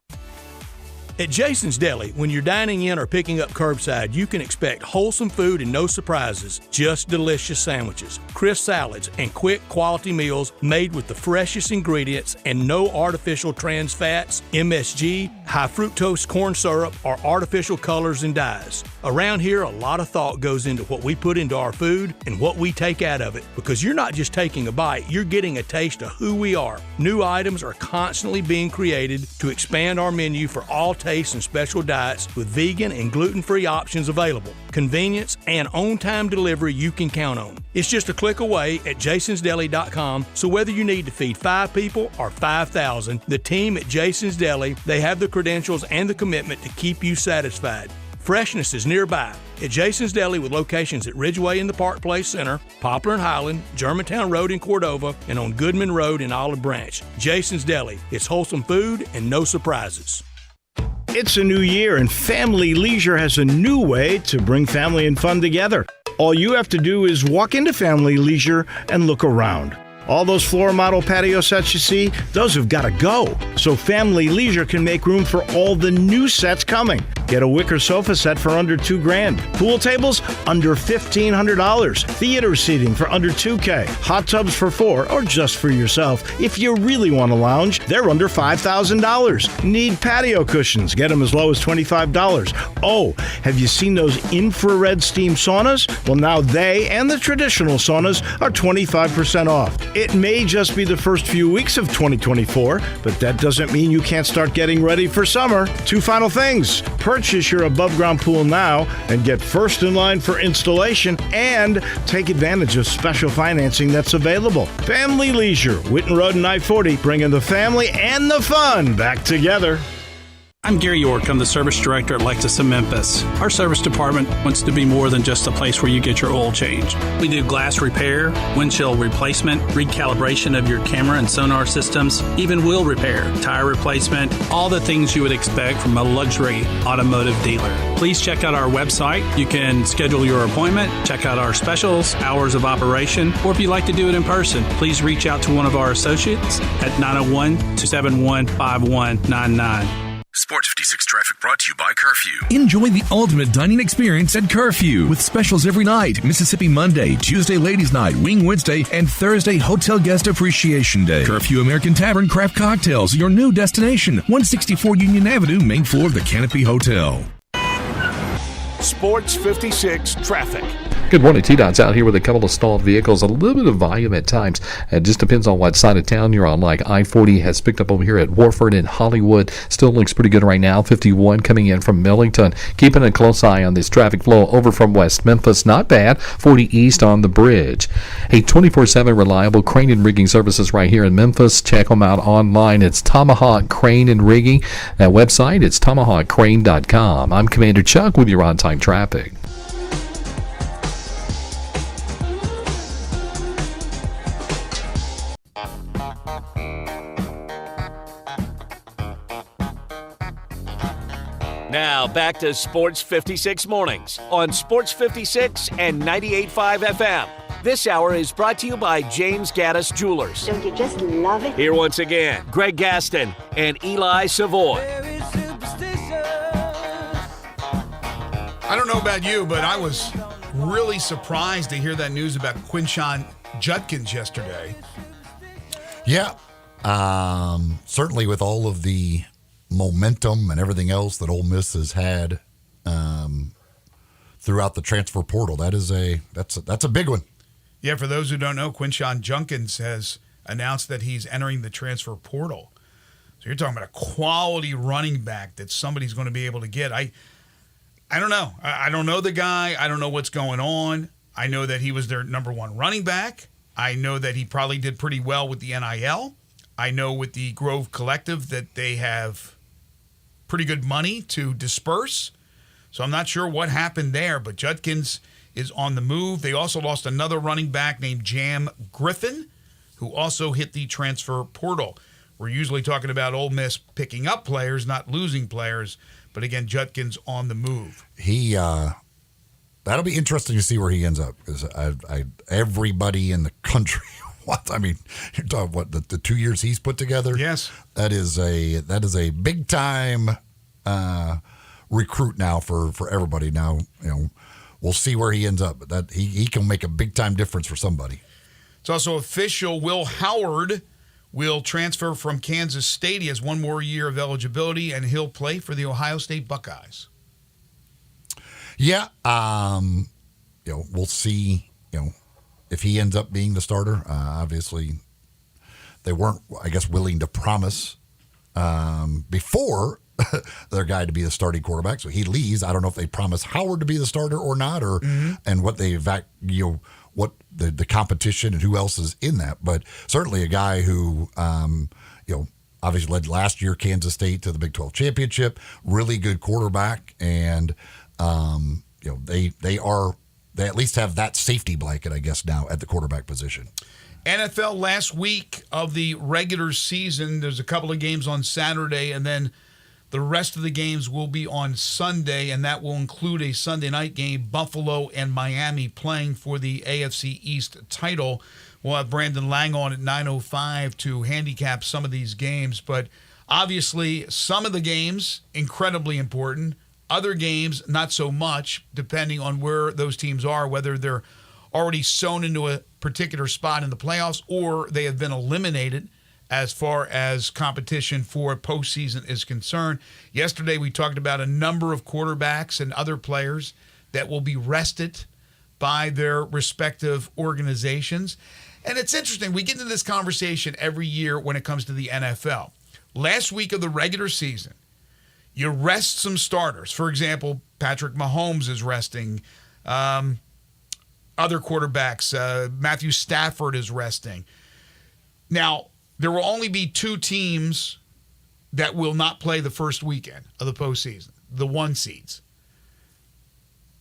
At Jason's Deli, when you're dining in or picking up curbside, you can expect wholesome food and no surprises, just delicious sandwiches, crisp salads, and quick quality meals made with the freshest ingredients and no artificial trans fats, MSG, high fructose corn syrup, or artificial colors and dyes. Around here, a lot of thought goes into what we put into our food and what we take out of it, because you're not just taking a bite, you're getting a taste of who we are. New items are constantly being created to expand our menu for all tastes and special diets with vegan and gluten-free options available. Convenience and on-time delivery you can count on. It's just a click away at jasonsdeli.com, so whether you need to feed 5 people or 5,000, the team at Jason's Deli, they have the credentials and the commitment to keep you satisfied. Freshness is nearby at Jason's Deli with locations at Ridgeway in the Park Place Center, Poplar and Highland, Germantown Road in Cordova, and on Goodman Road in Olive Branch. Jason's Deli. It's wholesome food and no surprises. It's a new year, and Family Leisure has a new way to bring family and fun together. All you have to do is walk into Family Leisure and look around. All those floor model patio sets you see, those have got to go. So Family Leisure can make room for all the new sets coming. Get a wicker sofa set for under $2,000. Pool tables under $1,500. Theater seating for under $2,000. Hot tubs for $4,000 or just for yourself. If you really want to lounge, they're under $5,000. Need patio cushions? Get them as low as $25. Oh, have you seen those infrared steam saunas? Well, now they and the traditional saunas are 25% off. It may just be the first few weeks of 2024, but that doesn't mean you can't start getting ready for summer. 2 final things. Purchase your above-ground pool now and get first in line for installation, and take advantage of special financing that's available. Family Leisure, Whitten Road and I-40, bringing the family and the fun back together. I'm Gary York. I'm the service director at Lexus of Memphis. Our service department wants to be more than just a place where you get your oil changed. We do glass repair, windshield replacement, recalibration of your camera and sonar systems, even wheel repair, tire replacement, all the things you would expect from a luxury automotive dealer. Please check out our website. You can schedule your appointment, check out our specials, hours of operation, or if you'd like to do it in person, please reach out to one of our associates at 901-271-5199. Sports 56 traffic brought to you by Curfew. Enjoy the ultimate dining experience at Curfew with specials every night. Mississippi Monday, Tuesday Ladies Night, Wing Wednesday, and Thursday Hotel Guest Appreciation Day. Curfew American Tavern Craft Cocktails, your new destination. 164 Union Avenue, main floor of the Canopy Hotel. Sports 56 traffic. Good morning. T-Dot's out here with a couple of stalled vehicles. A little bit of volume at times. It just depends on what side of town you're on. Like I-40 has picked up over here at Warford and Hollywood. Still looks pretty good right now. 51 coming in from Millington. Keeping a close eye on this traffic flow over from West Memphis. Not bad. 40 east on the bridge. A 24/7 reliable crane and rigging services right here in Memphis. Check them out online. It's Tomahawk Crane and Rigging. That website, it's tomahawkcrane.com. I'm Commander Chuck with your on-time traffic. Now back to Sports 56 Mornings on Sports 56 and 98.5 FM. This hour is brought to you by James Gaddis Jewelers. Don't you just love it? Here once again, Greg Gaston and Eli Savoy. I don't know about you, but I was really surprised to hear that news about Quinshon Judkins yesterday. Yeah. Certainly with all of the momentum and everything else that Ole Miss has had throughout the transfer portal, that's a big one. Yeah, for those who don't know, Quinshon Judkins has announced that he's entering the transfer portal. So you're talking about a quality running back that somebody's going to be able to get. I don't know. I don't know the guy. I don't know what's going on. I know that he was their number one running back. I know that he probably did pretty well with the NIL. I know with the Grove Collective that they have pretty good money to disperse. So I'm not sure what happened there, but Judkins is on the move. They also lost another running back named Jam Griffin, who also hit the transfer portal. We're usually talking about Ole Miss picking up players, not losing players. But again, Judkins on the move. That'll be interesting to see where he ends up. Because everybody in the country, you're talking the 2 years he's put together. Yes, that is a big time recruit now for everybody. Now we'll see where he ends up, but that he can make a big time difference for somebody. It's also official. Will Howard will transfer from Kansas State. He has one more year of eligibility, and he'll play for the Ohio State Buckeyes. Yeah, we'll see. If he ends up being the starter. Obviously, they weren't, I guess, willing to promise before their guy to be the starting quarterback. So he leaves. I don't know if they promise Howard to be the starter or not, or and what they what the competition and who else is in that. But certainly a guy who obviously led last year Kansas State to the Big 12 championship. Really good quarterback, and they at least have that safety blanket, I guess, now at the quarterback position. NFL last week of the regular season. There's a couple of games on Saturday, and then the rest of the games will be on Sunday, and that will include a Sunday night game, Buffalo and Miami playing for the AFC East title. We'll have Brandon Lang on at 9:05 to handicap some of these games, but obviously some of the games, incredibly important. Other games, not so much, depending on where those teams are, whether they're already sewn into a particular spot in the playoffs or they have been eliminated as far as competition for postseason is concerned. Yesterday, we talked about a number of quarterbacks and other players that will be rested by their respective organizations. And it's interesting. We get into this conversation every year when it comes to the NFL. Last week of the regular season, you rest some starters. For example, Patrick Mahomes is resting. Other quarterbacks, Matthew Stafford is resting. Now, there will only be two teams that will not play the first weekend of the postseason, the 1 seeds.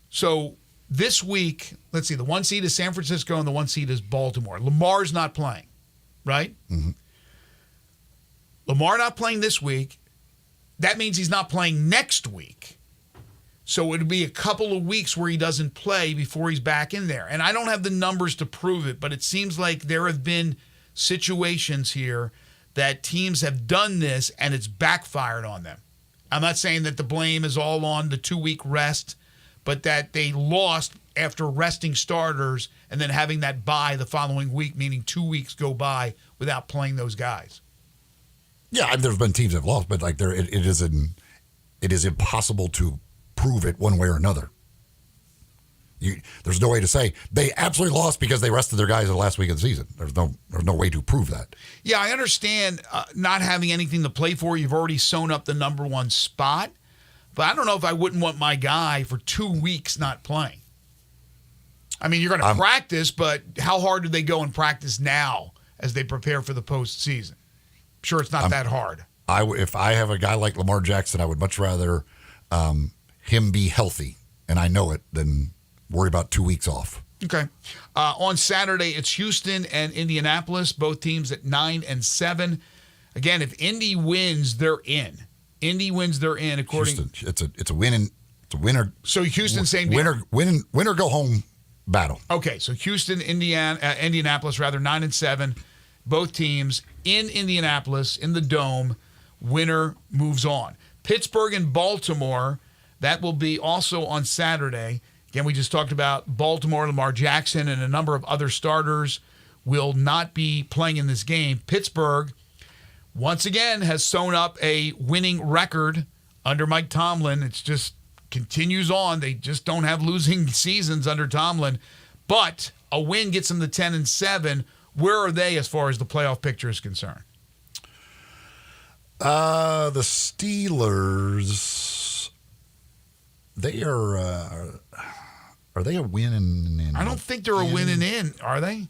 So this week, let's see, the 1 seed is San Francisco and the 1 seed is Baltimore. Lamar's not playing, right? Mm-hmm. Lamar not playing this week. That means he's not playing next week. So it'll be a couple of weeks where he doesn't play before he's back in there. And I don't have the numbers to prove it, but it seems like there have been situations here that teams have done this and it's backfired on them. I'm not saying that the blame is all on the 2-week rest, but that they lost after resting starters and then having that bye the following week, meaning 2 weeks go by without playing those guys. Yeah, there's been teams that have lost, but like it is impossible to prove it one way or another. There's no way to say they absolutely lost because they rested their guys in the last week of the season. There's no way to prove that. Yeah, I understand not having anything to play for. You've already sewn up the number 1 spot. But I don't know if I wouldn't want my guy for 2 weeks not playing. I mean, you're going to practice, but how hard do they go and practice now as they prepare for the postseason? I'm sure it's not that hard. If I have a guy like Lamar Jackson, I would much rather him be healthy, and I know it, than worry about 2 weeks off. Okay. On Saturday, it's Houston and Indianapolis, both teams at 9-7. Again, if Indy wins, they're in. Indy wins, they're in. According, Houston, it's a win and it's a winner. So Houston saying win or go home battle. Okay, so Houston, Indianapolis, rather 9-7. Both teams in Indianapolis in the Dome. Winner moves on. Pittsburgh and Baltimore. That will be also on Saturday. Again, we just talked about Baltimore, Lamar Jackson, and a number of other starters will not be playing in this game. Pittsburgh, once again, has sewn up a winning record under Mike Tomlin. It's just continues on. They just don't have losing seasons under Tomlin. But a win gets them to 10-7. Where are they as far as the playoff picture is concerned? The Steelers, they are they a win and I don't think they're a win and in, are they? I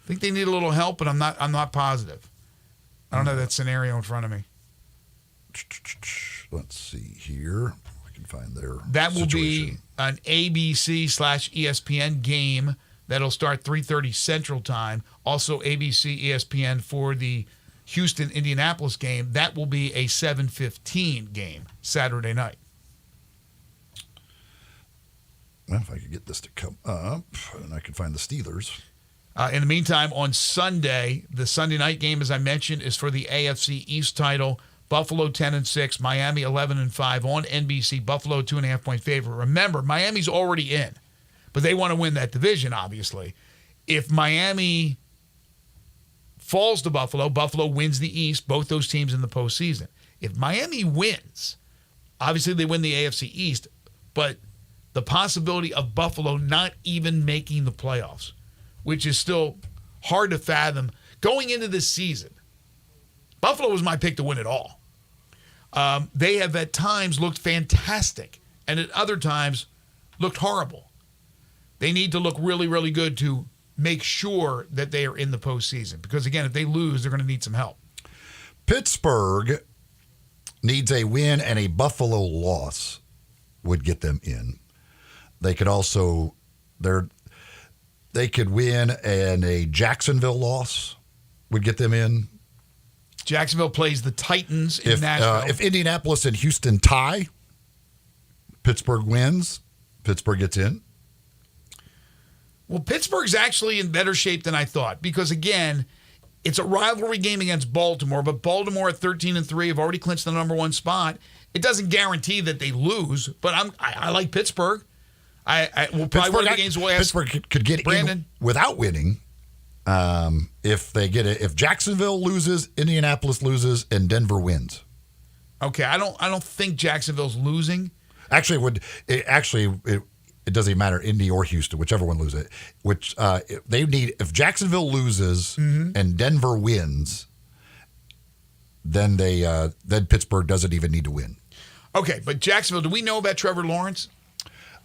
think they need a little help, but I'm not positive. I don't have that scenario in front of me. Let's see here. I can find their That will situation. be an ABC/ESPN game that'll start 3:30 Central Time. Also ABC, ESPN for the Houston-Indianapolis game. That will be a 7:15 game Saturday night. Well, if I could get this to come up, and I can find the Steelers. In the meantime, on Sunday, the Sunday night game, as I mentioned, is for the AFC East title. Buffalo 10-6, Miami 11-5 on NBC. Buffalo 2.5-point favorite. Remember, Miami's already in, but they want to win that division, obviously. If Miami falls to Buffalo, Buffalo wins the East, both those teams in the postseason. If Miami wins, obviously they win the AFC East, but the possibility of Buffalo not even making the playoffs, which is still hard to fathom. Going into this season, Buffalo was my pick to win it all. They have at times looked fantastic and at other times looked horrible. They need to look really, really good to make sure that they are in the postseason. Because, again, if they lose, they're going to need some help. Pittsburgh needs a win and a Buffalo loss would get them in. They could also they could win and a Jacksonville loss would get them in. Jacksonville plays the Titans in Nashville. If Indianapolis and Houston tie, Pittsburgh wins, Pittsburgh gets in. Well, Pittsburgh's actually in better shape than I thought because, again, it's a rivalry game against Baltimore, but Baltimore at 13-3 have already clinched the number 1 spot. It doesn't guarantee that they lose, but I like Pittsburgh. I will probably win the games we'll ask Pittsburgh could get Brandon in without winning. If Jacksonville loses, Indianapolis loses, and Denver wins. Okay, I don't think Jacksonville's losing. Actually, it doesn't even matter, Indy or Houston, whichever one loses it. Which they need. If Jacksonville loses and Denver wins, then then Pittsburgh doesn't even need to win. Okay, but Jacksonville, do we know about Trevor Lawrence?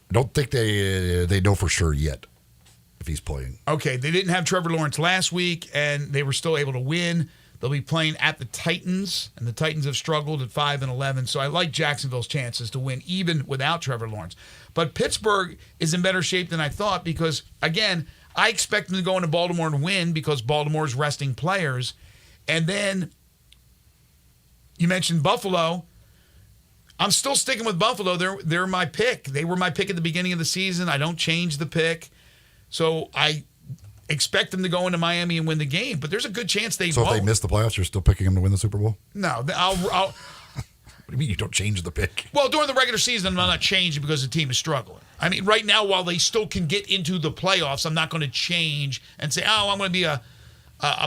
I don't think they know for sure yet if he's playing. Okay, they didn't have Trevor Lawrence last week, and they were still able to win. They'll be playing at the Titans, and the Titans have struggled at 5-11. So I like Jacksonville's chances to win even without Trevor Lawrence. But Pittsburgh is in better shape than I thought because, again, I expect them to go into Baltimore and win because Baltimore's resting players. And then you mentioned Buffalo. I'm still sticking with Buffalo. They're my pick. They were my pick at the beginning of the season. I don't change the pick. So I expect them to go into Miami and win the game, but there's a good chance they won't. So if they miss the playoffs, you're still picking them to win the Super Bowl? No, I'll What do you mean you don't change the pick? Well, during the regular season, I'm not changing because the team is struggling. I mean, right now, while they still can get into the playoffs, I'm not going to change and say, I'm going to be a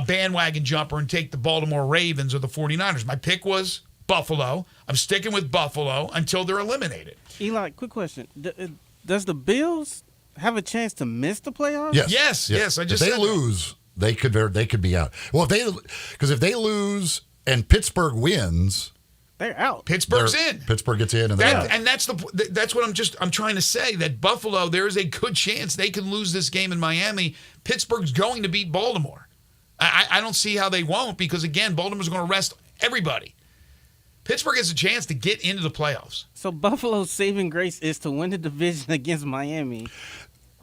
bandwagon jumper and take the Baltimore Ravens or the 49ers. My pick was Buffalo. I'm sticking with Buffalo until they're eliminated. Eli, quick question. Does the Bills have a chance to miss the playoffs? Yes. I just if they lose, they could be out. Well, if they lose and Pittsburgh wins, they're out. Pittsburgh's in. Pittsburgh gets in, and they're out. And that's what I'm trying to say. That Buffalo, there is a good chance they can lose this game in Miami. Pittsburgh's going to beat Baltimore. I don't see how they won't because again, Baltimore's going to rest everybody. Pittsburgh has a chance to get into the playoffs. So Buffalo's saving grace is to win the division against Miami.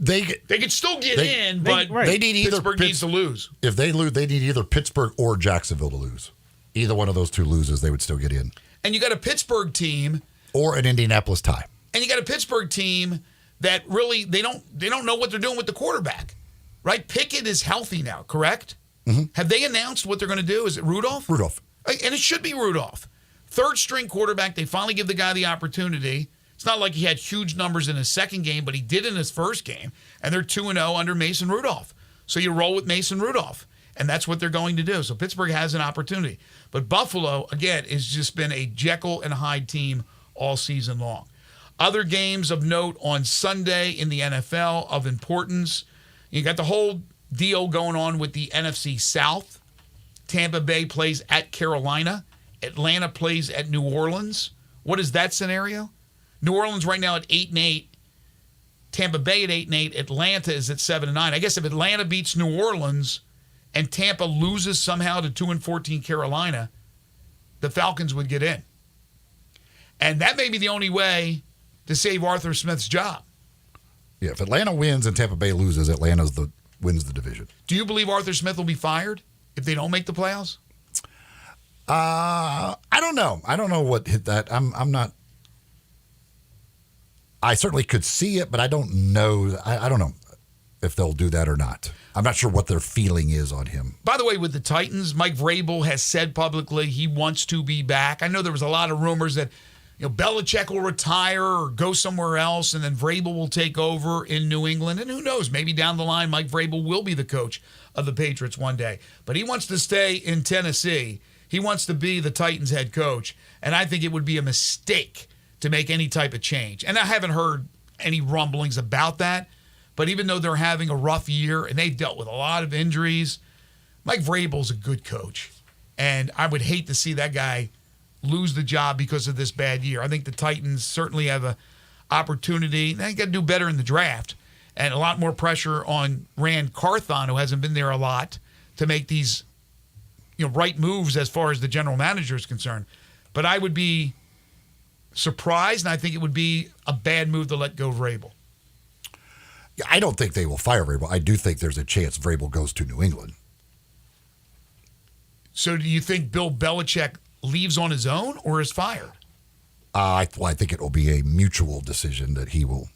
They could still get in, but they need either Pittsburgh needs to lose. If they lose, they need either Pittsburgh or Jacksonville to lose. Either one of those two loses, they would still get in. And you got a Pittsburgh team or an Indianapolis tie. And you got a Pittsburgh team that really they don't know what they're doing with the quarterback. Right? Pickett is healthy now, correct? Mm-hmm. Have they announced what they're going to do? Is it Rudolph? Rudolph. And it should be Rudolph. Third string quarterback, they finally give the guy the opportunity. It's not like he had huge numbers in his second game, but he did in his first game. And they're 2-0 under Mason Rudolph. So you roll with Mason Rudolph. And that's what they're going to do. So Pittsburgh has an opportunity. But Buffalo, again, has just been a Jekyll and Hyde team all season long. Other games of note on Sunday in the NFL of importance. You got the whole deal going on with the NFC South. Tampa Bay plays at Carolina. Atlanta plays at New Orleans. What is that scenario? New Orleans right now at 8-8. Tampa Bay at 8-8. Atlanta is at 7-9. I guess if Atlanta beats New Orleans and Tampa loses somehow to 2-14 Carolina, the Falcons would get in. And that may be the only way to save Arthur Smith's job. Yeah, if Atlanta wins and Tampa Bay loses, Atlanta wins the division. Do you believe Arthur Smith will be fired if they don't make the playoffs? I don't know. I don't know what hit that. I'm not. I certainly could see it, but I don't know. I don't know if they'll do that or not. I'm not sure what their feeling is on him. By the way, with the Titans, Mike Vrabel has said publicly he wants to be back. I know there was a lot of rumors that Belichick will retire or go somewhere else, and then Vrabel will take over in New England. And who knows, maybe down the line, Mike Vrabel will be the coach of the Patriots one day. But he wants to stay in Tennessee. He wants to be the Titans head coach. And I think it would be a mistake to make any type of change. And I haven't heard any rumblings about that. But even though they're having a rough year and they've dealt with a lot of injuries, Mike Vrabel's a good coach. And I would hate to see that guy lose the job because of this bad year. I think the Titans certainly have an opportunity. They got to do better in the draft. And a lot more pressure on Rand Carthon, who hasn't been there a lot, to make these right moves as far as the general manager is concerned. But I would be surprised, and I think it would be a bad move to let go Vrabel. Yeah, I don't think they will fire Vrabel. I do think there's a chance Vrabel goes to New England. So do you think Bill Belichick leaves on his own or is fired? I think it will be a mutual decision that he'll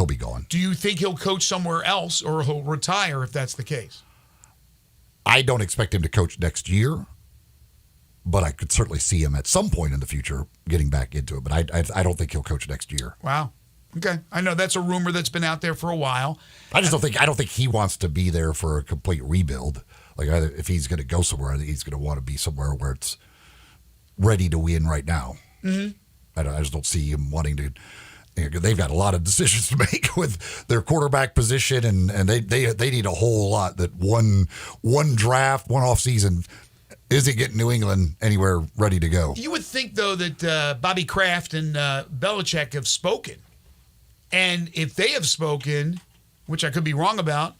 be gone. Do you think he'll coach somewhere else or he'll retire if that's the case? I don't expect him to coach next year, but I could certainly see him at some point in the future getting back into it. But I don't think he'll coach next year. Wow. Okay. I know that's a rumor that's been out there for a while. I don't think he wants to be there for a complete rebuild. Like if he's going to go somewhere, I think he's going to want to be somewhere where it's ready to win right now. Mm-hmm. I just don't see him wanting to. They've got a lot of decisions to make with their quarterback position, and they need a whole lot. That one draft, one offseason isn't getting New England anywhere ready to go. You would think, though, that Bobby Kraft and Belichick have spoken. And if they have spoken, which I could be wrong about,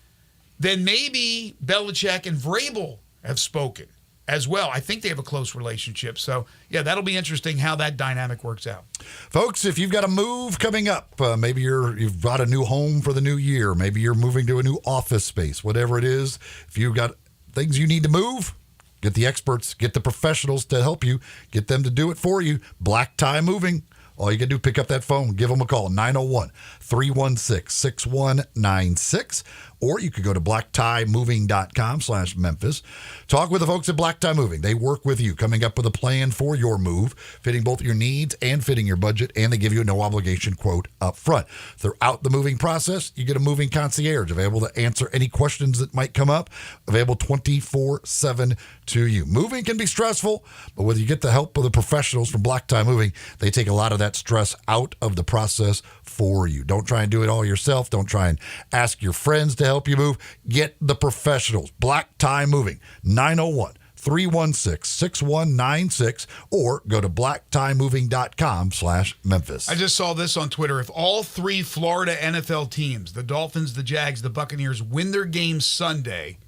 then maybe Belichick and Vrabel have spoken. as well. I think they have a close relationship. So, yeah, that'll be interesting how that dynamic works out. Folks, if you've got a move coming up, maybe you've bought a new home for the new year, maybe you're moving to a new office space, whatever it is, if you've got things you need to move, get the experts, get the professionals to help you, get them to do it for you. Black Tie Moving. All you got to do, pick up that phone, give them a call, 901-316-6196. Or you could go to blacktiemoving.com/Memphis. Talk with the folks at Black Tie Moving. They work with you, coming up with a plan for your move, fitting both your needs and fitting your budget, and they give you a no-obligation quote up front. Throughout the moving process, you get a moving concierge available to answer any questions that might come up, available 24/7 to you. Moving can be stressful, but whether you get the help of the professionals from Black Tie Moving, they take a lot of that stress out of the process for you. Don't try and do it all yourself. Don't try and ask your friends to help you move. Get the professionals. Black Tie Moving, 901-316-6196, or go to blacktiemoving.com/Memphis. I just saw this on Twitter. If all three Florida NFL teams, the Dolphins, the Jags, the Buccaneers, win their games Sunday,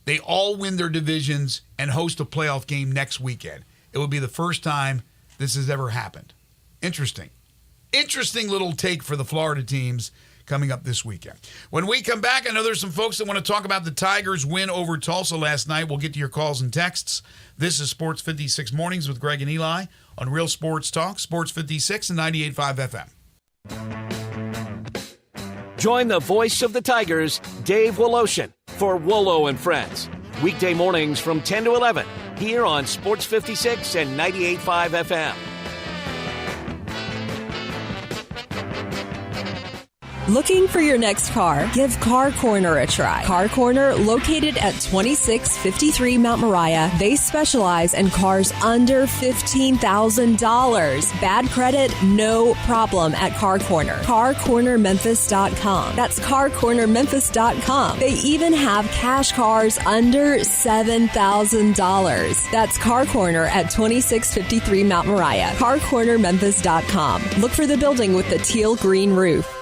they all win their divisions and host a playoff game next weekend. It would be the first time this has ever happened. Interesting little take for the Florida teams coming up this weekend. When we come back, I know there's some folks that want to talk about the Tigers' win over Tulsa last night. We'll get to your calls and texts. This is Sports 56 Mornings with Greg and Eli on Real Sports Talk, Sports 56 and 98.5 FM. Join the voice of the Tigers, Dave Woloshin, for Wolo and Friends. Weekday mornings from 10 to 11 here on Sports 56 and 98.5 FM. Looking for your next car? Give Car Corner a try. Car Corner, located at 2653 Mount Moriah. They specialize in cars under $15,000. Bad credit? No problem at Car Corner. CarCornerMemphis.com. That's CarCornerMemphis.com. They even have cash cars under $7,000. That's Car Corner at 2653 Mount Moriah. CarCornerMemphis.com. Look for the building with the teal green roof.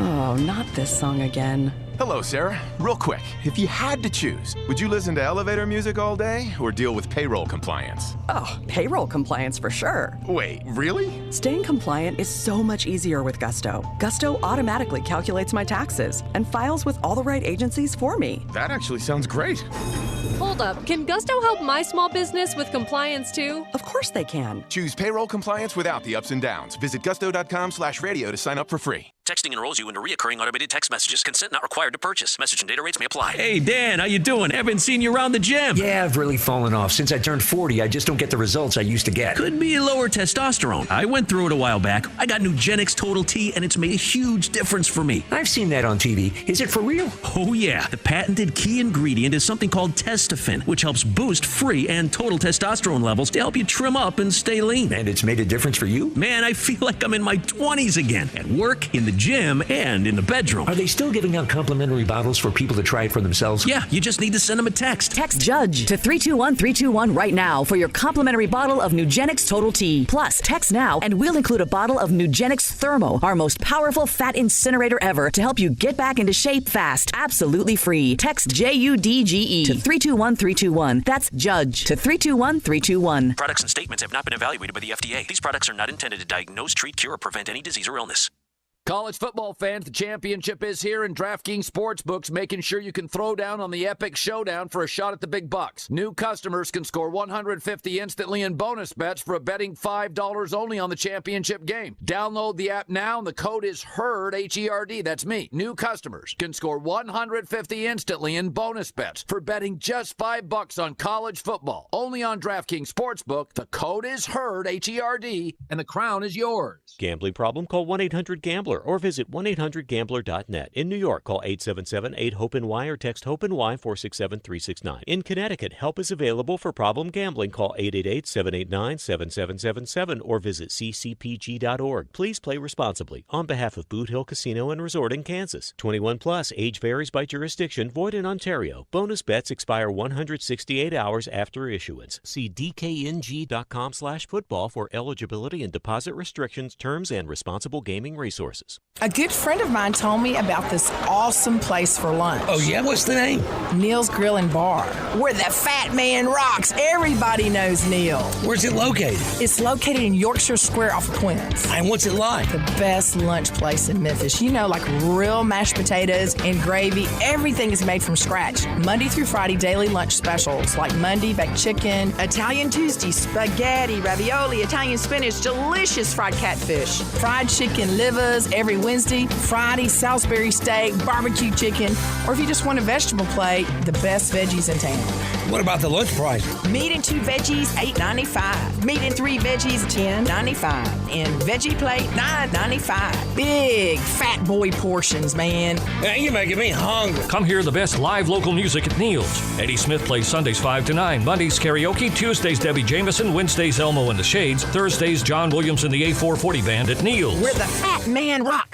Oh, not this song again. Hello, Sarah. Real quick, if you had to choose, would you listen to elevator music all day or deal with payroll compliance? Oh, payroll compliance for sure. Wait, really? Staying compliant is so much easier with Gusto. Gusto automatically calculates my taxes and files with all the right agencies for me. That actually sounds great. Hold up. Can Gusto help my small business with compliance too? Of course they can. Choose payroll compliance without the ups and downs. Visit gusto.com/radio to sign up for free. Texting enrolls you into recurring automated text messages. Consent not required to purchase. Message and data rates may apply. Hey, Dan, how you doing? Haven't seen you around the gym. Yeah, I've really fallen off. Since I turned 40, I just don't get the results I used to get. Could be lower testosterone. I went through it a while back. I got Nugenix Total T, and it's made a huge difference for me. I've seen that on TV. Is it for real? Oh, yeah. The patented key ingredient is something called Testofen, which helps boost free and total testosterone levels to help you trim up and stay lean. And it's made a difference for you? Man, I feel like I'm in my 20s again. At work, in the gym, and in the bedroom. Are they still giving out complimentary bottles for people to try it for themselves? Yeah, you just need to send them a text. Text JUDGE to 321-321 right now for your complimentary bottle of Nugenix Total T. Plus, text now and we'll include a bottle of Nugenix Thermo, our most powerful fat incinerator ever, to help you get back into shape fast. Absolutely free. Text JUDGE to 321-321. That's JUDGE to 321-321. Products and statements have not been evaluated by the FDA. These products are not intended to diagnose, treat, cure, or prevent any disease or illness. College football fans, the championship is here, and DraftKings Sportsbook's making sure you can throw down on the epic showdown for a shot at the big bucks. New customers can score $150 instantly in bonus bets for a betting $5 only on the championship game. Download the app now, and the code is HERD, H-E-R-D. That's me. New customers can score $150 instantly in bonus bets for betting just $5 on college football. Only on DraftKings Sportsbook. The code is HERD, H-E-R-D, and the crown is yours. Gambling problem? Call 1-800-GAMBLER or visit 1-800-GAMBLER.net. In New York, call 877-8-HOPE-NY or text HOPE-NY 467-369. In Connecticut, help is available for problem gambling. Call 888-789-7777 or visit ccpg.org. Please play responsibly. On behalf of Boot Hill Casino and Resort in Kansas. 21 plus. Age varies by jurisdiction. Void in Ontario. Bonus bets expire 168 hours after issuance. See dkng.com/football for eligibility and deposit restrictions, terms, and responsible gaming resources. Kansas. A good friend of mine told me about this awesome place for lunch. Oh, yeah? What's the name? Neil's Grill and Bar, where the fat man rocks. Everybody knows Neil. Where's it located? It's located in Yorkshire Square off Quince. And what's it like? The best lunch place in Memphis. You know, like real mashed potatoes and gravy. Everything is made from scratch. Monday through Friday, daily lunch specials like Monday baked chicken, Italian Tuesday, spaghetti, ravioli, Italian spinach, delicious fried catfish, fried chicken livers every Wednesday, Friday, Salisbury steak, barbecue chicken, or if you just want a vegetable plate, the best veggies in town. What about the lunch price? Meat and 2 veggies, $8.95. Meat and 3 veggies, $10.95. And veggie plate, $9.95. Big fat boy portions, man. Man, you're making me hungry. Come hear the best live local music at Neil's. Eddie Smith plays Sundays 5 to 9, Mondays karaoke, Tuesdays Debbie Jameson, Wednesdays Elmo and the Shades, Thursdays John Williams and the A440 Band at Neil's. Where the fat man rocks.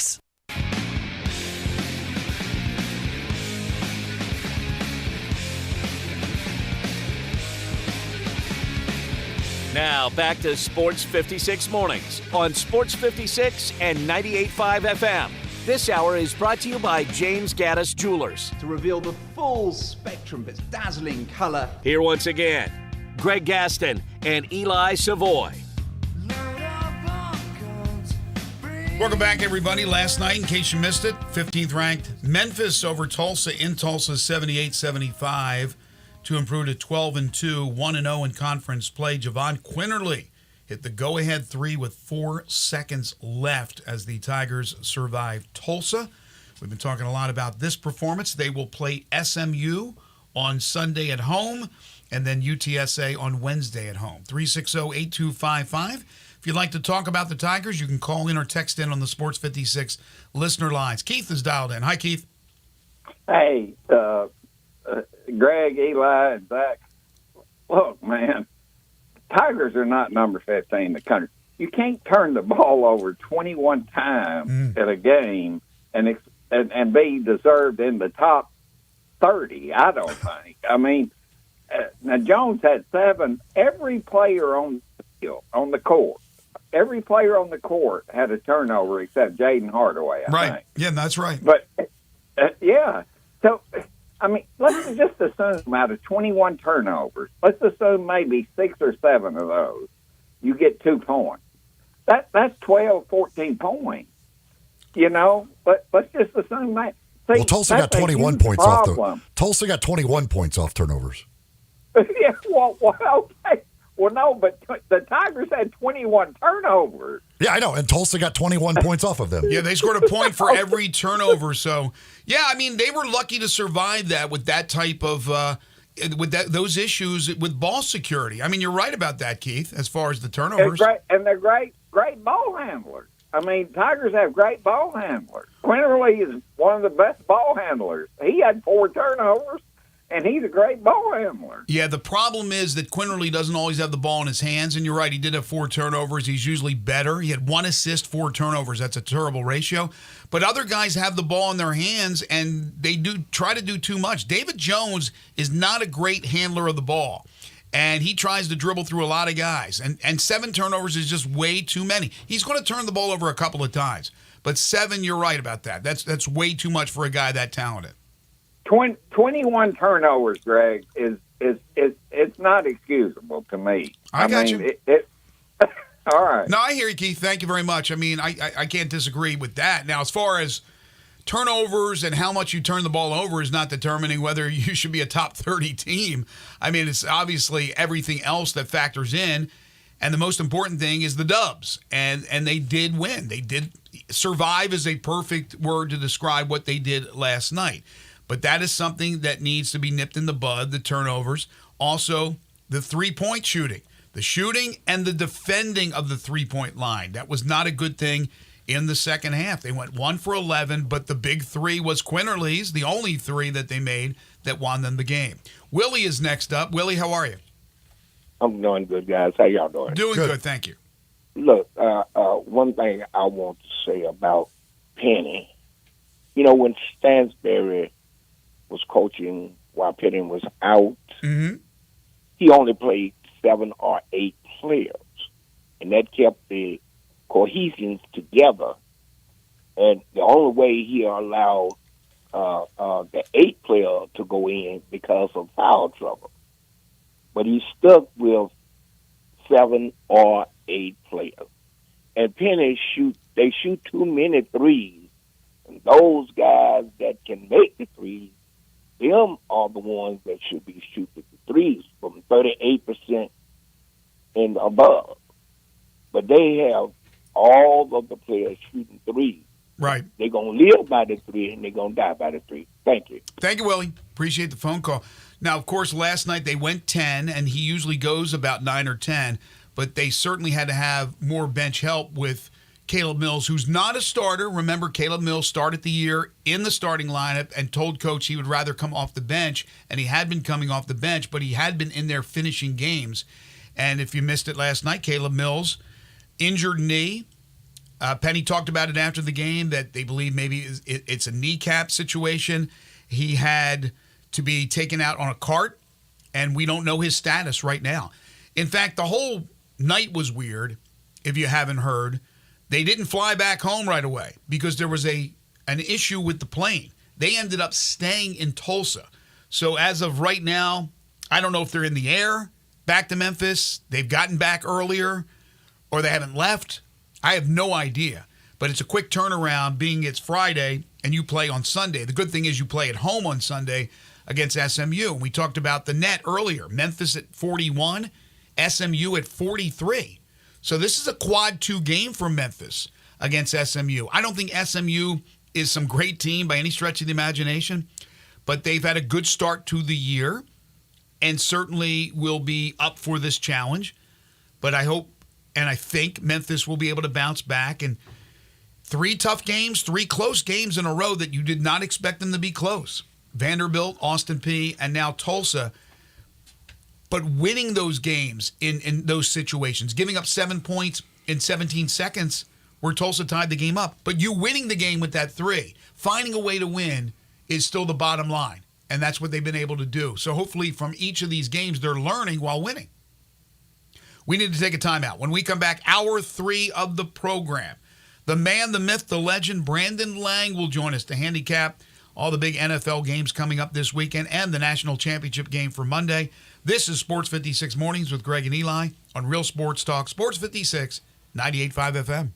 Now back to Sports 56 Mornings on Sports 56 and 98.5 FM. This hour is brought to you by James Gaddis Jewelers. To reveal the full spectrum of its dazzling color. Here once again, Greg Gaston and Eli Savoy. Welcome back, everybody. Last night, in case you missed it, 15th ranked Memphis over Tulsa in Tulsa, 78-75 to improve to 12-2, 1-0 in conference play. Javon Quinterly hit the go-ahead 3 with 4 seconds left as the Tigers survive Tulsa. We've been talking a lot about this performance. They will play SMU on Sunday at home and then UTSA on Wednesday at home. 360-8255. If you'd like to talk about the Tigers, you can call in or text in on the Sports 56 listener lines. Keith is dialed in. Hi, Keith. Hey, Greg, Eli, and Zach. Look, man, Tigers are not number 15 in the country. You can't turn the ball over 21 times at a game and be deserved in the top 30, I don't think. I mean, now Jones had 7. Every player on the field, on the court, every player on the court had a turnover except Jaden Hardaway, I think. Yeah, that's right. But, yeah. So, I mean, let's just assume out of 21 turnovers, let's assume maybe 6 or 7 of those, you get 2 points. That's 12, 14 points. You know, but let's just assume that. See, well, Tulsa got 21 points off. Tulsa got 21 points off turnovers. Yeah, well, okay. Well, no, but the Tigers had 21 turnovers. Yeah, I know, and Tulsa got 21 points off of them. Yeah, they scored a point for every turnover. So, yeah, I mean, they were lucky to survive that with that type of those issues with ball security. I mean, you're right about that, Keith, as far as the turnovers. They're great ball handlers. I mean, Tigers have great ball handlers. Quinterly is one of the best ball handlers. He had 4 turnovers. And he's a great ball handler. Yeah, the problem is that Quinterly doesn't always have the ball in his hands. And you're right, he did have 4 turnovers. He's usually better. He had 1 assist, 4 turnovers. That's a terrible ratio. But other guys have the ball in their hands, and they do try to do too much. David Jones is not a great handler of the ball. And he tries to dribble through a lot of guys. And 7 turnovers is just way too many. He's going to turn the ball over a couple of times. But 7, you're right about that. That's way too much for a guy that talented. 21 turnovers, Greg, is it's not excusable to me. I got you. All right. No, I hear you, Keith. Thank you very much. I mean, I can't disagree with that. Now, as far as turnovers and how much you turn the ball over is not determining whether you should be a top 30 team. I mean, it's obviously everything else that factors in. And the most important thing is the dubs. And they did win. They did survive is a perfect word to describe what they did last night. But that is something that needs to be nipped in the bud, the turnovers. Also, the three-point shooting. The shooting and the defending of the three-point line. That was not a good thing in the second half. They went 1 for 11, but the big 3 was Quinterly's, the only 3 that they made that won them the game. Willie is next up. Willie, how are you? I'm doing good, guys. How y'all doing? Doing good, thank you. Look, one thing I want to say about Penny. You know, when Stansbury was coaching while Penny was out, he only played 7 or 8 players, and that kept the cohesion together. And the only way he allowed the 8th player to go in because of foul trouble. But he stuck with 7 or 8 players. And Penny shoot too many threes. And those guys that can make the threes, them are the ones that should be shooting the threes from 38% and above. But they have all of the players shooting threes. Right. They're going to live by the 3 and they're going to die by the 3. Thank you. Thank you, Willie. Appreciate the phone call. Now, of course, last night they went 10, and he usually goes about 9 or 10, but they certainly had to have more bench help with Caleb Mills, who's not a starter. Remember, Caleb Mills started the year in the starting lineup and told Coach he would rather come off the bench, and he had been coming off the bench, but he had been in there finishing games. And if you missed it last night, Caleb Mills, injured knee. Penny talked about it after the game that they believe maybe it's a kneecap situation. He had to be taken out on a cart, and we don't know his status right now. In fact, the whole night was weird, if you haven't heard. They didn't fly back home right away because there was an issue with the plane. They ended up staying in Tulsa. So as of right now, I don't know if they're in the air back to Memphis, they've gotten back earlier, or they haven't left. I have no idea. But it's a quick turnaround, being it's Friday and you play on Sunday. The good thing is you play at home on Sunday against SMU. We talked about the net earlier. Memphis at 41, SMU at 43. So this is a quad 2 game for Memphis against SMU. I don't think SMU is some great team by any stretch of the imagination, but they've had a good start to the year and certainly will be up for this challenge. But I hope and I think Memphis will be able to bounce back. And 3 tough games, 3 close games in a row that you did not expect them to be close. Vanderbilt, Austin Peay, and now Tulsa. But winning those games in those situations, giving up 7 points in 17 seconds where Tulsa tied the game up. But you winning the game with that 3, finding a way to win is still the bottom line. And that's what they've been able to do. So hopefully from each of these games, they're learning while winning. We need to take a timeout. When we come back, hour 3 of the program, the man, the myth, the legend, Brandon Lang will join us to handicap all the big NFL games coming up this weekend and the national championship game for Monday. This is Sports 56 Mornings with Greg and Eli on Real Sports Talk, Sports 56, 98.5 FM.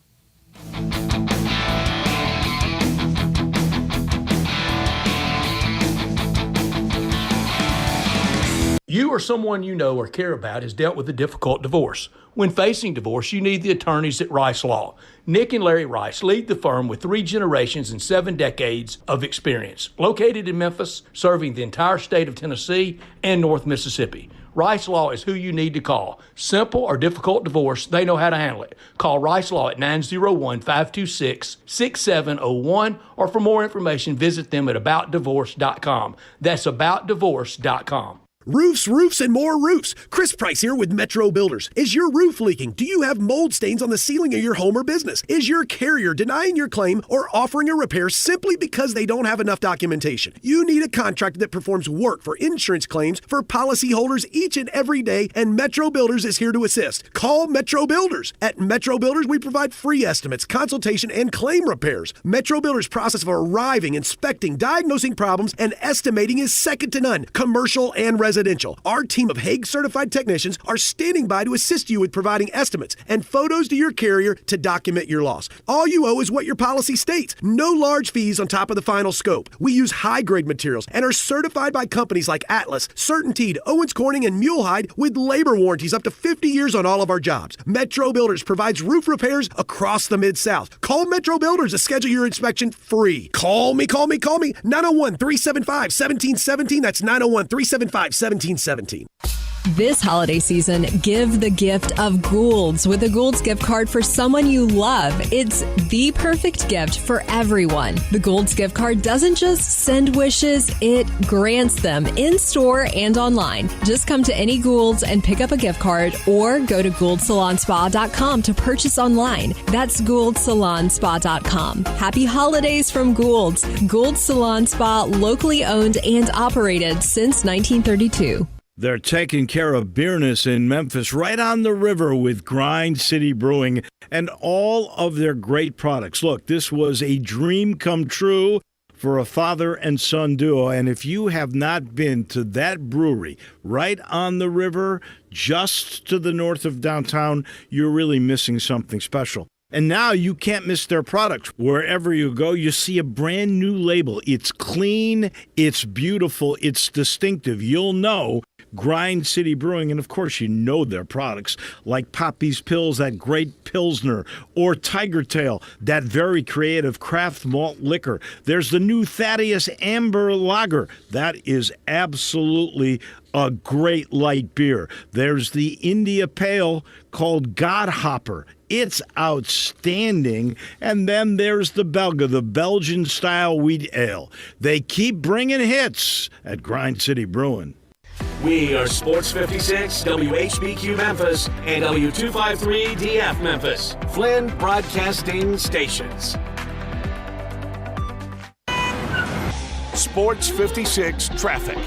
You or someone you know or care about has dealt with a difficult divorce. When facing divorce, you need the attorneys at Rice Law. Nick and Larry Rice lead the firm with 3 generations and 7 decades of experience. Located in Memphis, serving the entire state of Tennessee and North Mississippi. Rice Law is who you need to call. Simple or difficult divorce, they know how to handle it. Call Rice Law at 901-526-6701, or for more information, visit them at aboutdivorce.com. That's aboutdivorce.com. Roofs, and more roofs. Chris Price here with Metro Builders. Is your roof leaking? Do you have mold stains on the ceiling of your home or business? Is your carrier denying your claim or offering a repair simply because they don't have enough documentation? You need a contractor that performs work for insurance claims for policyholders each and every day, and Metro Builders is here to assist. Call Metro Builders. At Metro Builders, we provide free estimates, consultation, and claim repairs. Metro Builders' process of arriving, inspecting, diagnosing problems, and estimating is second to none, commercial and residential. Our team of Hague-certified technicians are standing by to assist you with providing estimates and photos to your carrier to document your loss. All you owe is what your policy states. No large fees on top of the final scope. We use high-grade materials and are certified by companies like Atlas, CertainTeed, Owens Corning, and Mulehide with labor warranties up to 50 years on all of our jobs. Metro Builders provides roof repairs across the Mid-South. Call Metro Builders to schedule your inspection free. Call me. 901-375-1717. That's 901-375-1717. This holiday season, give the gift of Gould's with a Gould's gift card for someone you love. It's the perfect gift for everyone. The Gould's gift card doesn't just send wishes, it grants them in-store and online. Just come to any Gould's and pick up a gift card, or go to GouldSalonSpa.com to purchase online. That's GouldSalonSpa.com. Happy holidays from Gould's. Gould's Salon Spa, locally owned and operated since 1932. They're taking care of business in Memphis right on the river with Grind City Brewing and all of their great products. Look, this was a dream come true for a father and son duo. And if you have not been to that brewery right on the river, just to the north of downtown, you're really missing something special. And now you can't miss their products. Wherever you go, you see a brand new label. It's clean, it's beautiful, it's distinctive. You'll know Grind City Brewing, and of course you know their products like Poppy's Pills, that great Pilsner, or Tiger Tail, that very creative craft malt liquor. There's the new Thaddeus Amber Lager. That is absolutely a great light beer. There's the India Pale called Godhopper. It's outstanding. And then there's the Belga, the Belgian-style wheat ale. They keep bringing hits at Grind City Brewing. We are Sports 56, WHBQ Memphis, and W253DF Memphis, Flynn Broadcasting Stations. Sports 56 traffic.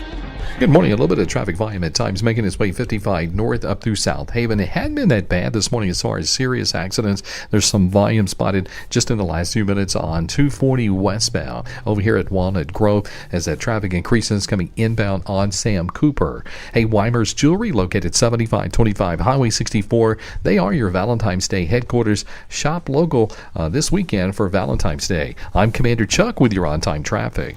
Good morning. A little bit of traffic volume at times making its way 55 north up through South Haven. It hadn't been that bad this morning as far as serious accidents. There's some volume spotted just in the last few minutes on 240 westbound over here at Walnut Grove as that traffic increases coming inbound on Sam Cooper. Hey, Weimer's Jewelry located 7525 Highway 64. They are your Valentine's Day headquarters. Shop local this weekend for Valentine's Day. I'm Commander Chuck with your on-time traffic.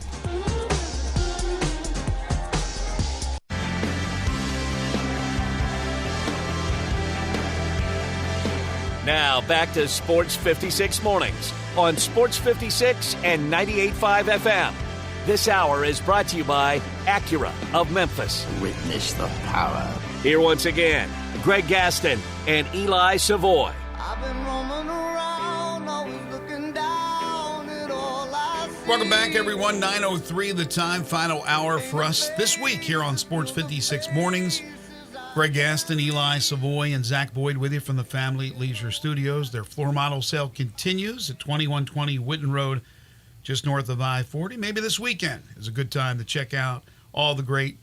Now back to Sports 56 mornings on Sports 56 and 98.5 FM. This hour is brought to you by Acura of Memphis. Witness the power. Here once again, Greg Gaston and Eli Savoy. I've been roaming around, always looking down at all I see. Welcome back, everyone. 9:03 the time, final hour for us this week here on Sports 56 Mornings. Greg Gaston, Eli Savoy, and Zach Boyd with you from the Family Leisure Studios. Their floor model sale continues at 2120 Witten Road, just north of I-40. Maybe this weekend is a good time to check out all the great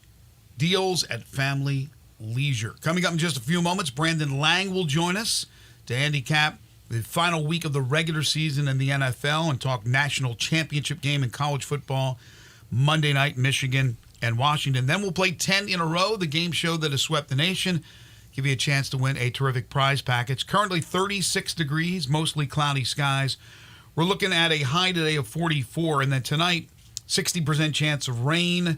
deals at Family Leisure. Coming up in just a few moments, Brandon Lang will join us to handicap the final week of the regular season in the NFL and talk national championship game in college football Monday night, Michigan and Washington. Then we'll play 10 in a row, the game show that has swept the nation. Give you a chance to win a terrific prize package. Currently 36 degrees, mostly cloudy skies. We're looking at a high today of 44, and then tonight, 60% chance of rain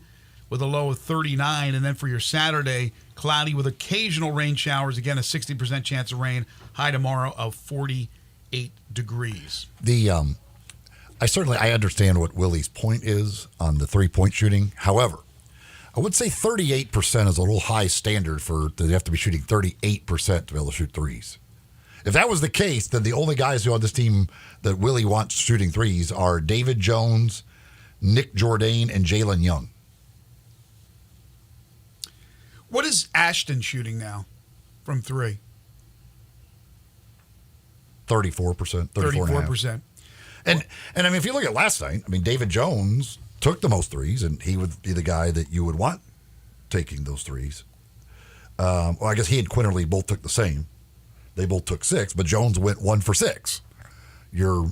with a low of 39. And then for your Saturday, cloudy with occasional rain showers. Again, a 60% chance of rain. High tomorrow of 48 degrees. I understand what Willie's point is on the three-point shooting. However, I would say 38% is a little high standard for they have to be shooting 38% to be able to shoot threes. If that was the case, then the only guys who on this team that Willie wants shooting threes are David Jones, Nick Jourdain, and Jalen Young. What is Ashton shooting now from three? 34%. 34%. And I mean, if you look at last night, I mean, David Jones took the most threes, and he would be the guy that you would want taking those threes. Well, I guess he and Quinterly both took the same. They both took 6, but Jones went 1 for 6. Your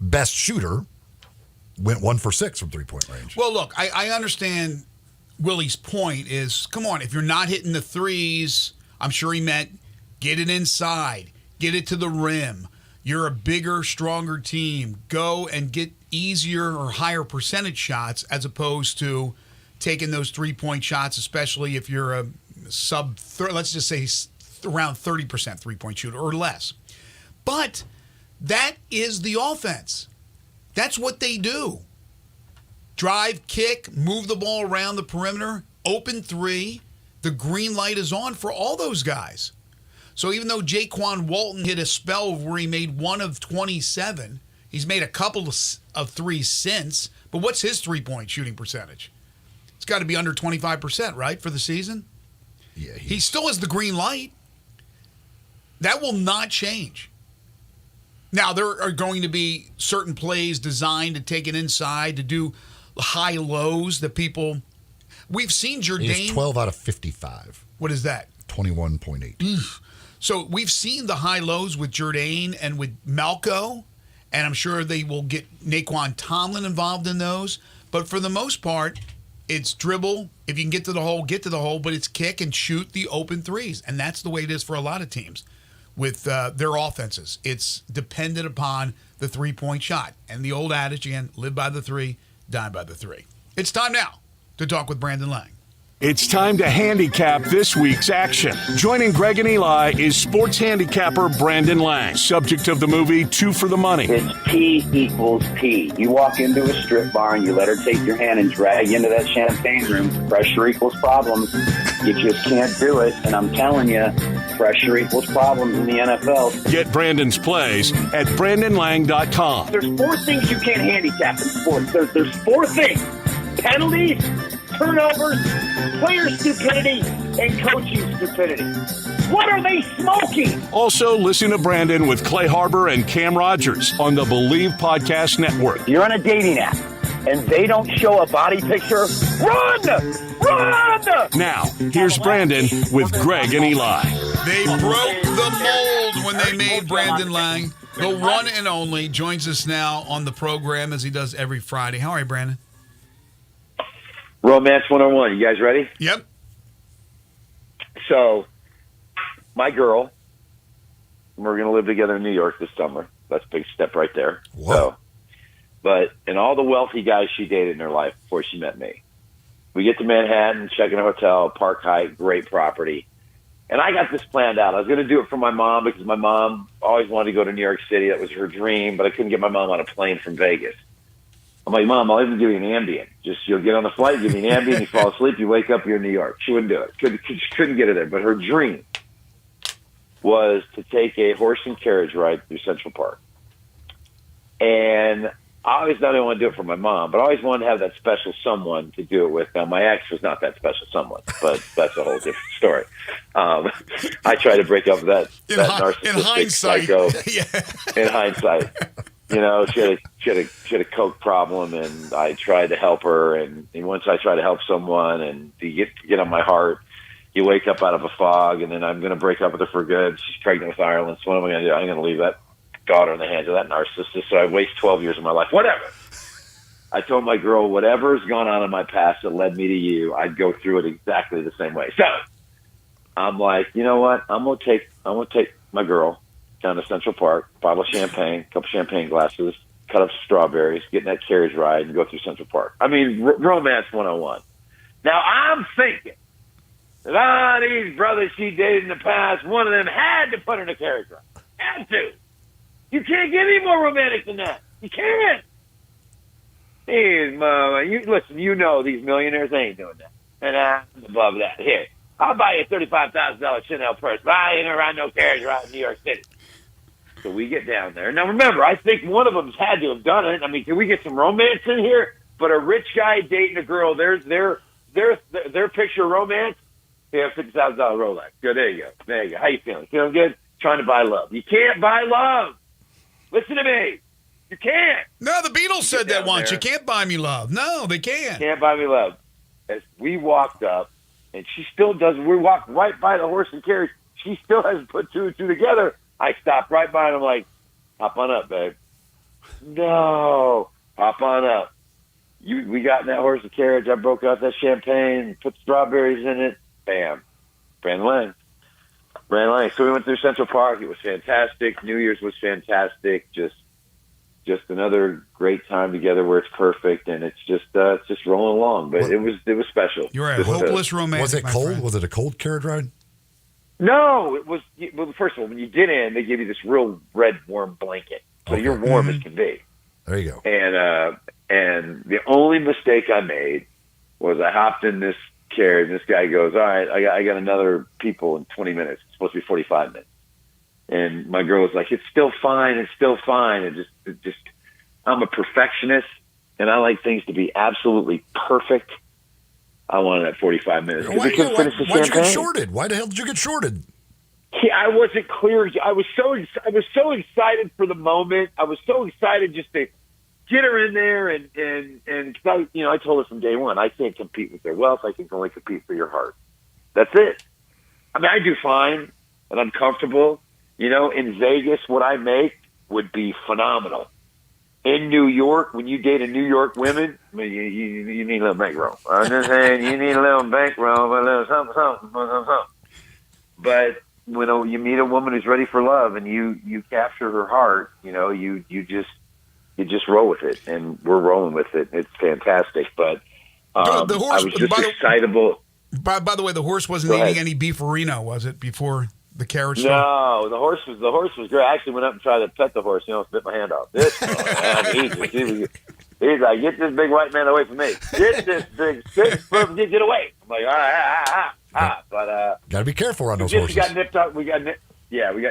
best shooter went 1 for 6 from three-point range. Well, look, I understand Willie's point is, come on, if you're not hitting the threes, I'm sure he meant get it inside, get it to the rim. You're a bigger, stronger team. Go and get easier or higher percentage shots as opposed to taking those three-point shots, especially if you're a let's just say around 30% three-point shooter or less. But that is the offense. That's what they do. Drive, kick, move the ball around the perimeter, open three. The green light is on for all those guys. So even though Jaquan Walton hit a spell where he made 1 of 27, he's made a couple of threes since. But what's his three-point shooting percentage? It's got to be under 25%, right, for the season? Yeah. He still has the green light. That will not change. Now, there are going to be certain plays designed to take it inside, to do high lows that people We've seen Jourdain. He's 12 out of 55. What is that? 21.8. So we've seen the high lows with Jourdain and with Malco, and I'm sure they will get Naquan Tomlin involved in those. But for the most part, it's dribble. If you can get to the hole, get to the hole, but it's kick and shoot the open threes. And that's the way it is for a lot of teams with their offenses. It's dependent upon the three-point shot. And the old adage, again, live by the three, die by the three. It's time now to talk with Brandon Lang. It's time to handicap this week's action. Joining Greg and Eli is sports handicapper Brandon Lang, subject of the movie Two for the Money. It's P equals P. You walk into a strip bar and you let her take your hand and drag you into that champagne room. Pressure equals problems. You just can't do it. And I'm telling you, pressure equals problems in the NFL. Get Brandon's plays at BrandonLang.com. There's 4 things you can't handicap in sports. There's 4 things. Penalties, turnovers, player stupidity, and coaching stupidity. What are they smoking? Also, listen to Brandon with Clay Harbor and Cam Rogers on the Believe Podcast Network. You're on a dating app, and they don't show a body picture. Run! Run! Now, here's Brandon with Greg and Eli. They broke the mold when they made Brandon Lang, the one and only, joins us now on the program as he does every Friday. How are you, Brandon? Romance 101. You guys ready? Yep. So, my girl, we're going to live together in New York this summer. That's a big step right there. Whoa. So, but in all the wealthy guys she dated in her life before she met me, we get to Manhattan, check in a hotel, Park Hyatt, great property. And I got this planned out. I was going to do it for my mom because my mom always wanted to go to New York City. That was her dream, but I couldn't get my mom on a plane from Vegas. I'm like, Mom, I'll even give you an Ambien. Just, you'll get on the flight, give me an Ambien, you fall asleep, you wake up, you're in New York. She wouldn't do it. Couldn't get her there. But her dream was to take a horse and carriage ride through Central Park. And I always not only want to do it for my mom, but I always wanted to have that special someone to do it with. Now, my ex was not that special someone, but that's a whole different story. I tried to break up with that narcissistic psycho. Yeah. In hindsight. You know, she had a coke problem, and I tried to help her. And once I try to help someone, and you get on my heart, you wake up out of a fog, and then I'm going to break up with her for good. She's pregnant with Ireland, so what am I going to do? I'm going to leave that daughter in the hands of that narcissist, so I waste 12 years of my life. Whatever. I told my girl, whatever's gone on in my past that led me to you, I'd go through it exactly the same way. So I'm like, you know what? I'm going to take my girl down to Central Park, bottle of champagne, couple champagne glasses, cut up strawberries, get in that carriage ride, and go through Central Park. I mean, romance 101. Now, I'm thinking that, these brothers she dated in the past, one of them had to put her in a carriage ride. Had to. You can't get any more romantic than that. You can't. Listen, you know these millionaires ain't doing that. And I'm above that. Here, I'll buy you a $35,000 Chanel purse, but I ain't around no carriage ride in New York City. So we get down there. Now, remember, I think one of them's had to have done it. I mean, can we get some romance in here? But a rich guy dating a girl, their picture of romance, they have $50,000 Rolex. Good, there you go. How you feeling? Feeling good? Trying to buy love. You can't buy love. Listen to me. You can't. No, the Beatles said that once. You can't buy me love. No, they can't. Can't buy me love. As we walked up, and she still doesn't. We walked right by the horse and carriage. She still hasn't put 2 and 2 together. I stopped right by and I'm like, hop on up, babe. No. Hop on up. We got in that horse and carriage. I broke out that champagne, put strawberries in it. Bam. Brandon Lang. So we went through Central Park. It was fantastic. New Year's was fantastic. Just another great time together where it's perfect, and it's just rolling along. But it was special. You're a hopeless romantic. Was it cold? Was it a cold carriage ride? No, it was. Well, first of all, when you get in, they give you this real red warm blanket, so you're warm as can be. There you go. And the only mistake I made was I hopped in this carriage. And this guy goes, "All right, I got another people in 20 minutes. It's supposed to be 45 minutes." And my girl was like, "It's still fine. It's still fine." And just, I'm a perfectionist, and I like things to be absolutely perfect. I wanted that 45 minutes. Why'd you get shorted? Why the hell did you get shorted? Yeah, I wasn't clear. I was so excited for the moment. I was so excited just to get her in there and I told her from day one, I can't compete with their wealth. I can only compete for your heart. That's it. I mean, I do fine, and I'm comfortable. In Vegas, what I make would be phenomenal. In New York, when you date a New York women, I mean, you need a little bankroll. I'm just saying, you need a little bankroll, a little something. But when you meet a woman who's ready for love and you capture her heart, you just roll with it, and we're rolling with it. It's fantastic. But the horse, I was just excitable. By the way, the horse wasn't eating any beefarino, was it, before the carriage? No, the horse was great. I actually went up and tried to pet the horse. Bit my hand off. He's like, get this big white man away from me. Get this big 6 foot, get away. I'm like, but gotta be careful on those horses. We got nipped up. We got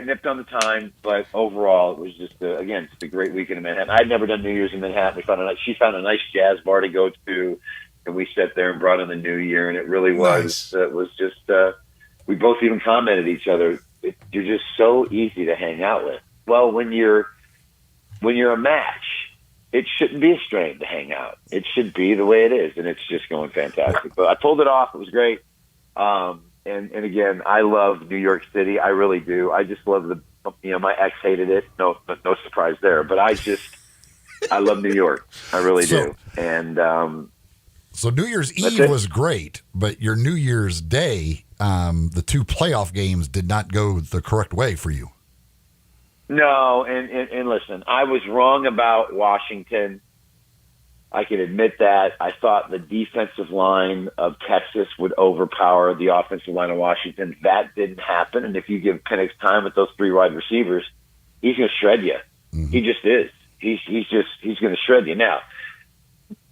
nipped on the time, but overall, it was just just a great weekend in Manhattan. I'd never done New Year's in Manhattan. She found a nice jazz bar to go to, and we sat there and brought in the New Year, and it really was. Nice. It was just. We both even commented each other. You're just so easy to hang out with. Well, when you're a match, it shouldn't be a strain to hang out. It should be the way it is, and it's just going fantastic. But I pulled it off. It was great. And again, I love New York City. I really do. I just love my ex hated it. No surprise there. But I love New York. I really do. And so New Year's Eve was great, but your New Year's Day, the 2 playoff games did not go the correct way for you. No, and listen, I was wrong about Washington. I can admit that. I thought the defensive line of Texas would overpower the offensive line of Washington. That didn't happen. And if you give Penix time with those 3 wide receivers, he's going to shred you. Mm-hmm. He just is. He's going to shred you. Now,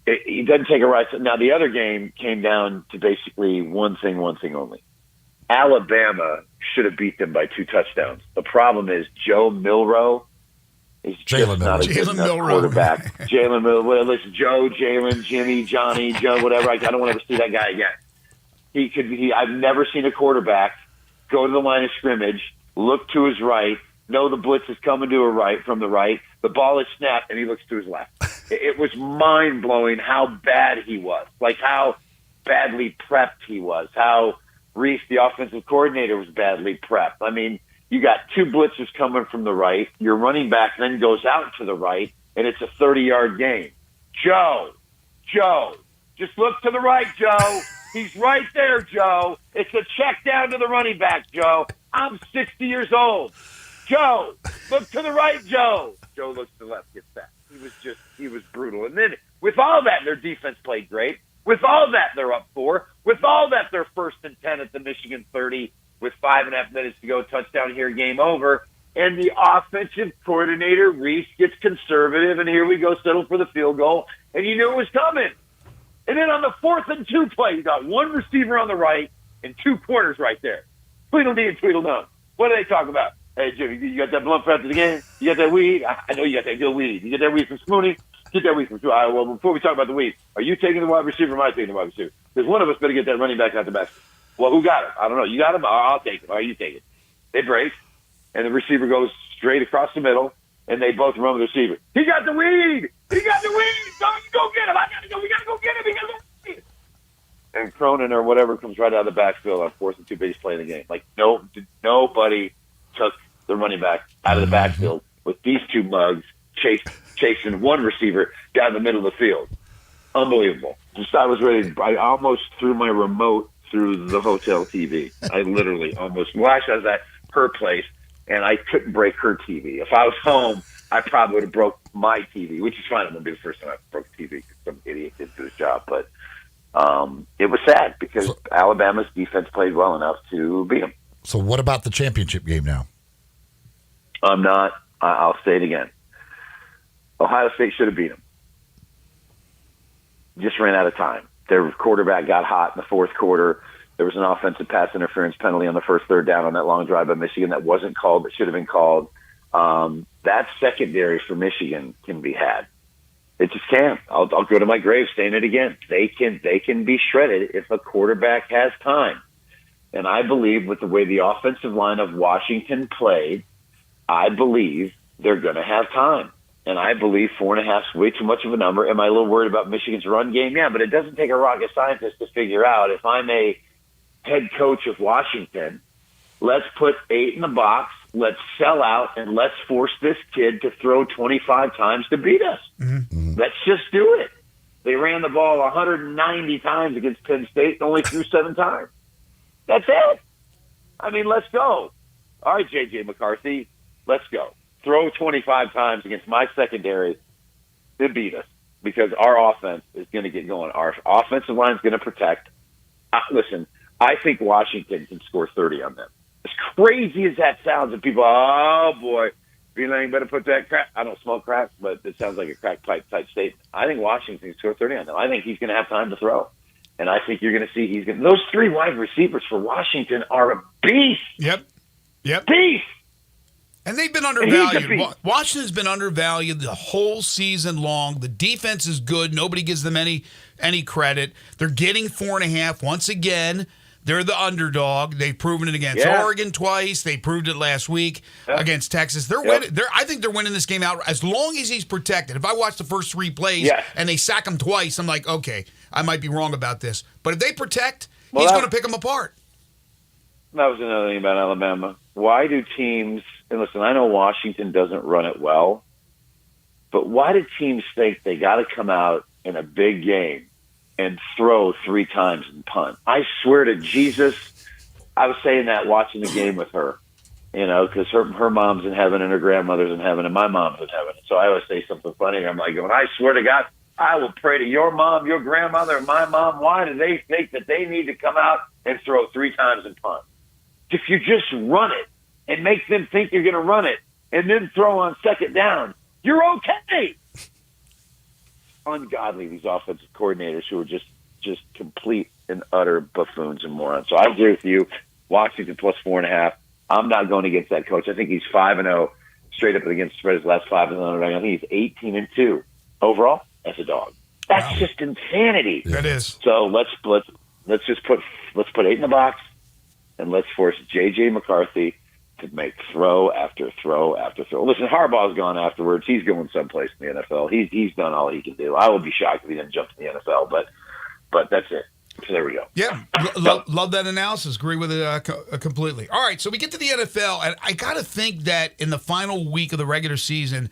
he doesn't take a right. Now, the other game came down to basically one thing only. Alabama should have beat them by 2 touchdowns. The problem is Joe Milroe is just not a good enough quarterback. Jalen Milroe, listen, Joe, Jalen, Jimmy, Johnny, Joe, whatever. I don't want to ever see that guy again. I've never seen a quarterback go to the line of scrimmage, look to his right, know the blitz is coming to a right from the right, the ball is snapped, and he looks to his left. It was mind-blowing how bad he was, like how badly prepped he was, how Reese, the offensive coordinator, was badly prepped. I mean, you got 2 blitzers coming from the right. Your running back then goes out to the right, and it's a 30-yard game. Joe, just look to the right, Joe. He's right there, Joe. It's a check down to the running back, Joe. I'm 60 years old. Joe, look to the right, Joe. Joe looks to the left, gets back. He was brutal. And then with all that, their defense played great. With all that, they're up 4. With all that, they're 1st and 10 at the Michigan 30 with 5.5 minutes to go. Touchdown here, game over. And the offensive coordinator, Reese, gets conservative, and here we go, settle for the field goal. And you knew it was coming. And then on the 4th and 2 play, you got 1 receiver on the right and 2 corners right there. Tweedledee and Tweedledum. What do they talk about? Hey, Jimmy, you got that blunt for after the game? You got that weed? I know you got that good weed. You got that weed from Spoony? Get that weed from Spoony. Well, before we talk about the weed, are you taking the wide receiver or am I taking the wide receiver? Because one of us better get that running back out the basket. Well, who got him? I don't know. You got him? I'll take him. All right, you take it. They break, and the receiver goes straight across the middle, and they both run with the receiver. He got the weed! He got the weed! Go get him! I got to go. We got to go get him. He got the weed! And Cronin or whatever comes right out of the backfield on 4th and 2 base play in the game. Like, nobody took the running back out of the backfield with these 2 mugs chasing 1 receiver down the middle of the field. Unbelievable. I was ready. I almost threw my remote through the hotel TV. I literally almost. Well, actually, I was at her place, and I couldn't break her TV. If I was home, I probably would have broke my TV, which is fine. It wouldn't be the first time I broke a TV because some idiot didn't do his job. But it was sad because Alabama's defense played well enough to beat them. So what about the championship game now? I'm not. I'll say it again. Ohio State should have beat them. Just ran out of time. Their quarterback got hot in the 4th quarter. There was an offensive pass interference penalty on the first 3rd down on that long drive by Michigan that wasn't called but should have been called. That secondary for Michigan can be had. It just can. I'll go to my grave saying it again. They can be shredded if a quarterback has time. And I believe with the way the offensive line of Washington played, I believe they're going to have time. And I believe 4.5 is way too much of a number. Am I a little worried about Michigan's run game? Yeah, but it doesn't take a rocket scientist to figure out if I'm a head coach of Washington, let's put 8 in the box, let's sell out, and let's force this kid to throw 25 times to beat us. Mm-hmm. Let's just do it. They ran the ball 190 times against Penn State and only threw 7 times. That's it. I mean, let's go. All right, J.J. McCarthy, let's go. Throw 25 times against my secondary to beat us because our offense is going to get going. Our offensive line is going to protect. Listen, I think Washington can score 30 on them. As crazy as that sounds, and people, oh, boy, you better put that crack. I don't smoke crack, but it sounds like a crack pipe type statement. I think Washington can score 30 on them. I think he's going to have time to throw. And I think you're going to see those 3 wide receivers for Washington are a beast. Yep. Beast. And they've been undervalued. Washington's been undervalued the whole season long. The defense is good. Nobody gives them any credit. They're getting 4.5 once again. They're the underdog. They've proven it against Oregon twice. They proved it last week against Texas. They're winning. I think they're winning this game out as long as he's protected. If I watch the first 3 plays and they sack him twice, I'm like, okay, I might be wrong about this. But if they protect, he's going to pick them apart. That was another thing about Alabama. Why do teams, and listen, I know Washington doesn't run it well, but why do teams think they got to come out in a big game and throw 3 times and punt? I swear to Jesus, I was saying that watching the game with her, because her mom's in heaven and her grandmother's in heaven and my mom's in heaven. So I always say something funny. I'm like, I swear to God, I will pray to your mom, your grandmother, and my mom. Why do they think that they need to come out and throw 3 times and punt? If you just run it and make them think you're going to run it and then throw on second down, you're okay. Ungodly, these offensive coordinators who are just complete and utter buffoons and morons. So I agree with you. Washington plus 4.5. I'm not going against that coach. I think he's 5-0 straight up against the spread his last 5 and I think he's 18-2 overall as a dog. That's just insanity. That is. So let's put 8 in the box. And let's force J.J. McCarthy to make throw after throw after throw. Listen, Harbaugh's gone afterwards. He's going someplace in the NFL. He's done all he can do. I would be shocked if he didn't jump to the NFL, but that's it. So there we go. Yeah, love that analysis. Agree with it completely. All right, so we get to the NFL, and I got to think that in the final week of the regular season,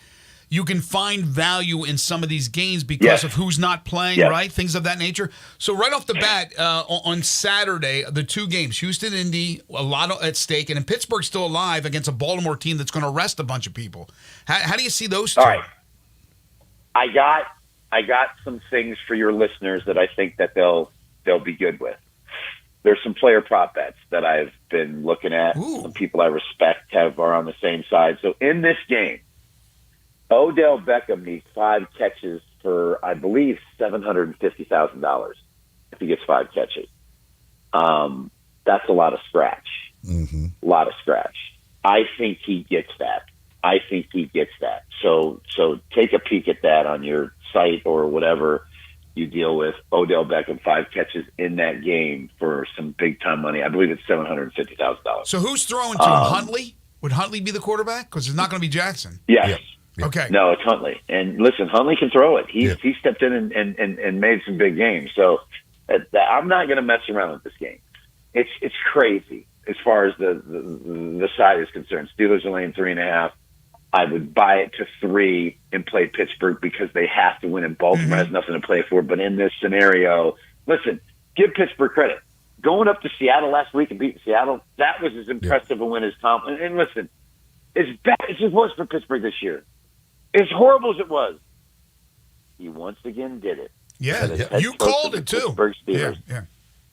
you can find value in some of these games because of who's not playing, right? Things of that nature. So right off the bat, on Saturday, the 2 games, Houston, Indy, a lot at stake, and then Pittsburgh's still alive against a Baltimore team that's going to arrest a bunch of people. How do you see those 2? All right. I got some things for your listeners that I think that they'll be good with. There's some player prop bets that I've been looking at. Some people I respect are on the same side. So in this game, Odell Beckham needs 5 catches for, I believe, $750,000 if he gets 5 catches. That's a lot of scratch. Mm-hmm. A lot of scratch. I think he gets that. So take a peek at that on your site or whatever you deal with. Odell Beckham, 5 catches in that game for some big-time money. I believe it's $750,000. So who's throwing to him? Huntley? Would Huntley be the quarterback? Because it's not going to be Jackson. Yes. Yeah. Okay. No, it's Huntley. And listen, Huntley can throw it. He stepped in and made some big games. So I'm not going to mess around with this game. It's crazy as far as the side is concerned. Steelers are laying 3.5. I would buy it to 3 and play Pittsburgh because they have to win, and Baltimore has nothing to play for. But in this scenario, listen, give Pittsburgh credit. Going up to Seattle last week and beating Seattle, that was as impressive a win as Tom. And listen, as bad as it was for Pittsburgh this year, as horrible as it was, he once again did it. Yeah. You called it too. Pittsburgh Steelers. Yeah.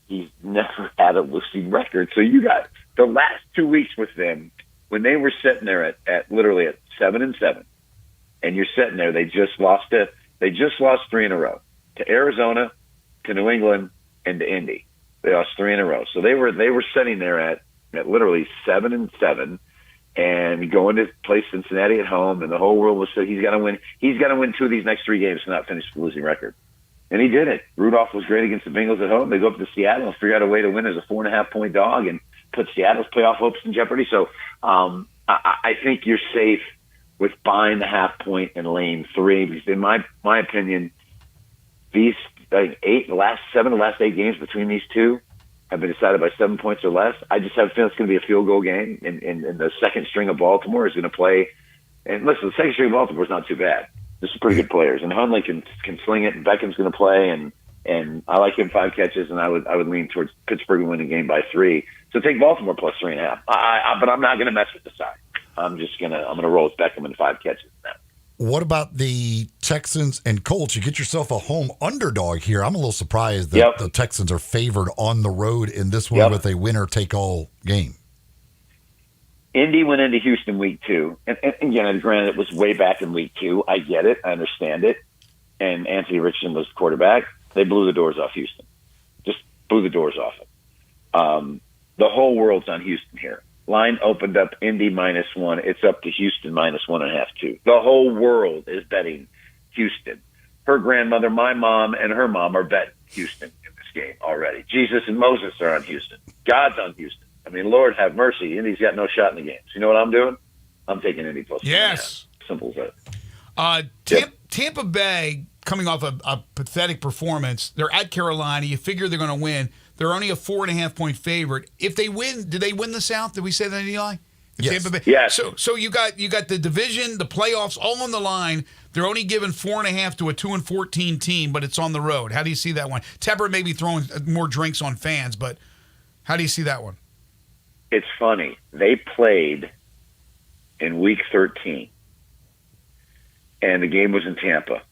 He's never had a losing record. So you got the last 2 weeks with them when they were sitting there at literally at 7-7, and you're sitting there. They just lost 3 in a row to Arizona, to New England, and to Indy. They lost 3 in a row. So they were sitting there at literally 7-7. And going to play Cincinnati at home, and the whole world was saying he's got to win. He's got to win 2 of these next 3 games to not finish the losing record. And he did it. Rudolph was great against the Bengals at home. They go up to Seattle and figure out a way to win as a 4.5-point dog and put Seattle's playoff hopes in jeopardy. So I think you're safe with buying the half point in lane 3, because in my opinion, these the last 8 games between these two have been decided by 7 points or less. I just have a feeling it's going to be a field goal game, and the second string of Baltimore is going to play. And listen, the second string of Baltimore is not too bad. There's some pretty good players, and Hundley can sling it, and Beckham's going to play, and I like him 5 catches, and I would lean towards Pittsburgh to win the game by 3. So take Baltimore plus 3.5. But I'm not going to mess with the side. I'm gonna roll with Beckham and 5 catches now. What about the Texans and Colts? You get yourself a home underdog here. I'm a little surprised that the Texans are favored on the road in this one with a winner-take-all game. Indy went into Houston week 2. And again, granted, it was way back in week 2. I get it. I understand it. And Anthony Richardson was the quarterback. They blew the doors off Houston. Just blew the doors off it. The whole world's on Houston here. Line opened up Indy -1. It's up to Houston -1.5, 2. The whole world is betting Houston. Her grandmother, my mom, and her mom are betting Houston in this game already. Jesus and Moses are on Houston. God's on Houston. I mean, Lord have mercy. Indy's got no shot in the game. So you know what I'm doing? I'm taking Indy plus. Yes. Simple as that. Tampa Bay, coming off a pathetic performance, they're at Carolina. You figure they're going to win. They're only a 4.5-point favorite. If they win, do they win the South? Did we say that, Eli? Yes. Tampa Bay. Yes. So you got the division, the playoffs, all on the line. They're only giving 4.5 to a 2-14 team, but it's on the road. How do you see that one? Tepper may be throwing more drinks on fans, but how do you see that one? It's funny. They played in week 13, and the game was in Tampa,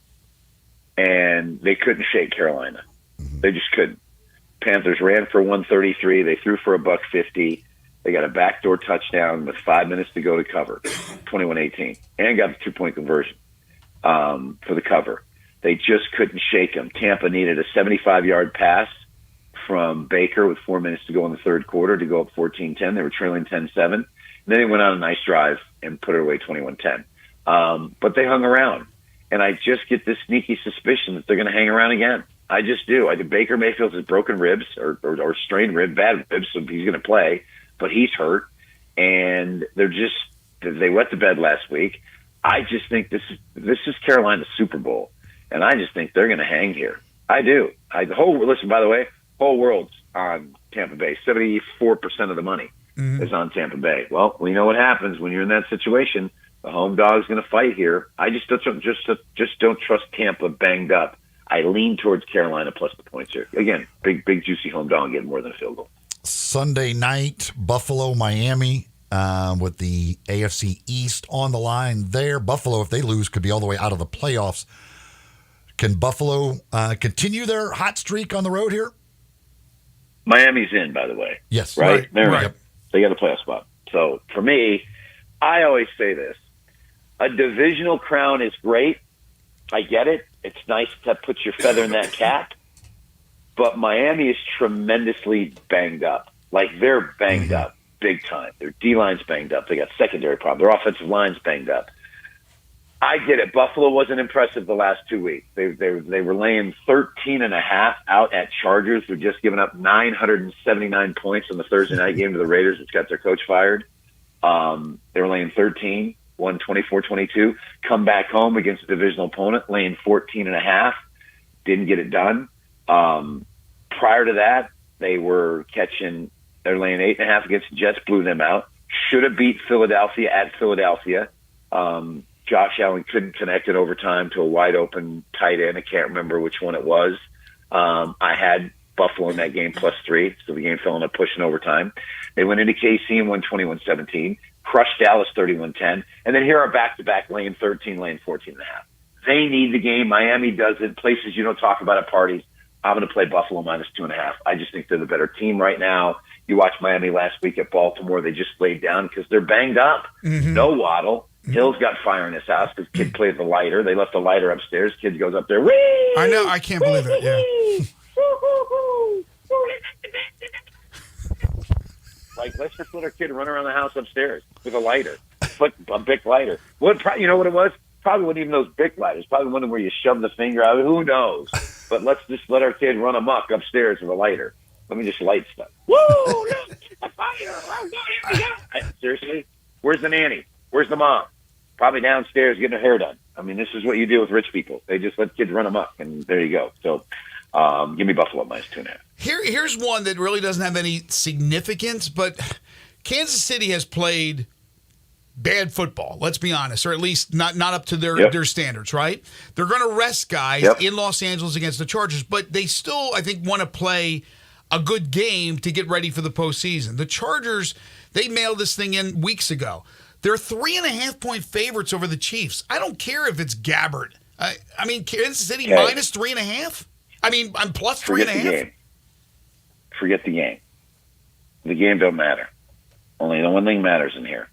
and they couldn't shake Carolina. They just couldn't. Panthers ran for 133. They threw for $150. They got a backdoor touchdown with 5 minutes to go to cover, 21-18, and got the 2-point conversion for the cover. They just couldn't shake them. Tampa needed a 75-yard pass from Baker with 4 minutes to go in the third quarter to go up 14-10. They were trailing 10-7. And then they went on a nice drive and put it away 21-10. But they hung around. And I just get this sneaky suspicion that they're going to hang around again. I just do. I think Baker Mayfield has broken ribs or strained bad ribs, so he's going to play, but he's hurt. And they wet the bed last week. I just think this is Carolina's Super Bowl, and I just think they're going to hang here. I do. Listen, by the way, whole world's on Tampa Bay. 74% of the money is on Tampa Bay. Well, we know what happens when you're in that situation. The home dog's going to fight here. I just don't trust Tampa banged up. I lean towards Carolina plus the points here. Again, big juicy home dog getting more than a field goal. Sunday night, Buffalo, Miami, with the AFC East on the line there. Buffalo, if they lose, could be all the way out of the playoffs. Can Buffalo continue their hot streak on the road here? Miami's in, by the way. Yes. Right? They're right. in. They got a playoff spot. So for me, I always say this. A divisional crown is great. I get it. It's nice to put your feather in that cap. But Miami is tremendously banged up. Like, they're banged up big time. Their D-line's banged up. They got secondary problems. Their offensive line's banged up. I get it. Buffalo wasn't impressive the last 2 weeks. They were laying 13.5 out at Chargers, who just given up 979 points in the Thursday night game to the Raiders, which got their coach fired. They were laying 13, won 24-22. Come back home against a divisional opponent, laying 14.5. Didn't get it done. Prior to that, they're laying 8.5 against the Jets, blew them out. Should have beat Philadelphia at Philadelphia. Josh Allen couldn't connect in overtime to a wide open tight end. I can't remember which one it was. I had Buffalo in that game +3, so the game fell into push in overtime. They went into KC and won 21-17, crushed Dallas 31-10, and then here are back-to-back laying 13, laying 14.5. They need the game. Miami does it. Places you don't talk about at parties. I'm going to play Buffalo -2.5. I just think they're the better team right now. You watched Miami last week at Baltimore. They just laid down because they're banged up. No Waddle. Hill's got fire in his house because kid plays the lighter. They left the lighter upstairs. Kid goes up there. Whee! I know. I can't believe it. Yeah. Like, let's just let our kid run around the house upstairs with a lighter, a Bic lighter. You know what it was? Probably wasn't even those Bic lighters. Probably one where you shove the finger out. Who knows? But let's just let our kid run amok upstairs with a lighter. Let me just light stuff. Woo! Look, a fire! Seriously? Where's the nanny? Where's the mom? probably downstairs getting her hair done. I mean, this is what you do with rich people. They just let kids run amok, and there you go. So give me Buffalo -2.5. Here's one that really doesn't have any significance, but Kansas City has played bad football, let's be honest, or at least not up to their standards, right? They're going to rest guys in Los Angeles against the Chargers, but they still, I think, want to play a good game to get ready for the postseason. The Chargers, they mailed this thing in weeks ago. They're 3.5-point favorites over the Chiefs. I don't care if it's Gabbert. I mean, Kansas City minus 3.5? I mean, I'm plus 3.5? Forget the game. The game don't matter. Only the one thing matters in here.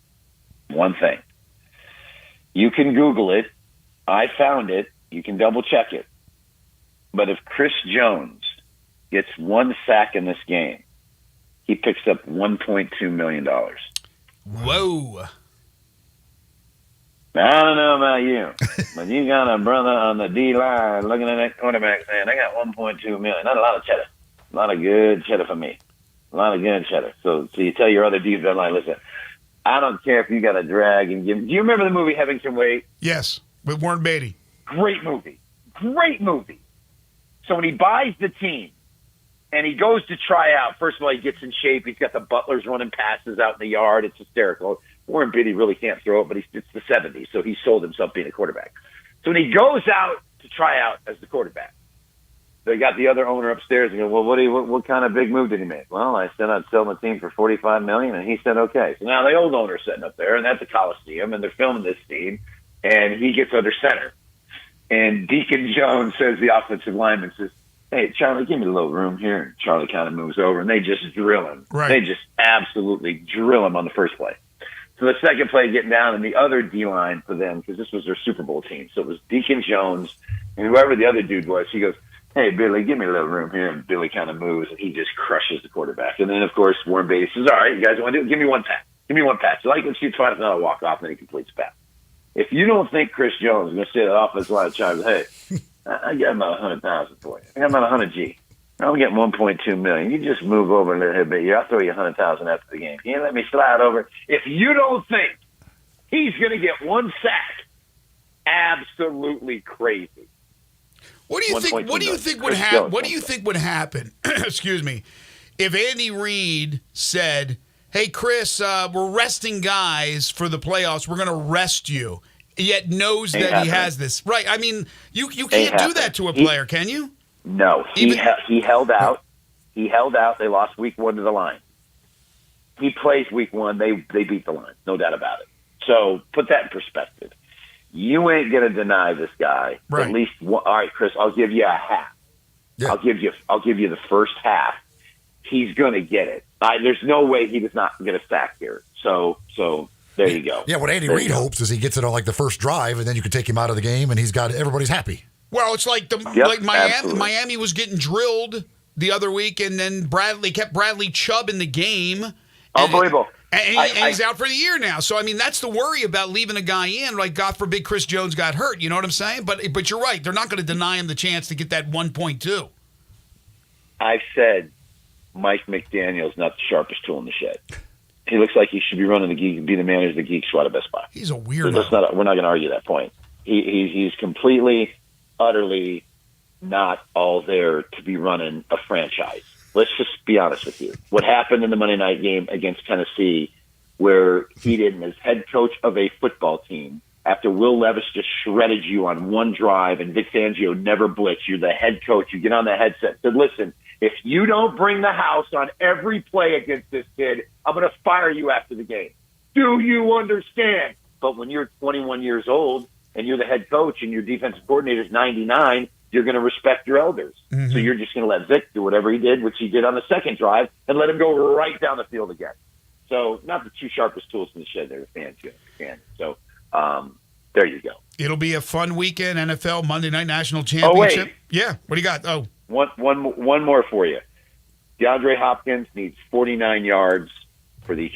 One thing. You can Google it. I found it. You can double check it. But if Chris Jones gets one sack in this game, he picks up $1.2 million. Whoa. Now, I don't know about you, but you got a brother on the D line looking at that quarterback saying, I got $1.2 million. Not a lot of cheddar. A lot of good cheddar for me. A lot of good cheddar. So you tell your other defense line, listen, I don't care if you got to drag and give. Do you remember the movie Having Some Weight? Yes, with Warren Beatty. Great movie. Great movie. So when he buys the team and he goes to try out, first of all, he gets in shape. He's got the butlers running passes out in the yard. It's hysterical. Warren Beatty really can't throw it, but it's the 70s, so he sold himself being a quarterback. So when he goes out to try out as the quarterback, they got the other owner upstairs and go, well, what kind of big move did he make? Well, I said I'd sell my team for $45 million, and he said okay. So now the old owner's sitting up there, and that's the Coliseum, and they're filming this scene, and he gets under center. And Deacon Jones says, the offensive lineman says, hey, Charlie, give me a little room here. And Charlie kind of moves over, and they just drill him. Right. They just absolutely drill him on the first play. So the second play getting down, and the other D-line for them, because this was their Super Bowl team, so it was Deacon Jones, and whoever the other dude was, he goes, hey, Billy, give me a little room here. And Billy kind of moves, and he just crushes the quarterback. And then, of course, Warren Beatty says, all right, you guys want to do it? Give me one pass. Give me one pass. So like, let's shoot twice, and I'll walk off, and then he completes the pass. If you don't think Chris Jones is going to say that offensive line chimes, hey, I got about 100,000 for you. I got about 100 G. I'm getting 1.2 million. You just move over a little bit here. I'll throw you 100,000 after the game. Can you let me slide over? If you don't think he's going to get one sack, absolutely crazy. What do you think? What do you think would happen? What do you think would happen? Excuse me. If Andy Reid said, "Hey, Chris, we're resting guys for the playoffs. We're going to rest you," yet knows that he has this right. I mean, you can't do that to a player, can you? No, he held out. He held out. They lost week 1 to the Lions. He plays week 1. They beat the Lions, no doubt about it. So put that in perspective. You ain't gonna deny this guy at least one. All right, Chris, I'll give you a half. Yeah. I'll give you the first half. He's gonna get it. There's no way he does not get a sack here. So there you go. Yeah, what Andy Reid hopes is he gets it on like the first drive, and then you can take him out of the game, and everybody's happy. Well, it's like Miami was getting drilled the other week, and then kept Bradley Chubb in the game. Unbelievable. And he's out for the year now. So, I mean, that's the worry about leaving a guy in. Like, God forbid Chris Jones got hurt. You know what I'm saying? But you're right. They're not going to deny him the chance to get that 1.2. I've said Mike McDaniel's not the sharpest tool in the shed. He looks like he should be running be the manager of the Geek Squad at Best Buy. He's a weirdo. We're not going to argue that point. He's completely, utterly not all there to be running a franchise. Let's just be honest with you. What happened in the Monday night game against Tennessee, where he did as head coach of a football team, after Will Levis just shredded you on one drive and Vic Fangio never blitzed, you're the head coach, you get on the headset and said, listen, if you don't bring the house on every play against this kid, I'm going to fire you after the game. Do you understand? But when you're 21 years old and you're the head coach and your defensive coordinator is 99, you're going to respect your elders. Mm-hmm. So you're just going to let Vic do whatever he did, which he did on the second drive, and let him go right down the field again. So not the two sharpest tools in the shed there, fans. So there you go. It'll be a fun weekend, NFL Monday Night National Championship. Oh, wait. Yeah, what do you got? Oh, one more for you. DeAndre Hopkins needs 49 yards for the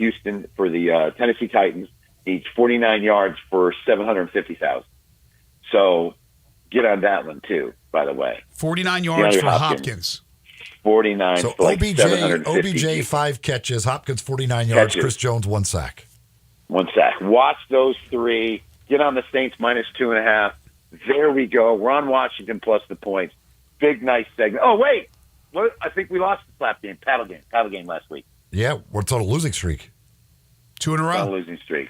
Tennessee Titans. Needs 49 yards for $750,000. So get on that one too. By the way, 49 yards for Hopkins. 49. So for OBJ 5 catches, Hopkins 49 yards, Chris Jones 1 sack. 1 sack. Watch those three. Get on the Saints -2.5. There we go. We're on Washington plus the points. Big, nice segment. Oh, wait. I think we lost the slap game, paddle game last week. Yeah, what's on a losing streak? 2 in a row. On a losing streak.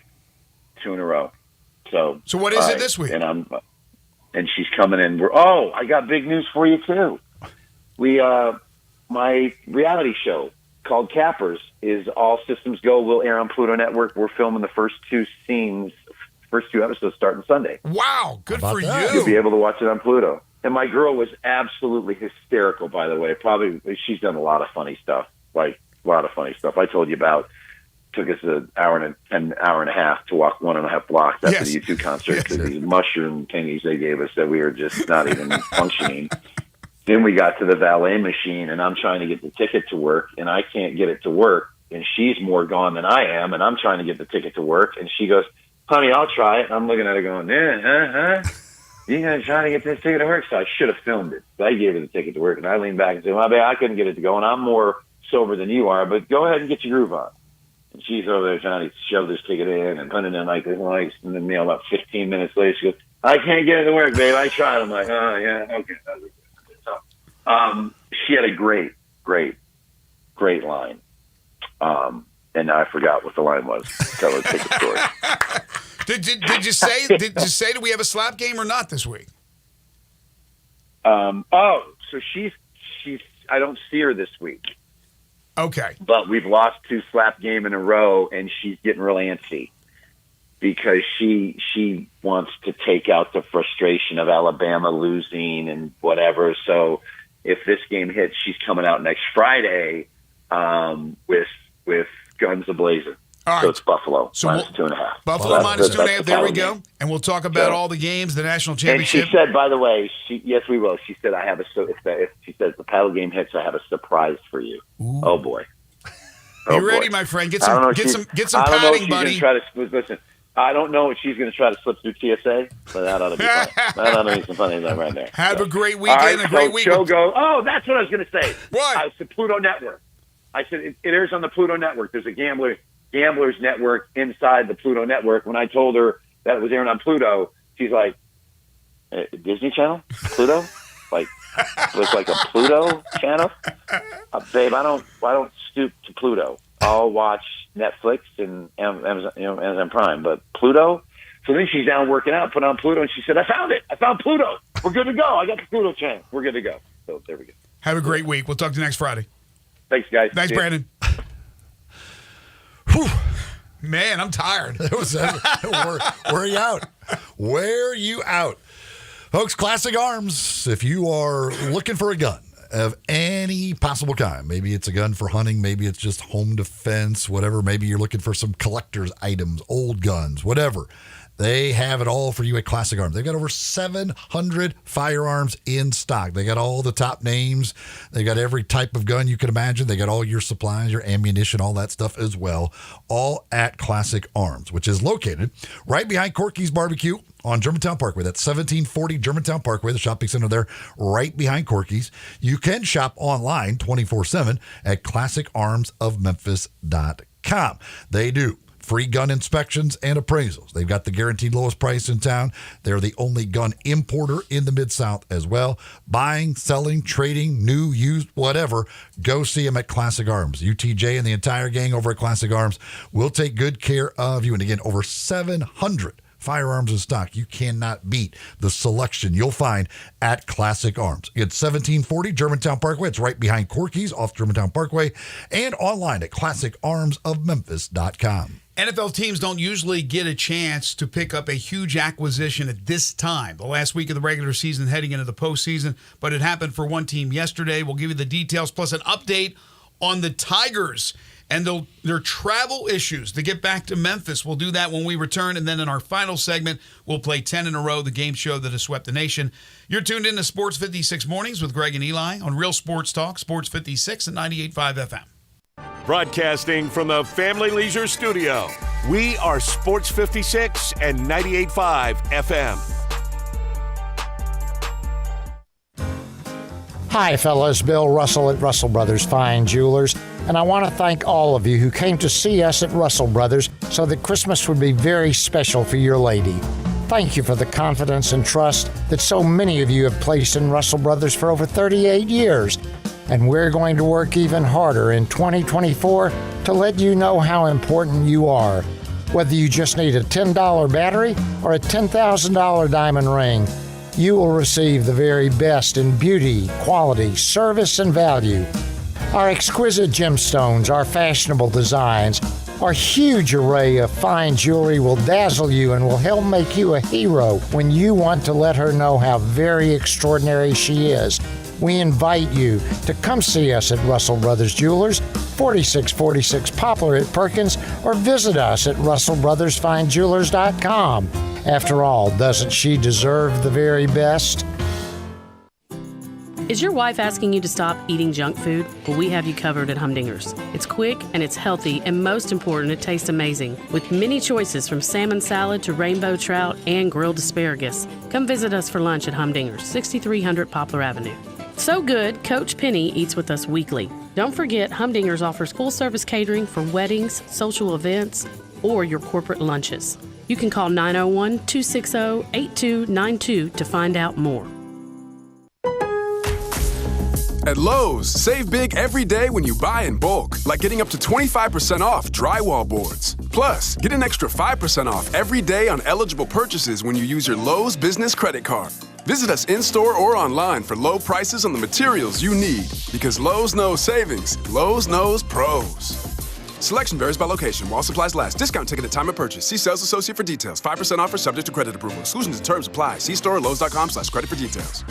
2 in a row. So what is it this week? And she's coming in. I got big news for you too. My reality show called Cappers is all systems go. We'll air on Pluto Network. We're filming the first 2 episodes starting Sunday. Wow, good for you. You'll be able to watch it on Pluto. And my girl was absolutely hysterical, by the way. Probably she's done a lot of funny stuff, like a lot of funny stuff. I told you about. Took us an hour and a half to walk 1.5 blocks after the U2 concert because these mushroom thingies they gave us that we were just not even functioning. Then we got to the valet machine, and I'm trying to get the ticket to work, and I can't get it to work. And she's more gone than I am, and I'm trying to get the ticket to work. And she goes, "Honey, I'll try it." And I'm looking at her going, "You gonna try to get this ticket to work?" So I should have filmed it. But I gave her the ticket to work, and I leaned back and said, "Well, babe, I couldn't get it to go, and I'm more sober than you are, but go ahead and get your groove on." And she's over there trying to shove this ticket in and put it in like this, and then about 15 minutes later, she goes, "I can't get it to work, babe. I tried." I'm like, "Oh, yeah, okay." So, she had a great line. And I forgot what the line was. Tell her, take the story. Did you say that we have a slap game or not this week? So she's I don't see her this week. Okay. But we've lost 2 slap game in a row, and she's getting real antsy because she wants to take out the frustration of Alabama losing and whatever. So if this game hits, she's coming out next Friday with guns ablazing. All right. So it's Buffalo, So -2.5. Buffalo -2.5. There we go. And we'll talk about all the games, the national championship. And she said, by the way, yes, we will. She said, if the paddle game hits, I have a surprise for you. Ooh. Oh boy. You ready, my friend? Get some padding, buddy. Listen, I don't know what she's going to try to slip through TSA, but that ought to be fun. That ought to be some funny stuff right there. Have a great weekend, a great week. Show goes. Oh, that's what I was going to say. What? It's the Pluto Network. I said it airs on the Pluto Network. There's a Gamblers Network inside the Pluto Network. When I told her that it was airing on Pluto, she's like, Disney Channel? Pluto? Like, it was like a Pluto channel? Babe, I don't stoop to Pluto. I'll watch Netflix and Amazon Prime, but Pluto? So then she's down working out, put on Pluto, and she said, I found it. I found Pluto. We're good to go. I got the Pluto channel. We're good to go. So there we go. Have a great week. We'll talk to you next Friday. Thanks, guys. Thanks, Brandon. Whew. Man, I'm tired. Wear you out. Wear you out. Folks, Classic Arms, if you are looking for a gun of any possible kind, maybe it's a gun for hunting, maybe it's just home defense, whatever, maybe you're looking for some collector's items, old guns, whatever. They have it all for you at Classic Arms. They've got over 700 firearms in stock. They got all the top names. They got every type of gun you can imagine. They got all your supplies, your ammunition, all that stuff as well, all at Classic Arms, which is located right behind Corky's Barbecue on Germantown Parkway. That's 1740 Germantown Parkway, the shopping center there right behind Corky's. You can shop online 24/7 at classicarmsofmemphis.com. They do free gun inspections and appraisals. They've got the guaranteed lowest price in town. They're the only gun importer in the Mid-South as well. Buying, selling, trading, new, used, whatever, go see them at Classic Arms. UTJ and the entire gang over at Classic Arms will take good care of you. And again, over 700 firearms in stock. You cannot beat the selection you'll find at Classic Arms. It's 1740 Germantown Parkway. It's right behind Corky's off Germantown Parkway and online at classicarmsofmemphis.com. NFL teams don't usually get a chance to pick up a huge acquisition at this time, the last week of the regular season heading into the postseason, but it happened for one team yesterday. We'll give you the details plus an update on the Tigers and their travel issues to get back to Memphis. We'll do that when we return, and then in our final segment, we'll play 10 in a row, the game show that has swept the nation. You're tuned in to Sports 56 Mornings with Greg and Eli on Real Sports Talk, Sports 56 and 98.5 FM. Broadcasting from the Family Leisure Studio, we are Sports 56 and 98.5 FM. Hi, fellas. Bill Russell at Russell Brothers Fine Jewelers. And I want to thank all of you who came to see us at Russell Brothers so that Christmas would be very special for your lady. Thank you for the confidence and trust that so many of you have placed in Russell Brothers for over 38 years. And we're going to work even harder in 2024 to let you know how important you are. Whether you just need a $10 battery or a $10,000 diamond ring, you will receive the very best in beauty, quality, service, and value. Our exquisite gemstones, our fashionable designs, our huge array of fine jewelry will dazzle you and will help make you a hero when you want to let her know how very extraordinary she is. We invite you to come see us at Russell Brothers Jewelers, 4646 Poplar at Perkins, or visit us at russellbrothersfinejewelers.com. After all, doesn't she deserve the very best? Is your wife asking you to stop eating junk food? Well, we have you covered at Humdinger's. It's quick and it's healthy, and most important, it tastes amazing. With many choices from salmon salad to rainbow trout and grilled asparagus. Come visit us for lunch at Humdinger's, 6300 Poplar Avenue. So good, Coach Penny eats with us weekly. Don't forget, Humdinger's offers full-service catering for weddings, social events, or your corporate lunches. You can call 901-260-8292 to find out more. At Lowe's, save big every day when you buy in bulk, like getting up to 25% off drywall boards. Plus, get an extra 5% off every day on eligible purchases when you use your Lowe's Business Credit Card. Visit us in-store or online for low prices on the materials you need, because Lowe's knows savings. Lowe's knows pros. Selection varies by location. While supplies last. Discount ticket at time of purchase. See sales associate for details. 5% offer subject to credit approval. Exclusions and terms apply. See store or Lowe's.com/credit for details.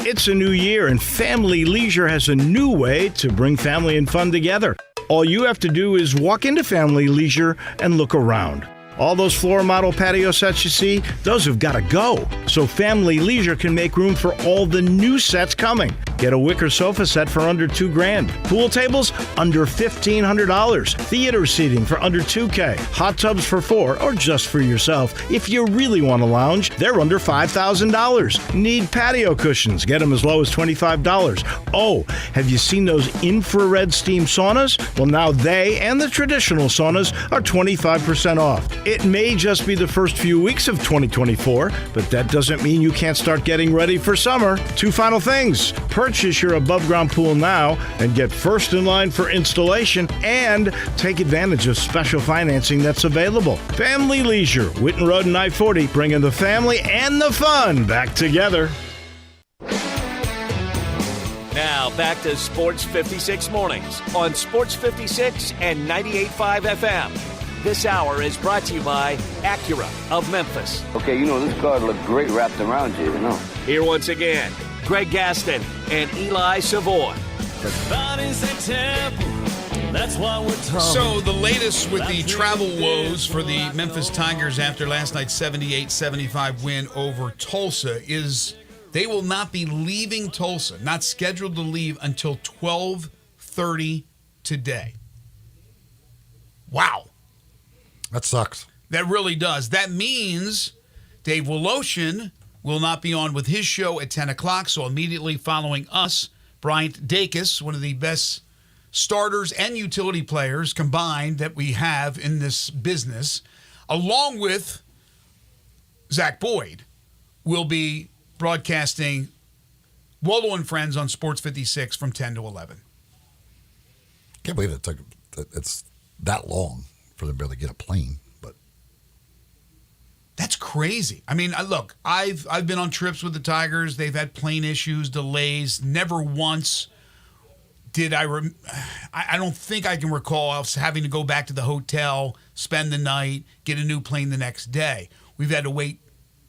It's a new year, and Family Leisure has a new way to bring family and fun together. All you have to do is walk into Family Leisure and look around. All those floor model patio sets you see, those have got to go. So Family Leisure can make room for all the new sets coming. Get a wicker sofa set for under $2,000. Pool tables under $1,500. Theater seating for under $2,000. Hot tubs for $4,000 or just for yourself. If you really want to lounge, they're under $5,000. Need patio cushions? Get them as low as $25. Oh, have you seen those infrared steam saunas? Well, now they and the traditional saunas are 25% off. It may just be the first few weeks of 2024, but that doesn't mean you can't start getting ready for summer. Two final things. Purchase your above-ground pool now and get first in line for installation, and take advantage of special financing that's available. Family Leisure, Whitten Road and I-40, bringing the family and the fun back together. Now back to Sports 56 Mornings on Sports 56 and 98.5 FM. This hour is brought to you by Acura of Memphis. Okay, this car looked great wrapped around you, Here once again, Greg Gaston and Eli Savoy. That's why we're talking. So the latest with the travel woes for the Memphis Tigers after last night's 78-75 win over Tulsa is they will not be leaving Tulsa, not scheduled to leave until 12:30 today. Wow. That sucks. That really does. That means Dave Woloshin will not be on with his show at 10 o'clock, so immediately following us, Bryant Dacus, one of the best starters and utility players combined that we have in this business, along with Zach Boyd, will be broadcasting Wolo and Friends on Sports 56 from 10 to 11. Can't believe it's that long for them to be able to get a plane, but that's crazy. I mean, look, I've been on trips with the Tigers. They've had plane issues, delays. Never once did I don't think I can recall us having to go back to the hotel, spend the night, get a new plane the next day. We've had to wait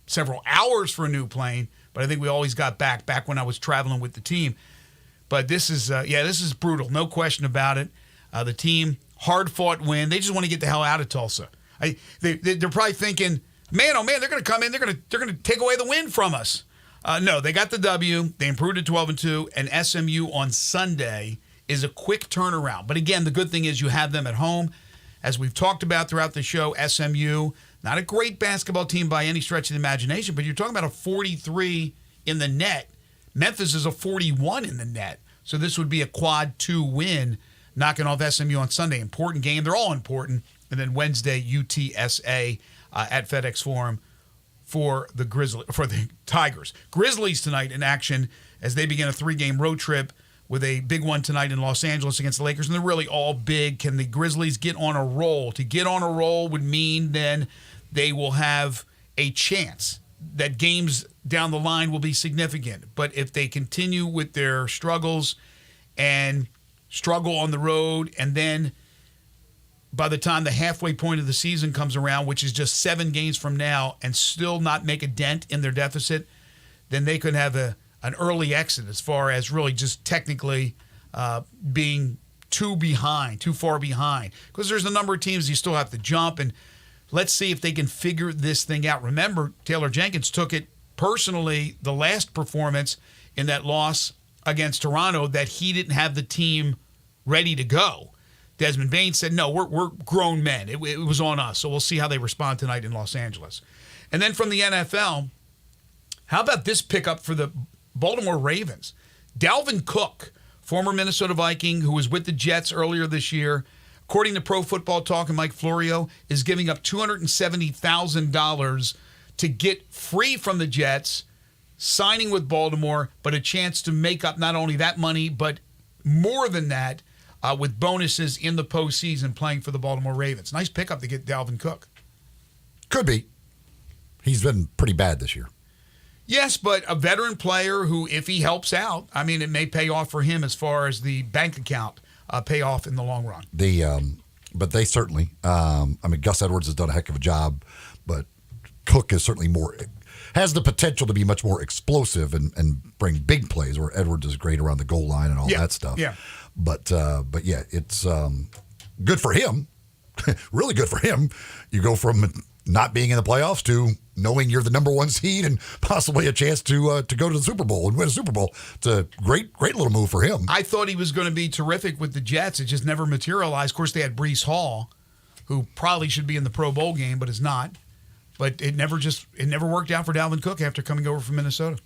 several hours for a new plane, but I think we always got back when I was traveling with the team. But this is brutal. No question about it. The team, hard-fought win. They just want to get the hell out of Tulsa. They're probably thinking, man, oh man, they're going to come in. They're going to take away the win from us. No, they got the W. They improved to 12-2, and SMU on Sunday is a quick turnaround. But again, the good thing is you have them at home. As we've talked about throughout the show, SMU, not a great basketball team by any stretch of the imagination, but you're talking about a 43 in the net. Memphis is a 41 in the net. So this would be a quad 2 win, knocking off SMU on Sunday. Important game. They're all important. And then Wednesday, UTSA at FedEx Forum for the Tigers. Grizzlies tonight in action as they begin a 3-game road trip with a big one tonight in Los Angeles against the Lakers, and they're really all big. Can the Grizzlies get on a roll? To get on a roll would mean then they will have a chance that games down the line will be significant. But if they continue with their struggles and struggle on the road, and then by the time the halfway point of the season comes around, which is just 7 games from now, and still not make a dent in their deficit, then they could have an early exit as far as really just technically being too far behind. Because there's a number of teams you still have to jump, and let's see if they can figure this thing out. Remember, Taylor Jenkins took it personally the last performance in that loss against Toronto that he didn't have the team ready to go. Desmond Bain said, no, we're grown men. It was on us. So we'll see how they respond tonight in Los Angeles. And then from the NFL, how about this pickup for the Baltimore Ravens? Dalvin Cook, former Minnesota Viking who was with the Jets earlier this year, according to Pro Football Talk and Mike Florio, is giving up $270,000 to get free from the Jets, signing with Baltimore, but a chance to make up not only that money, but more than that with bonuses in the postseason playing for the Baltimore Ravens. Nice pickup to get Dalvin Cook. Could be. He's been pretty bad this year. Yes, but a veteran player who, if he helps out, I mean, it may pay off for him as far as the bank account pay off in the long run. But they certainly, Gus Edwards has done a heck of a job, but Cook is certainly has the potential to be much more explosive and bring big plays, where Edwards is great around the goal line and all that stuff. Yeah. But yeah, it's good for him. Really good for him. You go from not being in the playoffs to knowing you're the number 1 seed and possibly a chance to go to the Super Bowl and win a Super Bowl. It's a great little move for him. I thought he was going to be terrific with the Jets. It just never materialized. Of course, they had Breece Hall, who probably should be in the Pro Bowl game, but is not. But it never worked out for Dalvin Cook after coming over from Minnesota.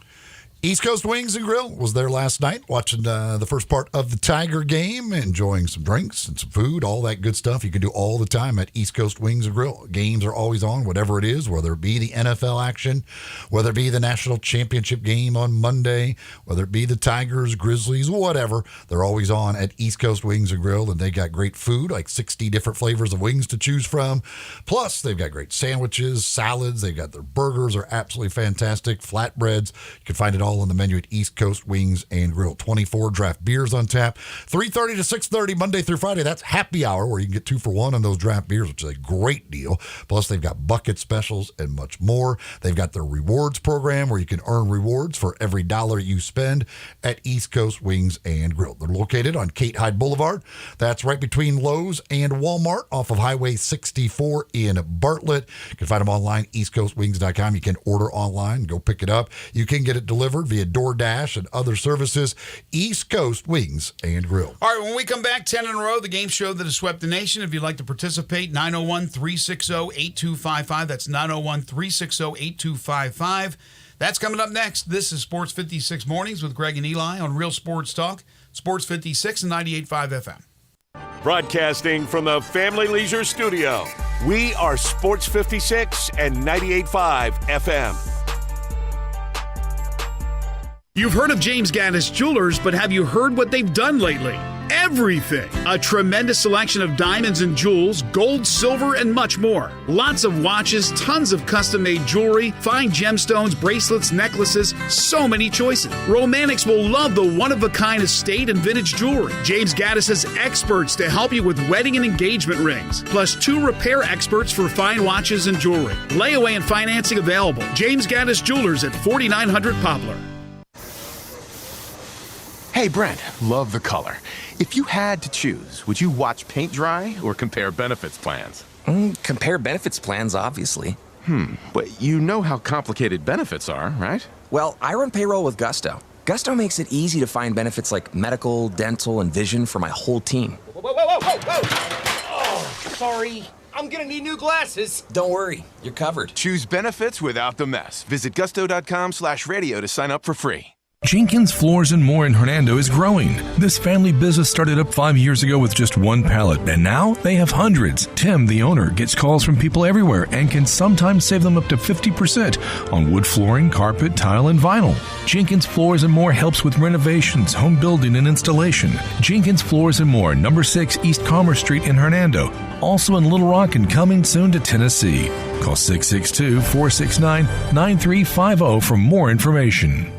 East Coast Wings and Grill was there last night, watching the first part of the Tiger game, enjoying some drinks and some food, all that good stuff you can do all the time at East Coast Wings and Grill. Games are always on, whatever it is, whether it be the NFL action, whether it be the national championship game on Monday, whether it be the Tigers, Grizzlies, whatever. They're always on at East Coast Wings and Grill, and they got great food, like 60 different flavors of wings to choose from. Plus, they've got great sandwiches, salads. They've got their burgers are absolutely fantastic, flatbreads. You can find it all on the menu at East Coast Wings and Grill. 24 draft beers on tap, 3:30 to 6:30 Monday through Friday. That's happy hour, where you can get 2 for $1 on those draft beers, which is a great deal. Plus, they've got bucket specials and much more. They've got their rewards program, where you can earn rewards for every $1 you spend at East Coast Wings and Grill. They're located on Kate Hyde Boulevard. That's right between Lowe's and Walmart off of Highway 64 in Bartlett. You can find them online, eastcoastwings.com. You can order online, go pick it up. You can get it delivered via DoorDash and other services. East Coast Wings and Grill. All right, when we come back, 10 in a row, the game show that has swept the nation. If you'd like to participate, 901-360-8255. That's 901-360-8255. That's coming up next. This is Sports 56 Mornings with Greg and Eli on Real Sports Talk, Sports 56 and 98.5 FM. Broadcasting from the Family Leisure Studio, we are Sports 56 and 98.5 FM. You've heard of James Gaddis Jewelers, but have you heard what they've done lately? Everything. A tremendous selection of diamonds and jewels, gold, silver, and much more. Lots of watches, tons of custom-made jewelry, fine gemstones, bracelets, necklaces, so many choices. Romantics will love the one-of-a-kind estate and vintage jewelry. James Gaddis has experts to help you with wedding and engagement rings, plus 2 repair experts for fine watches and jewelry. Layaway and financing available. James Gaddis Jewelers at 4900 Poplar. Hey, Brent, love the color. If you had to choose, would you watch paint dry or compare benefits plans? Compare benefits plans, obviously. But you know how complicated benefits are, right? Well, I run payroll with Gusto. Gusto makes it easy to find benefits like medical, dental, and vision for my whole team. Whoa! Oh, sorry. I'm gonna need new glasses. Don't worry, you're covered. Choose benefits without the mess. Visit gusto.com/radio to sign up for free. Jenkins Floors and More in Hernando is growing. This family business started up 5 years ago with just one pallet, and now they have hundreds. Tim, the owner, gets calls from people everywhere and can sometimes save them up to 50% on wood flooring, carpet, tile, and vinyl. Jenkins Floors and More helps with renovations, home building, and installation. Jenkins Floors and More, number 6 East Commerce Street in Hernando. Also in Little Rock and coming soon to Tennessee. Call 662-469-9350 for more information.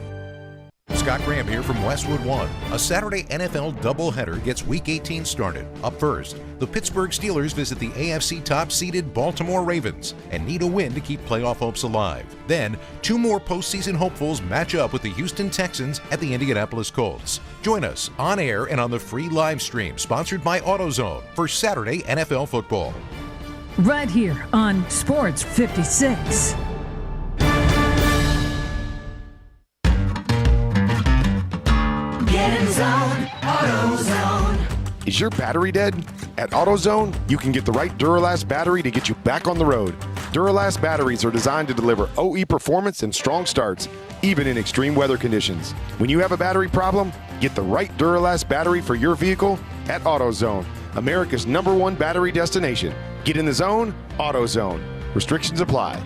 Scott Graham here from Westwood One. A Saturday NFL doubleheader gets Week 18 started. Up first, the Pittsburgh Steelers visit the AFC top-seeded Baltimore Ravens and need a win to keep playoff hopes alive. Then, 2 more postseason hopefuls match up with the Houston Texans at the Indianapolis Colts. Join us on air and on the free live stream sponsored by AutoZone for Saturday NFL football. Right here on Sports 56. Get in the zone, AutoZone. Is your battery dead? At AutoZone, you can get the right Duralast battery to get you back on the road. Duralast batteries are designed to deliver OE performance and strong starts, even in extreme weather conditions. When you have a battery problem, get the right Duralast battery for your vehicle at AutoZone, America's #1 battery destination. Get in the zone, AutoZone. Restrictions apply.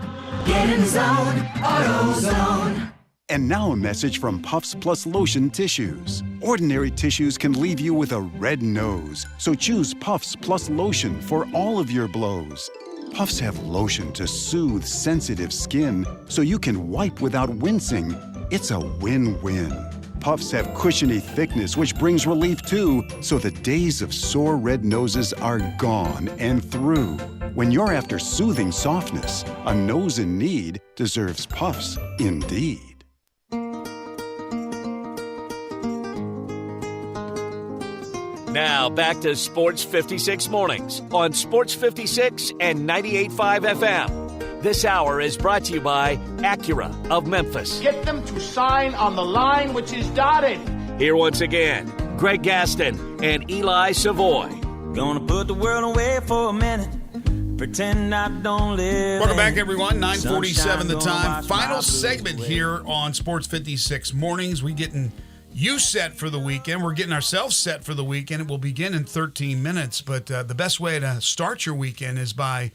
Get in the zone, AutoZone. And now a message from Puffs Plus Lotion Tissues. Ordinary tissues can leave you with a red nose, so choose Puffs Plus Lotion for all of your blows. Puffs have lotion to soothe sensitive skin, so you can wipe without wincing. It's a win-win. Puffs have cushiony thickness, which brings relief too, so the days of sore red noses are gone and through. When you're after soothing softness, a nose in need deserves Puffs indeed. Now back to Sports 56 Mornings on Sports 56 and 98.5 FM. This hour is brought to you by Acura of Memphis. Get them to sign on the line which is dotted. Here once again, Greg Gaston and Eli Savoy. Gonna put the world away for a minute. Pretend I don't live. Welcome back, everyone. 9:47 the time. Final segment here on Sports 56 Mornings. We getting you set for the weekend. We're getting ourselves set for the weekend. It will begin in 13 minutes. But the best way to start your weekend is by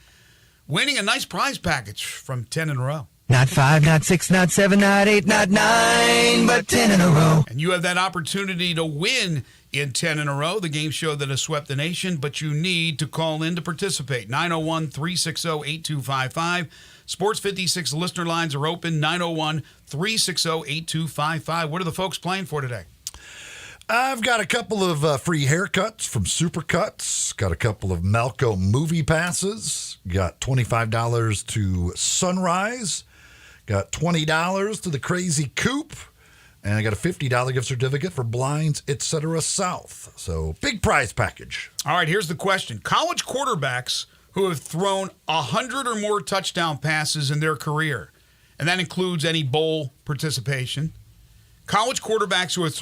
winning a nice prize package from 10 in a row. Not 5, not 6, not 7, not 8, not 9, but 10 in a row. And you have that opportunity to win in 10 in a row, the game show that has swept the nation, but you need to call in to participate. 901-360-8255. Sports 56 listener lines are open, 901-360-8255. What are the folks playing for today? I've got a couple of free haircuts from Supercuts. Got a couple of Malco movie passes. Got $25 to Sunrise. Got $20 to the Crazy Coop. And I got a $50 gift certificate for Blinds, etc. South. So big prize package. All right, here's the question. College quarterbacks who have thrown 100 or more touchdown passes in their career, and that includes any bowl participation. College quarterbacks who have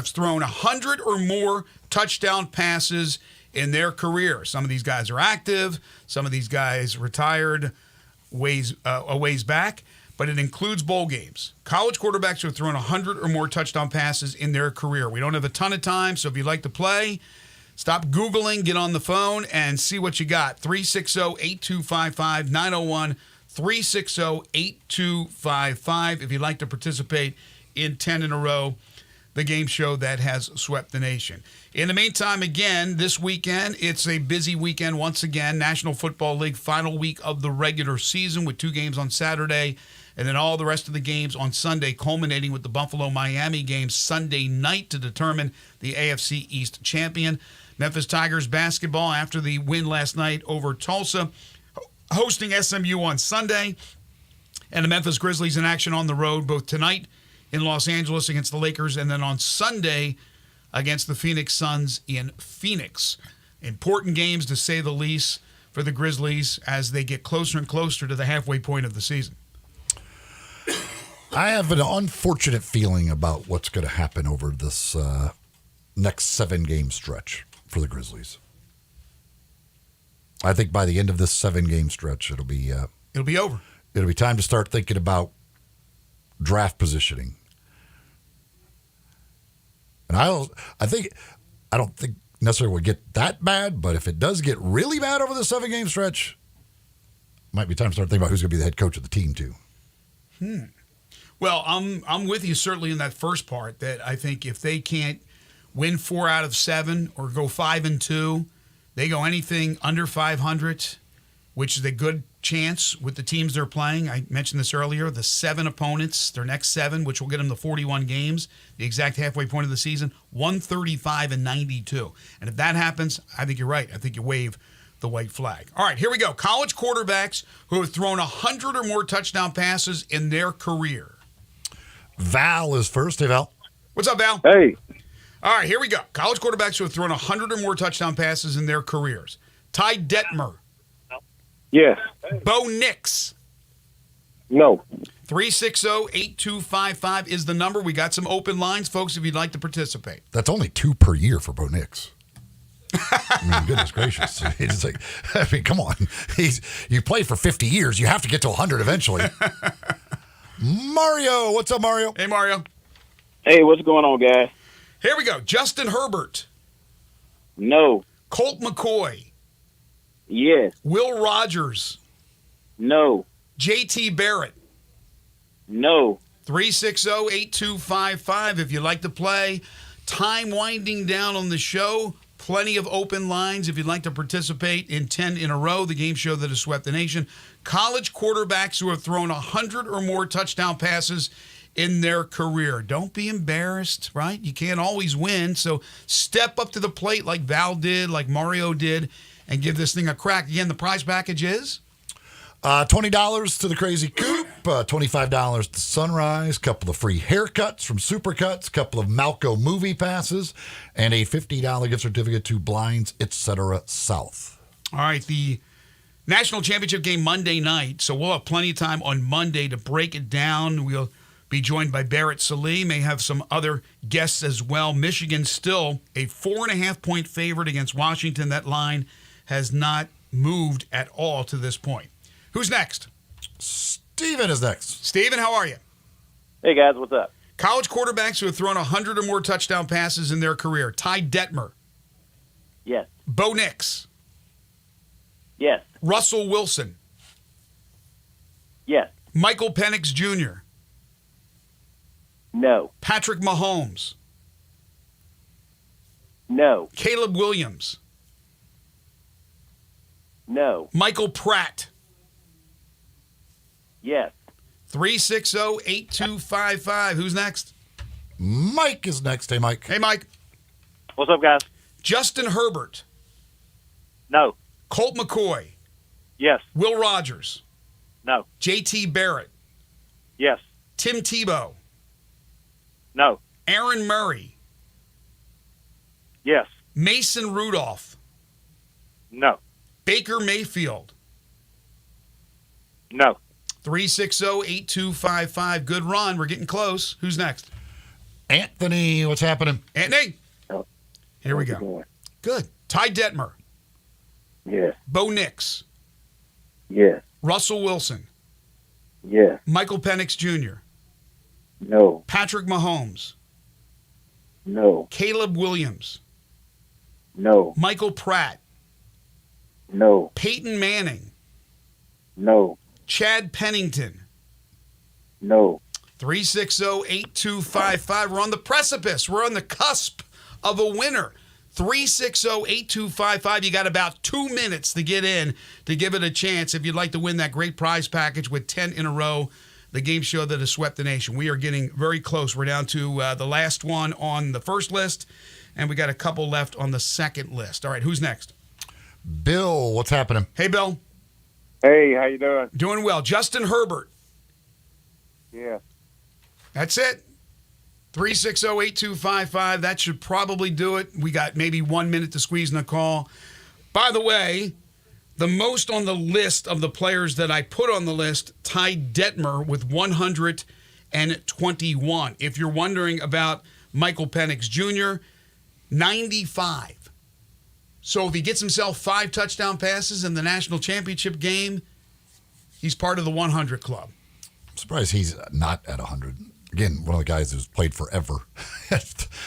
thrown 100 or more touchdown passes in their career. Some of these guys are active. Some of these guys retired a ways back, but it includes bowl games. College quarterbacks who have thrown 100 or more touchdown passes in their career. We don't have a ton of time, so if you'd like to play, stop Googling, get on the phone, and see what you got. 360-8255, 901-360-8255 if you'd like to participate in 10 in a row, the game show that has swept the nation. In the meantime, again, this weekend, it's a busy weekend once again. National Football League final week of the regular season with 2 games on Saturday and then all the rest of the games on Sunday, culminating with the Buffalo-Miami game Sunday night to determine the AFC East champion. Memphis Tigers basketball after the win last night over Tulsa, hosting SMU on Sunday. And the Memphis Grizzlies in action on the road both tonight in Los Angeles against the Lakers and then on Sunday against the Phoenix Suns in Phoenix. Important games, to say the least, for the Grizzlies as they get closer and closer to the halfway point of the season. I have an unfortunate feeling about what's going to happen over this next 7-game stretch for the Grizzlies. I think by the end of this 7-game stretch, it'll be over. It'll be time to start thinking about draft positioning. And I don't think necessarily would get that bad, but if it does get really bad over the 7-game stretch, might be time to start thinking about who's going to be the head coach of the team too. Well, I'm with you certainly in that first part, that I think if they can't win 4 out of 7 or go 5-2, they go anything under 500, which is a good chance with the teams they're playing. I mentioned this earlier, the 7 opponents, their next 7, which will get them to 41 games, the exact halfway point of the season, 135-92. And if that happens, I think you're right. I think you wave the white flag. All right, here we go. College quarterbacks who have thrown 100 or more touchdown passes in their career. Val is first. Hey, Val. What's up, Val? Hey. All right, here we go. College quarterbacks who have thrown 100 or more touchdown passes in their careers. Ty Detmer. Yes. Bo Nix. No. 360-8255 is the number. We got some open lines, folks, if you'd like to participate. That's only 2 per year for Bo Nix. I mean, goodness gracious. It's like, I mean, come on. You played for 50 years. You have to get to 100 eventually. Mario. What's up, Mario? Hey, Mario. Hey, what's going on, guys? Here we go. Justin Herbert. No. Colt McCoy. Yes. Will Rogers. No. JT Barrett. No. 360-8255 if you'd like to play. Time winding down on the show. Plenty of open lines if you'd like to participate in 10 in a row, the game show that has swept the nation. College quarterbacks who have thrown 100 or more touchdown passes in their career. Don't be embarrassed, right? You can't always win, so step up to the plate like Val did, like Mario did, and give this thing a crack. Again, the prize package is? $20 to the Crazy Coop, $25 to Sunrise, couple of free haircuts from Supercuts, couple of Malco movie passes, and a $50 gift certificate to Blinds, etc. South. All right, the National Championship game Monday night, so we'll have plenty of time on Monday to break it down. We'll be joined by Barrett Sallee, may have some other guests as well. Michigan still a 4.5-point favorite against Washington. That line has not moved at all to this point. Who's next? Steven is next. Steven, how are you? Hey, guys, what's up? College quarterbacks who have thrown 100 or more touchdown passes in their career. Ty Detmer. Yes. Bo Nix. Yes. Russell Wilson. Yes. Michael Penix Jr. No. Patrick Mahomes. No. Caleb Williams. No. Michael Pratt. Yes. 360-8255. Who's next? Mike is next. Hey, Mike. Hey, Mike. What's up, guys? Justin Herbert. No. Colt McCoy. Yes. Will Rogers. No. JT Barrett. Yes. Tim Tebow. No. Aaron Murray. Yes. Mason Rudolph. No. Baker Mayfield. No. 360-8255. Good run. We're getting close. Who's next? Anthony, what's happening? Anthony. Oh. Here we go. Good. Ty Detmer. Yes. Bo Nix. Yes. Russell Wilson. Yes. Michael Penix Jr. No. Patrick Mahomes. No. Caleb Williams. No. Michael Pratt. No. Peyton Manning. No. Chad Pennington. No. 360-8255. We're on the precipice. We're on the cusp of a winner. 360-8255. You got about 2 minutes to get in to give it a chance if you'd like to win that great prize package with 10 in a row, the game show that has swept the nation. We are getting very close. We're down to the last one on the first list, and we got a couple left on the second list. All right, who's next? Bill, what's happening? Hey, Bill. Hey, how you doing? Doing well. Justin Herbert. Yeah. That's it. 360-8255. That should probably do it. We got maybe 1 minute to squeeze in the call. By the way, the most on the list of the players that I put on the list, Ty Detmer with 121. If you're wondering about Michael Penix Jr., 95. So if he gets himself 5 touchdown passes in the national championship game, he's part of the 100 club. I'm surprised he's not at 100. Again, one of the guys who's played forever.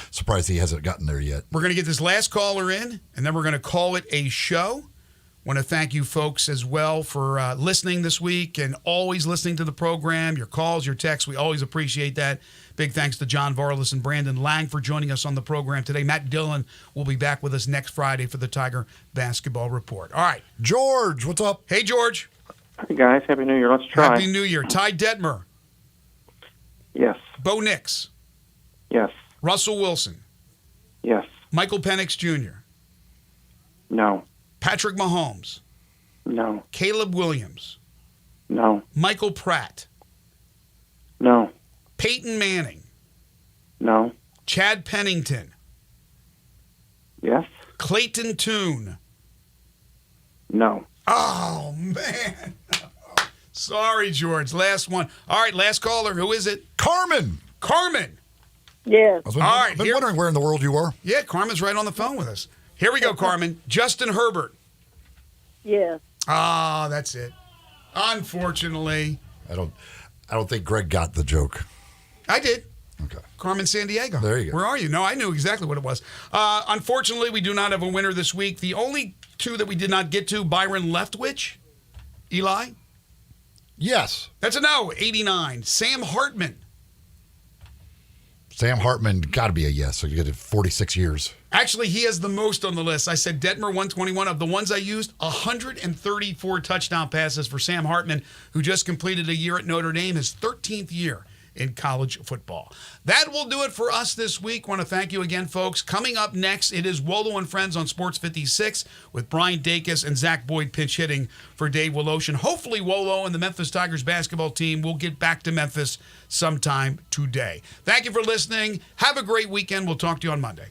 Surprised he hasn't gotten there yet. We're going to get this last caller in, and then we're going to call it a show. Want to thank you folks as well for listening this week and always listening to the program, your calls, your texts. We always appreciate that. Big thanks to John Varlas and Brandon Lang for joining us on the program today. Matt Dillon will be back with us next Friday for the Tiger Basketball Report. All right. George, what's up? Hey, George. Hey, guys. Happy New Year. Let's try. Happy New Year. Ty Detmer. Yes. Bo Nix. Yes. Russell Wilson. Yes. Michael Penix Jr. No. Patrick Mahomes. No. Caleb Williams. No. Michael Pratt. No. Peyton Manning. No. Chad Pennington. Yes. Clayton Tune. No. Oh, man. Sorry, George. Last one. All right, last caller. Who is it? Carmen. Carmen. Yes. All right. I've been wondering where in the world you are. Yeah, Carmen's right on the phone with us. Here we go, Carmen. Justin Herbert. Yes. Ah, that's it. Unfortunately. I don't think Greg got the joke. I did. Okay. Carmen Sandiego. There you go. Where are you? No, I knew exactly what it was. Unfortunately, we do not have a winner this week. The only two that we did not get to, Byron Leftwich. Eli? Yes. That's a no. 89. Sam Hartman. Sam Hartman got to be a yes. So you get it 46 years. Actually, he has the most on the list. I said Detmer 121. Of the ones I used, 134 touchdown passes for Sam Hartman, who just completed a year at Notre Dame, his 13th year in college football. That will do it for us this week. Want to thank you again, folks. Coming up next, it is Wolo and Friends on Sports 56 with Brian Dacus and Zach Boyd pinch hitting for Dave Woloshin. Hopefully, Wolo and the Memphis Tigers basketball team will get back to Memphis sometime today. Thank you for listening. Have a great weekend. We'll talk to you on Monday.